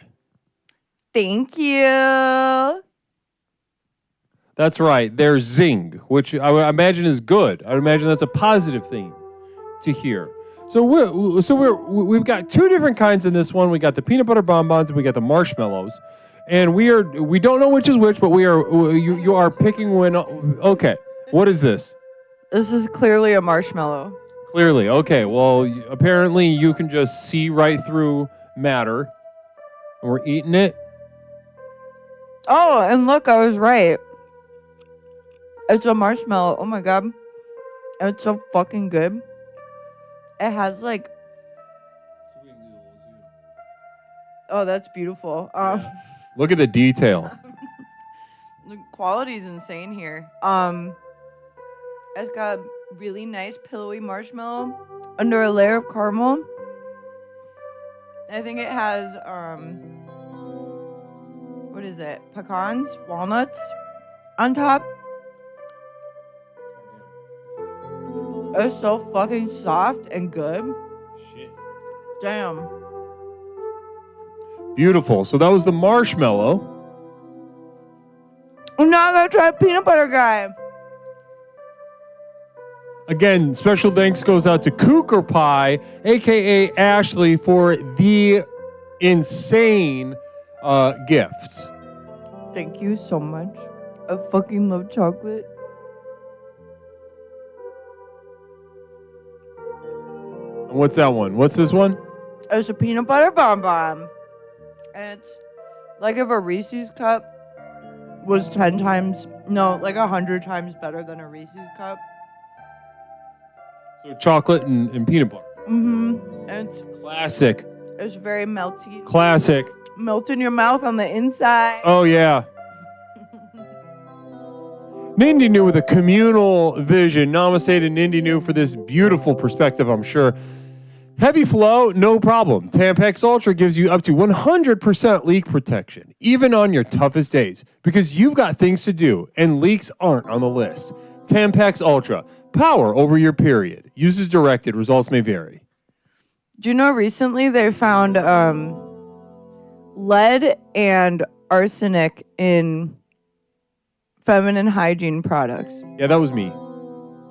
Thank you. That's right. They're zing, which I would imagine is good. I would imagine that's a positive thing to hear. So we've got two different kinds in this one. We got the peanut butter bonbons and we got the marshmallows. And we don't know which is which, but you are picking one. Okay. What is this? This is clearly a marshmallow. Clearly. Okay. Well, apparently you can just see right through matter. And we're eating it. Oh, and look, I was right. It's a marshmallow. Oh my God. It's so fucking good. It has like... Oh, that's beautiful. Look at the detail. The quality is insane here. It's got really nice pillowy marshmallow under a layer of caramel. I think it has what is it? Pecans, walnuts on top. It's so fucking soft and good. Shit. Damn. Beautiful. So that was the marshmallow. I'm now gonna try peanut butter guy. Again, special thanks goes out to Cougar Pie, aka Ashley, for the insane gifts. Thank you so much. I fucking love chocolate. And what's that one? What's this one? It's a peanut butter bonbon. And it's like if a Reese's cup was 100 times better than a Reese's cup. So chocolate and peanut butter. Mm-hmm. And it's Classic. It's very melty. Classic. Melt in your mouth on the inside. Oh, yeah. Nindy New with a communal vision. Namaste to Nindy New for this beautiful perspective, I'm sure. Heavy flow, no problem. Tampax Ultra gives you up to 100% leak protection, even on your toughest days, because you've got things to do, and leaks aren't on the list. Tampax Ultra, power over your period. Use as directed, results may vary. Do you know recently they found lead and arsenic in feminine hygiene products? Yeah, that was me.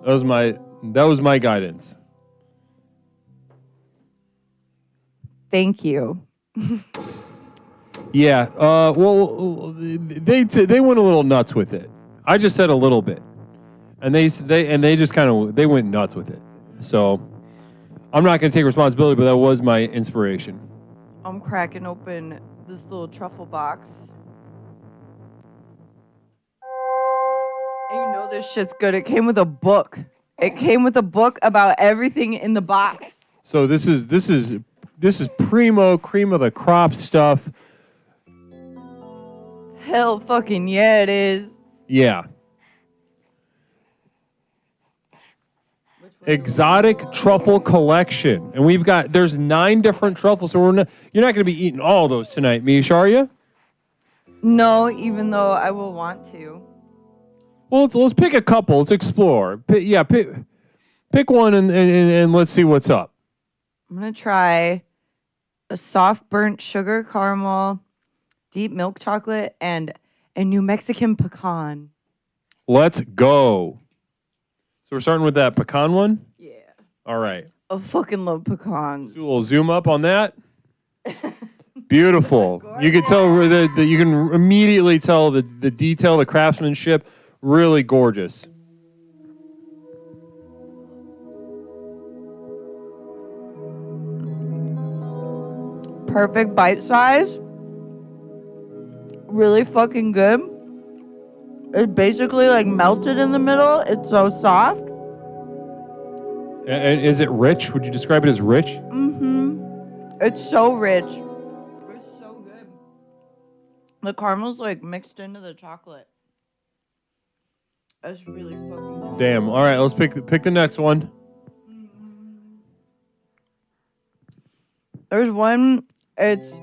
That was my guidance. Thank you. Yeah. Well, they went a little nuts with it. I just said a little bit, and they just kind of they went nuts with it. So I'm not going to take responsibility, but that was my inspiration. I'm cracking open this little truffle box. And you know this shit's good. It came with a book. It came with a book about everything in the box. So this is primo cream of the crop stuff. Hell fucking yeah, it is. Yeah. Exotic truffle collection, and there's 9 different truffles. So you're not going to be eating all those tonight, Mish, are you? No, even though I will want to. Well, let's pick a couple. Let's explore. Pick one and let's see what's up. I'm gonna try a soft burnt sugar caramel, deep milk chocolate, and a New Mexican pecan. Let's go. So we're starting with that pecan one? Yeah. All right. I fucking love pecans. Do a little zoom up on that. Beautiful. You can tell you can immediately tell the detail, the craftsmanship, really gorgeous. Perfect bite size. Really fucking good. It's basically like melted in the middle. It's so soft. And is it rich? Would you describe it as rich? Mm-hmm. It's so rich. It's so good. The caramel's like mixed into the chocolate. That's really fucking good. Damn. All right, let's pick the next one. There's one. It's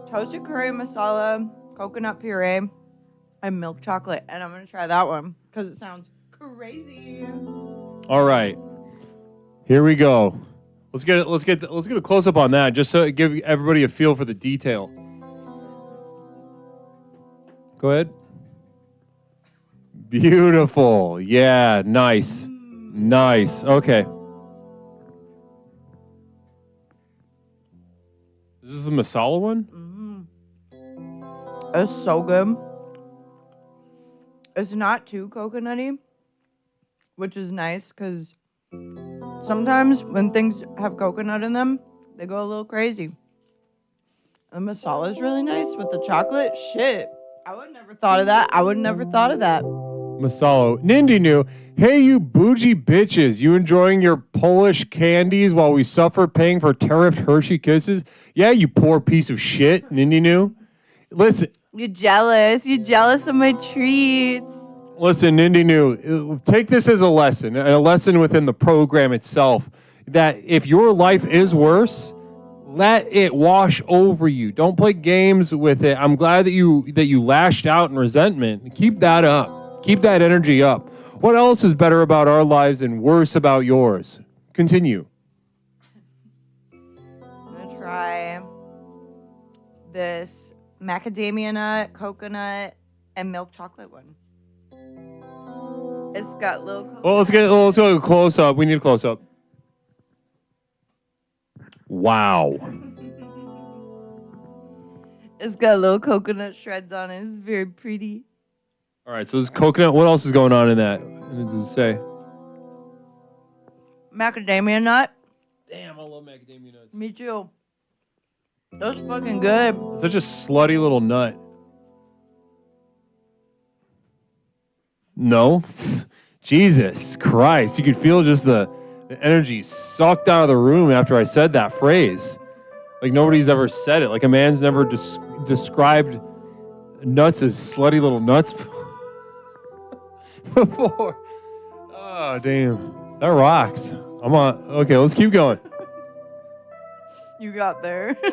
toasted curry masala, coconut puree, and milk chocolate, and I'm gonna try that one because it sounds crazy. All right, here we go. Let's get a close up on that, just so it give everybody a feel for the detail. Go ahead. Beautiful. Yeah, nice. Nice. Okay. Is this the masala one? It's so good. It's not too coconutty, which is nice because sometimes when things have coconut in them, they go a little crazy. The masala is really nice with the chocolate. Shit. I would never thought of that. Masala. Nindy knew. Hey, you bougie bitches. You enjoying your Polish candies while we suffer paying for tariffed Hershey Kisses? Yeah, you poor piece of shit, Nindy knew. Listen. You're jealous. You're jealous of my treats. Listen, Nindy knew. Take this as a lesson within the program itself, that if your life is worse, let it wash over you. Don't play games with it. I'm glad that you lashed out in resentment. Keep that up. Keep that energy up. What else is better about our lives and worse about yours? Continue. I'm going to try this macadamia nut, coconut, and milk chocolate one. It's got little coconut. Well, let's go a close up. We need a close up. Wow. It's got little coconut shreds on it. It's very pretty. All right, so this coconut, what else is going on in that? What does it say? Macadamia nut. Damn, I love macadamia nuts. Me too. That's fucking good. Such a slutty little nut. No? Jesus Christ. You could feel just the energy sucked out of the room after I said that phrase. Like nobody's ever said it. Like a man's never described nuts as slutty little nuts. Oh, damn. That rocks. I'm on. Okay, let's keep going. You got there. This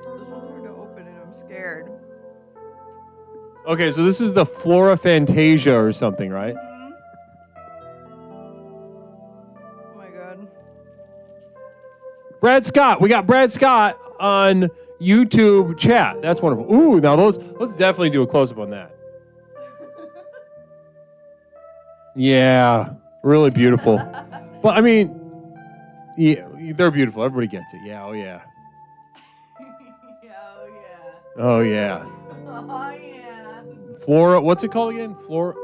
one's hard to open and I'm scared. Okay, so this is the Flora Fantasia or something, right? Oh my god. Brad Scott. We got Brad Scott on YouTube chat. That's wonderful. Ooh, now let's definitely do a close-up on that. Yeah, really beautiful. But I mean, yeah, they're beautiful. Everybody gets it. Yeah, oh yeah. Oh yeah. Oh yeah. Flora, what's it called again? Flora.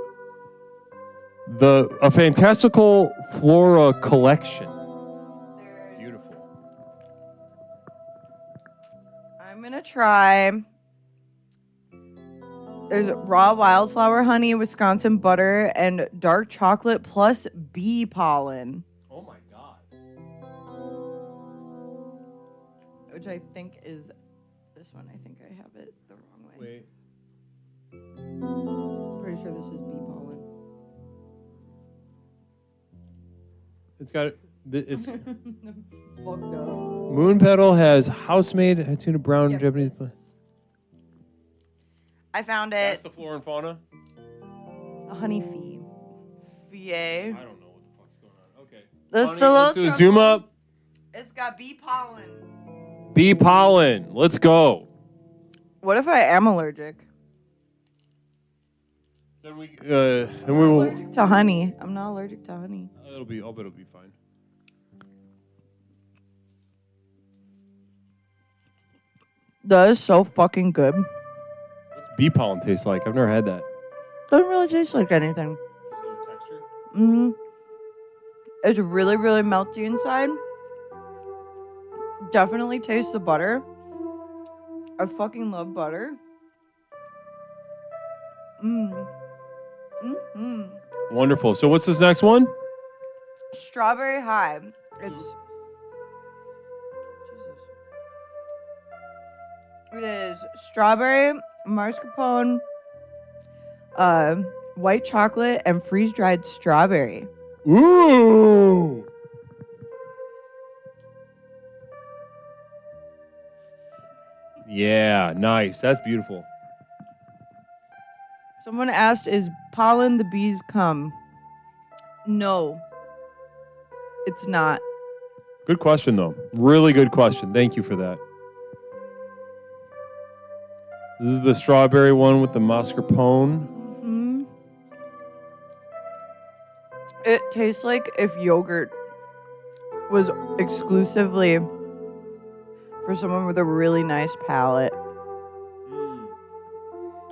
A fantastical Flora collection. Beautiful. I'm gonna try. There's raw wildflower honey, Wisconsin butter, and dark chocolate plus bee pollen. Oh my god. Which I think is this one. I think I have it the wrong way. Wait. Pretty sure this is bee pollen. It's got it's Fucked up. Moon Petal has house-made tuna brown Yep, Japanese. I found That's it. the flora and fauna. A honey fee. I Fee. don't know what the fuck's going on. Okay. That's Honey, the let's do a little zoom up. It's got bee pollen. Bee pollen. Let's go. What if I am allergic? Then we I'm allergic to honey. I'm not allergic to honey. I'll bet it'll be fine. That is so fucking good. What's bee pollen taste like? I've never had that. Doesn't really taste like anything. Mm-hmm. It's really, really melty inside. Definitely taste the butter. I fucking love butter. Wonderful. So what's this next one? Strawberry high. It's It is strawberry, mascarpone, white chocolate, and freeze-dried strawberry. Ooh. Yeah, nice. That's beautiful. Someone asked, is pollen the bees come? No. It's not. Good question, though. Really good question. Thank you for that. This is the strawberry one with the mascarpone. Mm-hmm. It tastes like if yogurt was exclusively for someone with a really nice palate.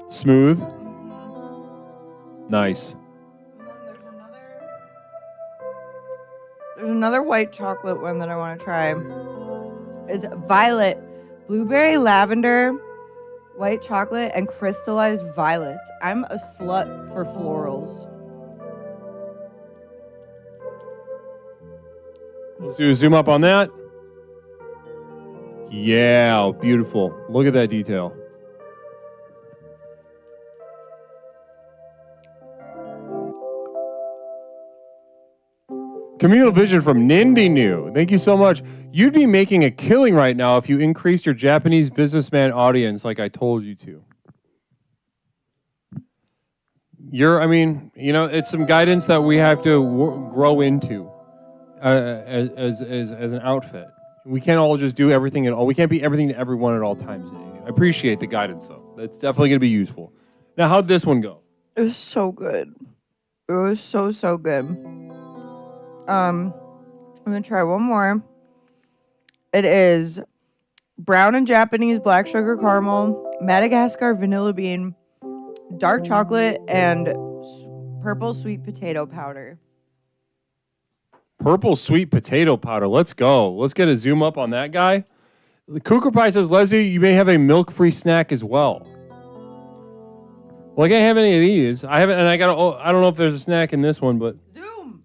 Smooth. Nice. There's another white chocolate one that I want to try. It's violet, blueberry, lavender, white chocolate, and crystallized violets. I'm a slut for florals. Let's do a zoom up on that. Yeah, beautiful. Look at that detail. Communal vision from Nindy New. Thank you so much. You'd be making a killing right now if you increased your Japanese businessman audience like I told you to. It's some guidance that we have to grow into as an outfit. We can't all just do everything at all. We can't be everything to everyone at all times. I appreciate the guidance, though. That's definitely going to be useful. Now, how'd this one go? It was so good. It was so, so good. I'm going to try one more. It is brown and Japanese black sugar caramel, Madagascar vanilla bean, dark chocolate, and purple sweet potato powder. Purple sweet potato powder. Let's go. Let's get a zoom up on that guy. The Cougar Pie says, Leslie, you may have a milk-free snack as well. Well, I can't have any of these. I haven't, and I don't know if there's a snack in this one, but. Zoom.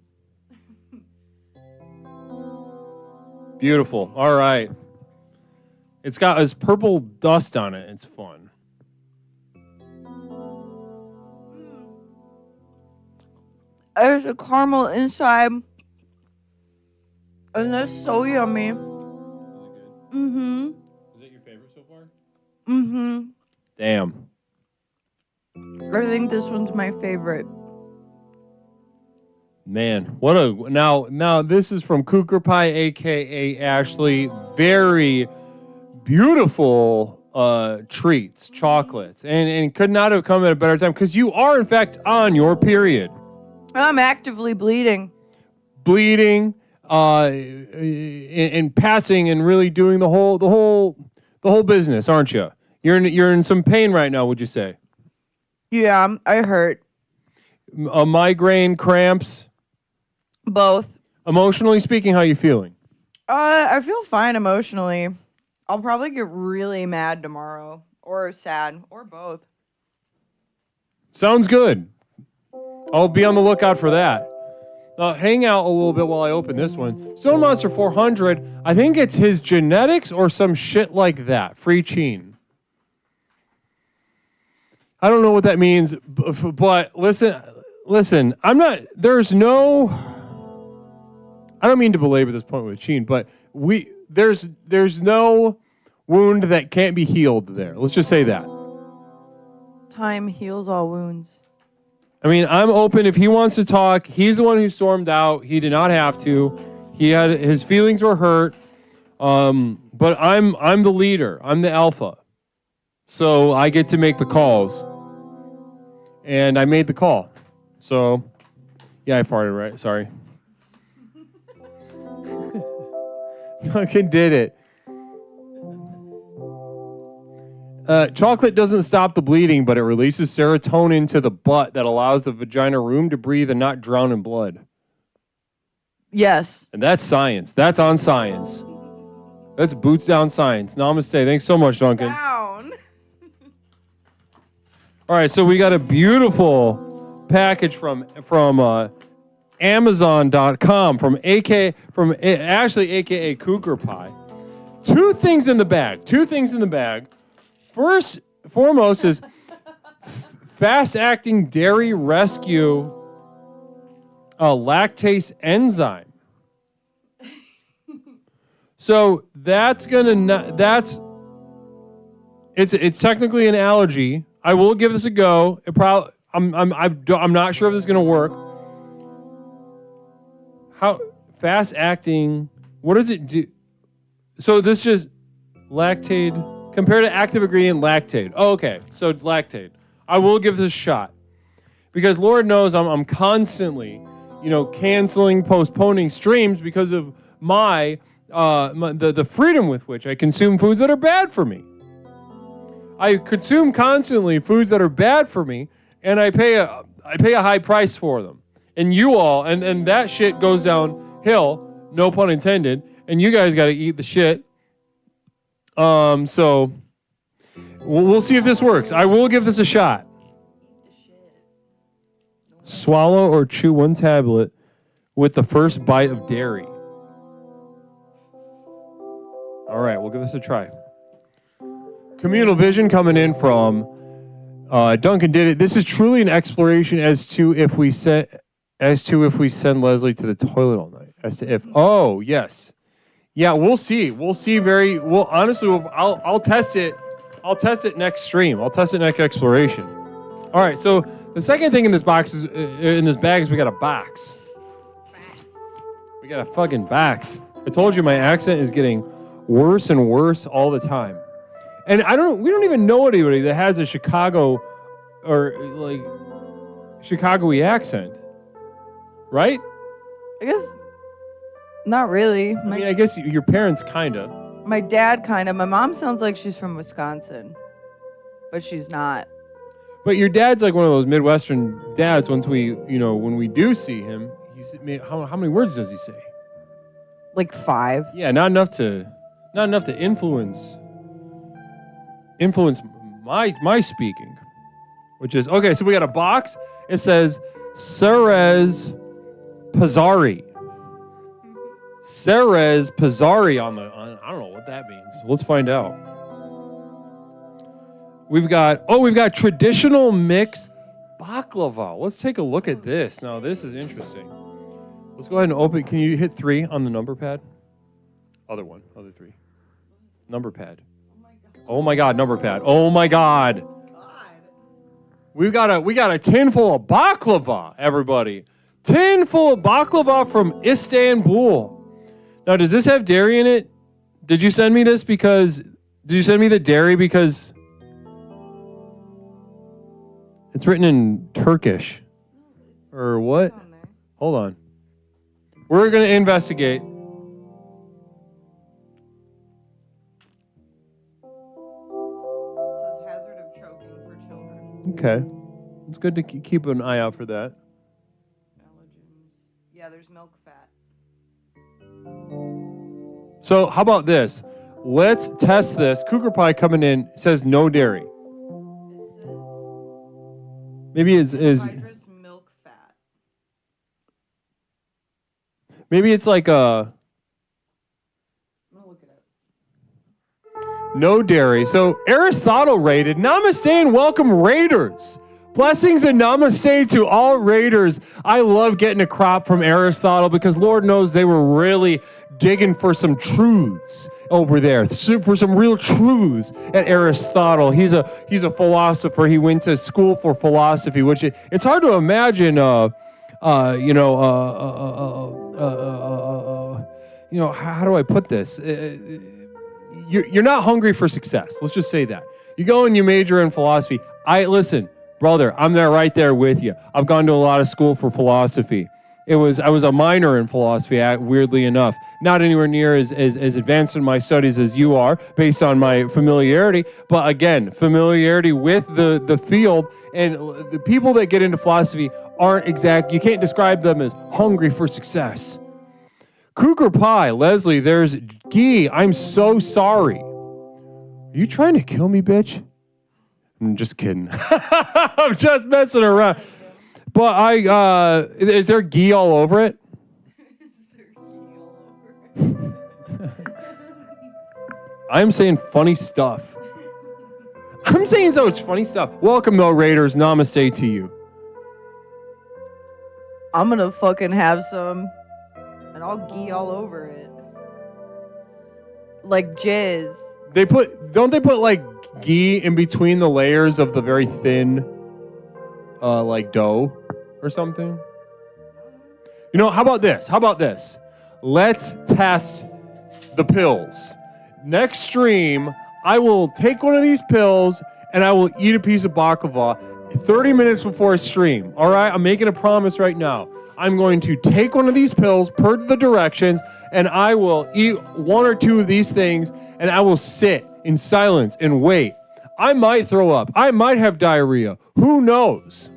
Beautiful. All right. It's got this purple dust on it. It's fun. There's a caramel inside. And that's so yummy. Mm-hmm. Is that your favorite so far? Mm-hmm. Damn. I think this one's my favorite. Man, what a now this is from Cougar Pie, aka Ashley. Very beautiful treats, chocolates, and could not have come at a better time because you are in fact on your period. I'm actively bleeding. And passing and really doing the whole business, aren't you? You're in some pain right now, would you say? Yeah, I hurt. A migraine, cramps. Both. Emotionally speaking, how you feeling? I feel fine emotionally. I'll probably get really mad tomorrow, or sad, or both. Sounds good. I'll be on the lookout for that. Hang out a little bit while I open this one. Stone Monster 400, I think it's his genetics or some shit like that. Free Cheen. I don't know what that means, but listen, I don't mean to belabor this point with Cheen, but there's no wound that can't be healed there. Let's just say that. Time heals all wounds. I mean, I'm open if he wants to talk. He's the one who stormed out. He did not have to. His feelings were hurt. But I'm the leader. I'm the alpha. So I get to make the calls. And I made the call. So yeah, I farted, right? Sorry. Duncan did it. Chocolate doesn't stop the bleeding, but it releases serotonin to the butt that allows the vagina room to breathe and not drown in blood. Yes. And that's science. That's on science. That's boots down science. Namaste. Thanks so much, Duncan. Down. All right, so we got a beautiful package from Amazon.com from Ashley, aka Cougar Pie. Two things in the bag. Foremost is fast-acting dairy rescue lactase enzyme. So it's technically an allergy. I will give this a go. I'm not sure if this is gonna work. How fast-acting? What does it do? So this just lactate. Compared to active ingredient lactate. Oh, okay. So lactate. I will give this a shot. Because Lord knows I'm constantly, canceling, postponing streams because of the freedom with which I consume foods that are bad for me. I consume constantly foods that are bad for me, and I pay a high price for them. And you all, and that shit goes downhill, no pun intended, and you guys got to eat the shit. So we'll see if this works. I will give this a shot. Swallow or chew one tablet with the first bite of dairy. All right, we'll give this a try. Communal vision coming in from Duncan did it. This is truly an exploration as to if we send Leslie to the toilet all night. Oh yes. Yeah, we'll see. Honestly, I'll test it. I'll test it next stream. I'll test it next exploration. All right. So the second thing in this bag is we got a box. We got a fucking box. I told you my accent is getting worse and worse all the time, and we don't even know anybody that has a Chicago or like Chicago-y accent, right? I guess. Not really. I guess your parents kind of. My dad kind of. My mom sounds like she's from Wisconsin, but she's not. But your dad's like one of those Midwestern dads. When we do see him, how many words does he say? Like 5. Yeah, not enough to influence my speaking, which is okay. So we got a box. It says Ceres Pizzari. Ceres Pizzari on I don't know what that means. Let's find out. We've got traditional mix baklava. Let's take a look at this. Now, this is interesting. Let's go ahead and open. Can you hit 3 on the number pad? Other 3. Number pad. Oh my God, number pad. Oh my God. We got a tin full of baklava, everybody. Tin full of baklava from Istanbul. Now, does this have dairy in it? Did you send me this because... Did you send me the dairy because... It's written in Turkish. Or what? Hold on. We're going to investigate. Okay. It's good to keep an eye out for that. Yeah, there's milk fat. So how about this? Let's test this. Cougar Pie coming in says no dairy. Maybe it's milk fat. Maybe it's like a no dairy. So Aristotle rated. Namaste and welcome Raiders. Blessings and namaste to all Raiders. I love getting a crop from Aristotle because Lord knows they were really digging for some truths over there, for some real truths at Aristotle. He's a philosopher. He went to school for philosophy, which it's hard to imagine. How do I put this? You're not hungry for success. Let's just say that. You go and you major in philosophy. Listen, brother, I'm there right there with you. I've gone to a lot of school for philosophy. I was a minor in philosophy, weirdly enough. Not anywhere near as advanced in my studies as you are, based on my familiarity. But again, familiarity with the field, and the people that get into philosophy aren't you can't describe them as hungry for success. Cougar Pie, Leslie, there's Gee, I'm so sorry. Are you trying to kill me, bitch? I'm just kidding. I'm just messing around. But is there ghee all over it? I'm saying funny stuff. I'm saying so much funny stuff. Welcome, though, Raiders. Namaste to you. I'm gonna fucking have some, and I'll ghee all over it. Like jizz. Don't they put like ghee in between the layers of the very thin, like dough or something? You know, how about this? Let's test the pills. Next stream, I will take one of these pills and I will eat a piece of baklava 30 minutes before a stream. All right? I'm making a promise right now. I'm going to take one of these pills per the directions and I will eat one or two of these things and I will sit in silence and wait. I might throw up. I might have diarrhea. Who knows?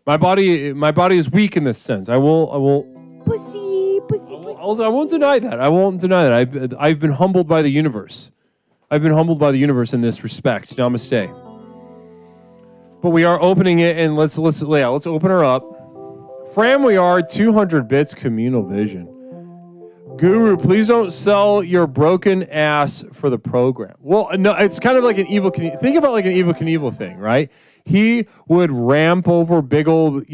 My body is weak in this sense. I won't deny that. I've been humbled by the universe. I've been humbled by the universe in this respect. Namaste. But we are opening it, and let's open her up. Fram, we are 200 bits communal vision. Guru, please don't sell your broken ass for the program. Well, no, it's kind of like an Evil Knievel. Think about like an Evil Knievel thing, right? He would ramp over big old,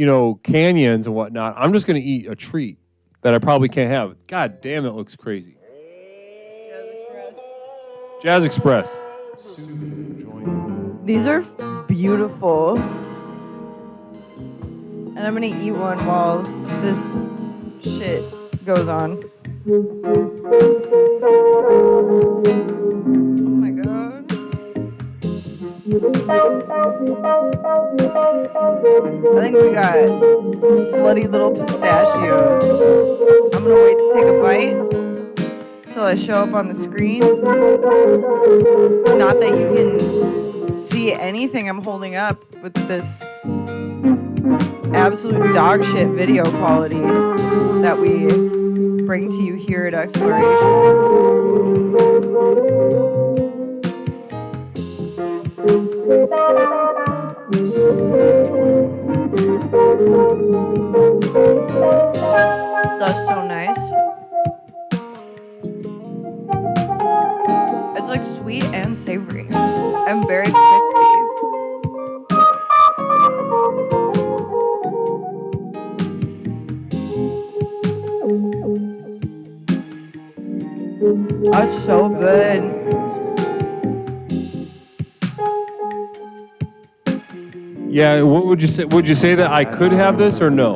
canyons and whatnot. I'm just going to eat a treat that I probably can't have. God damn, it looks crazy. Jazz Express. These are beautiful. And I'm going to eat one while this shit goes on. Oh my god. I think we got some slutty little pistachios. I'm gonna wait to take a bite until I show up on the screen. Not that you can see anything I'm holding up with this absolute dog shit video quality that we bring to you here at Explorations. That's so nice. It's like sweet and savory. That's so good. Yeah, what would you say? Would you say that I could have this or no?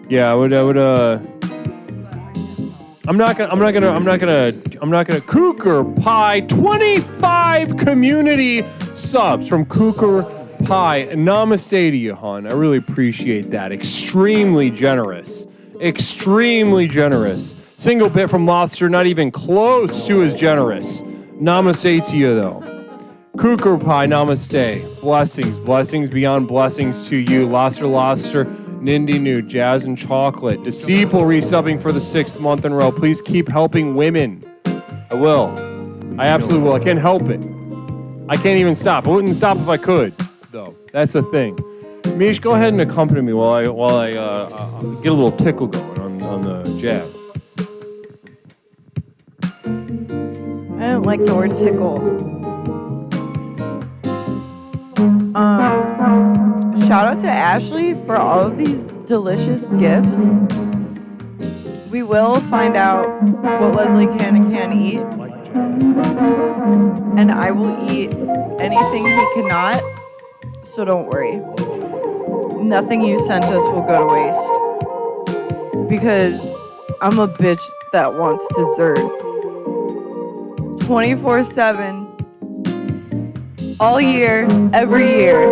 Yeah, I would. I'm not gonna. Cougar Pie, 25 community subs from Cougar Pie. Namaste to you, hon. I really appreciate that. Extremely generous. Extremely generous. Single bit from Lobster, not even close to as generous. Namaste to you, though. Cougar Pie, namaste. Blessings, blessings beyond blessings to you. Lobster, Nindy New, Jazz and Chocolate. Disciple resubbing for the 6th month in a row. Please keep helping women. I will. I absolutely will. I can't help it. I can't even stop. I wouldn't stop if I could, though. That's the thing. Mish, go ahead and accompany me while I get a little tickle going on the jazz. I don't like the word tickle. Shout out to Ashley for all of these delicious gifts. We will find out what Leslie can and can't eat. And I will eat anything he cannot. So don't worry. Nothing you sent us will go to waste. Because I'm a bitch that wants dessert. 24/7. All year, every year.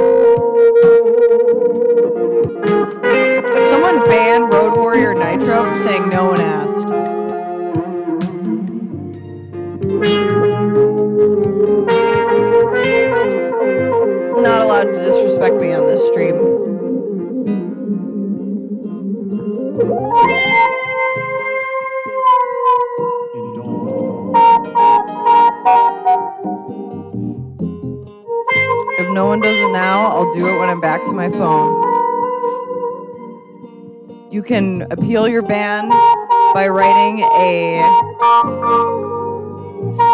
If someone banned Road Warrior Nitro for saying no one asked. Not allowed to disrespect me on this stream. If no one does it now, I'll do it when I'm back to my phone. You can appeal your ban by writing a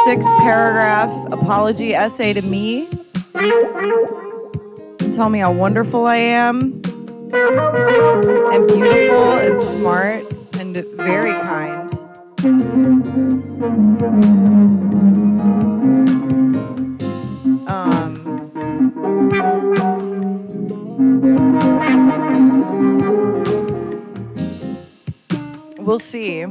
6-paragraph apology essay to me and tell me how wonderful I am and beautiful and smart and very kind. We'll see.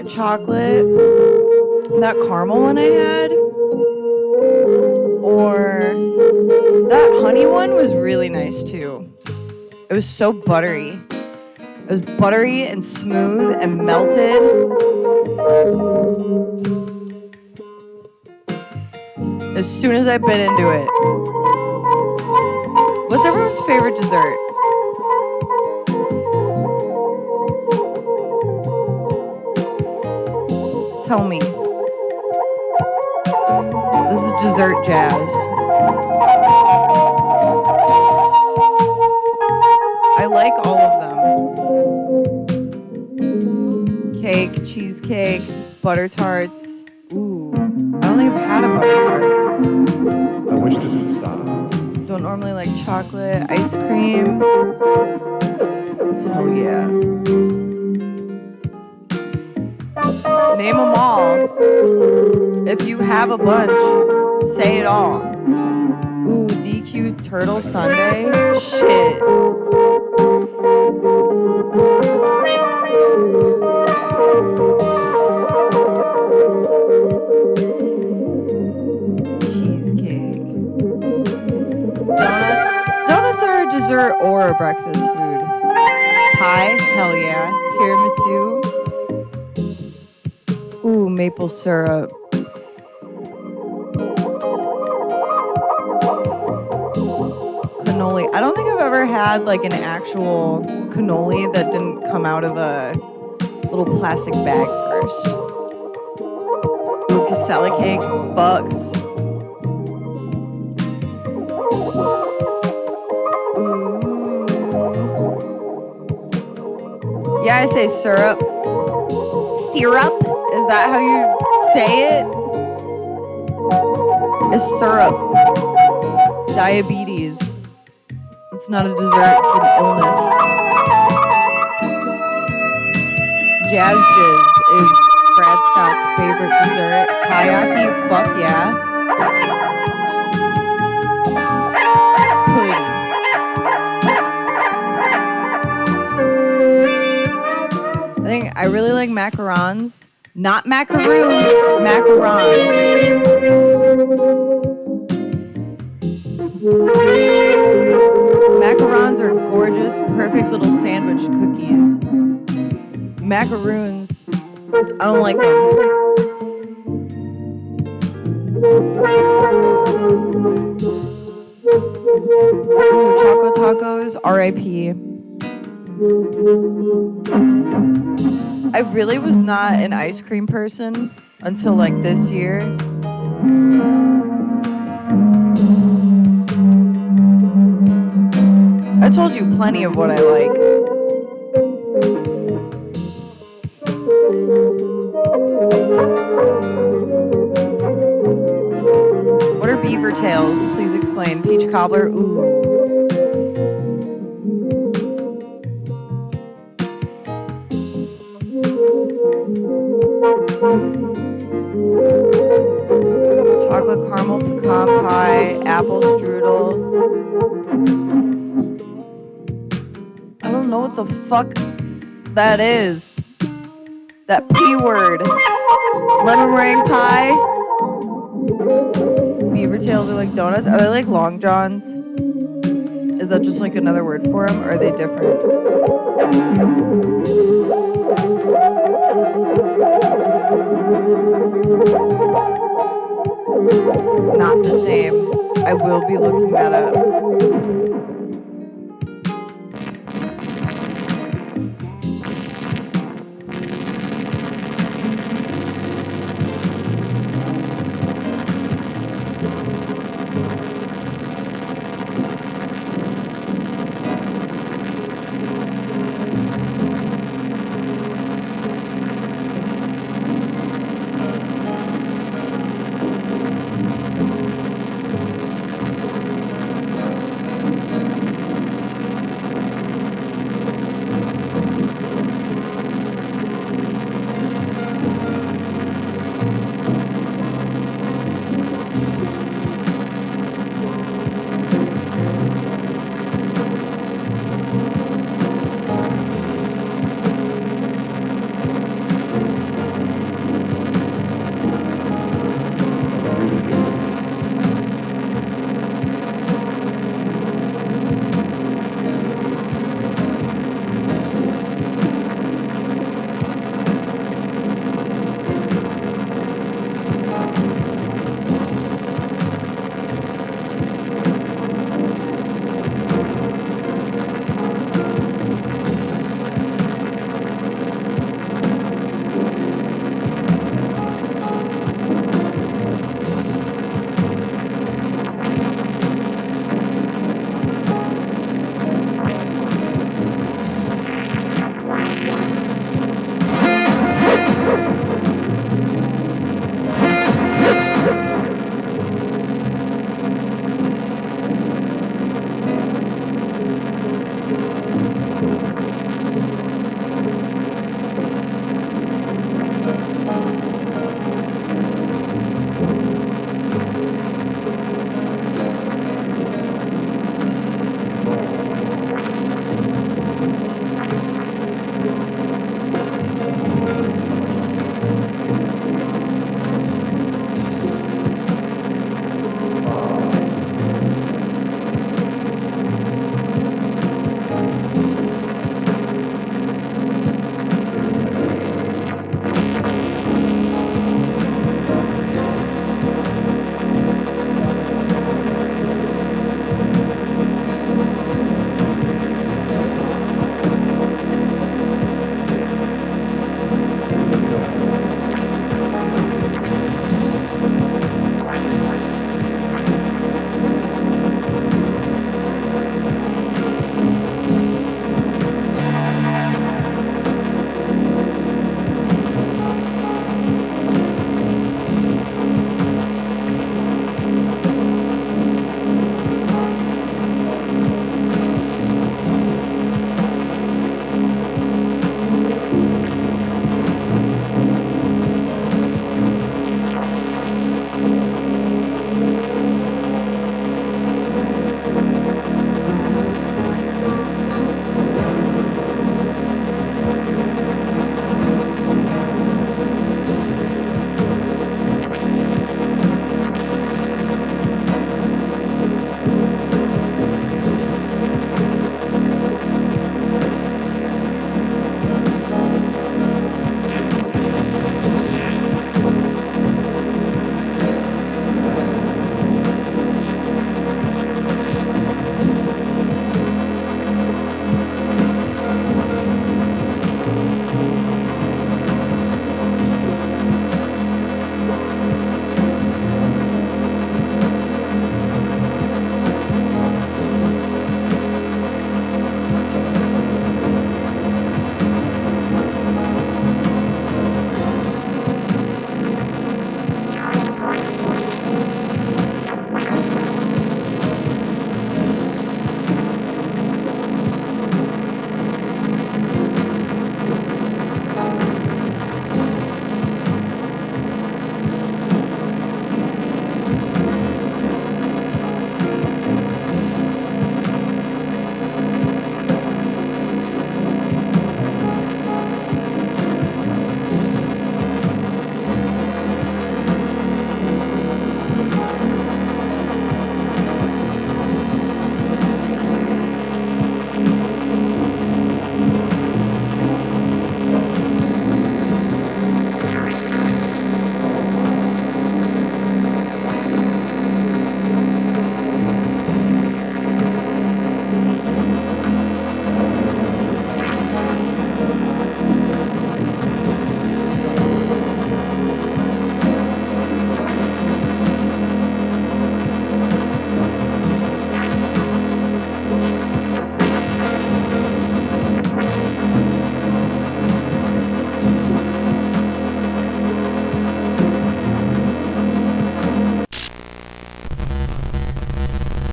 Chocolate, that caramel one I had, or that honey one was really nice too. It was so buttery. It was buttery and smooth and melted. As soon as I bit into it. What's everyone's favorite dessert? Tell me. This is dessert jazz. I like all of them. Cake, cheesecake, butter tarts. Ooh, I don't think I've had a butter tart. I wish this would stop. Don't normally like chocolate, ice cream. Oh yeah. Name them all. If you have a bunch, say it all. Ooh, DQ Turtle Sundae? Shit. Cheesecake. Donuts are a dessert or a breakfast food. Pie? Hell yeah. Tiramisu? Ooh, maple syrup. Cannoli. I don't think I've ever had like an actual cannoli that didn't come out of a little plastic bag first. Ooh, Castella cake. Bucks. Yeah, I say syrup. Syrup? Is that how you say it? It's syrup. Diabetes. It's not a dessert, it's an illness. Jazz Jizz is Brad Scott's favorite dessert. Taiyaki, fuck yeah. Pudding. I think I really like macarons. Not macaroons, macarons. Macarons are gorgeous, perfect little sandwich cookies. Macaroons, I don't like them. Ooh, Choco Tacos, R.I.P. I really was not an ice cream person until like this year. I told you plenty of what I like. What are beaver tails? Please explain. Peach cobbler? Ooh. Chocolate caramel pecan pie, apple strudel. I don't know what the fuck that is. That P word. Lemon meringue pie. Beaver tails are like donuts. Are they like long johns? Is that just like another word for them, or are they different? Not the same. I will be looking that up.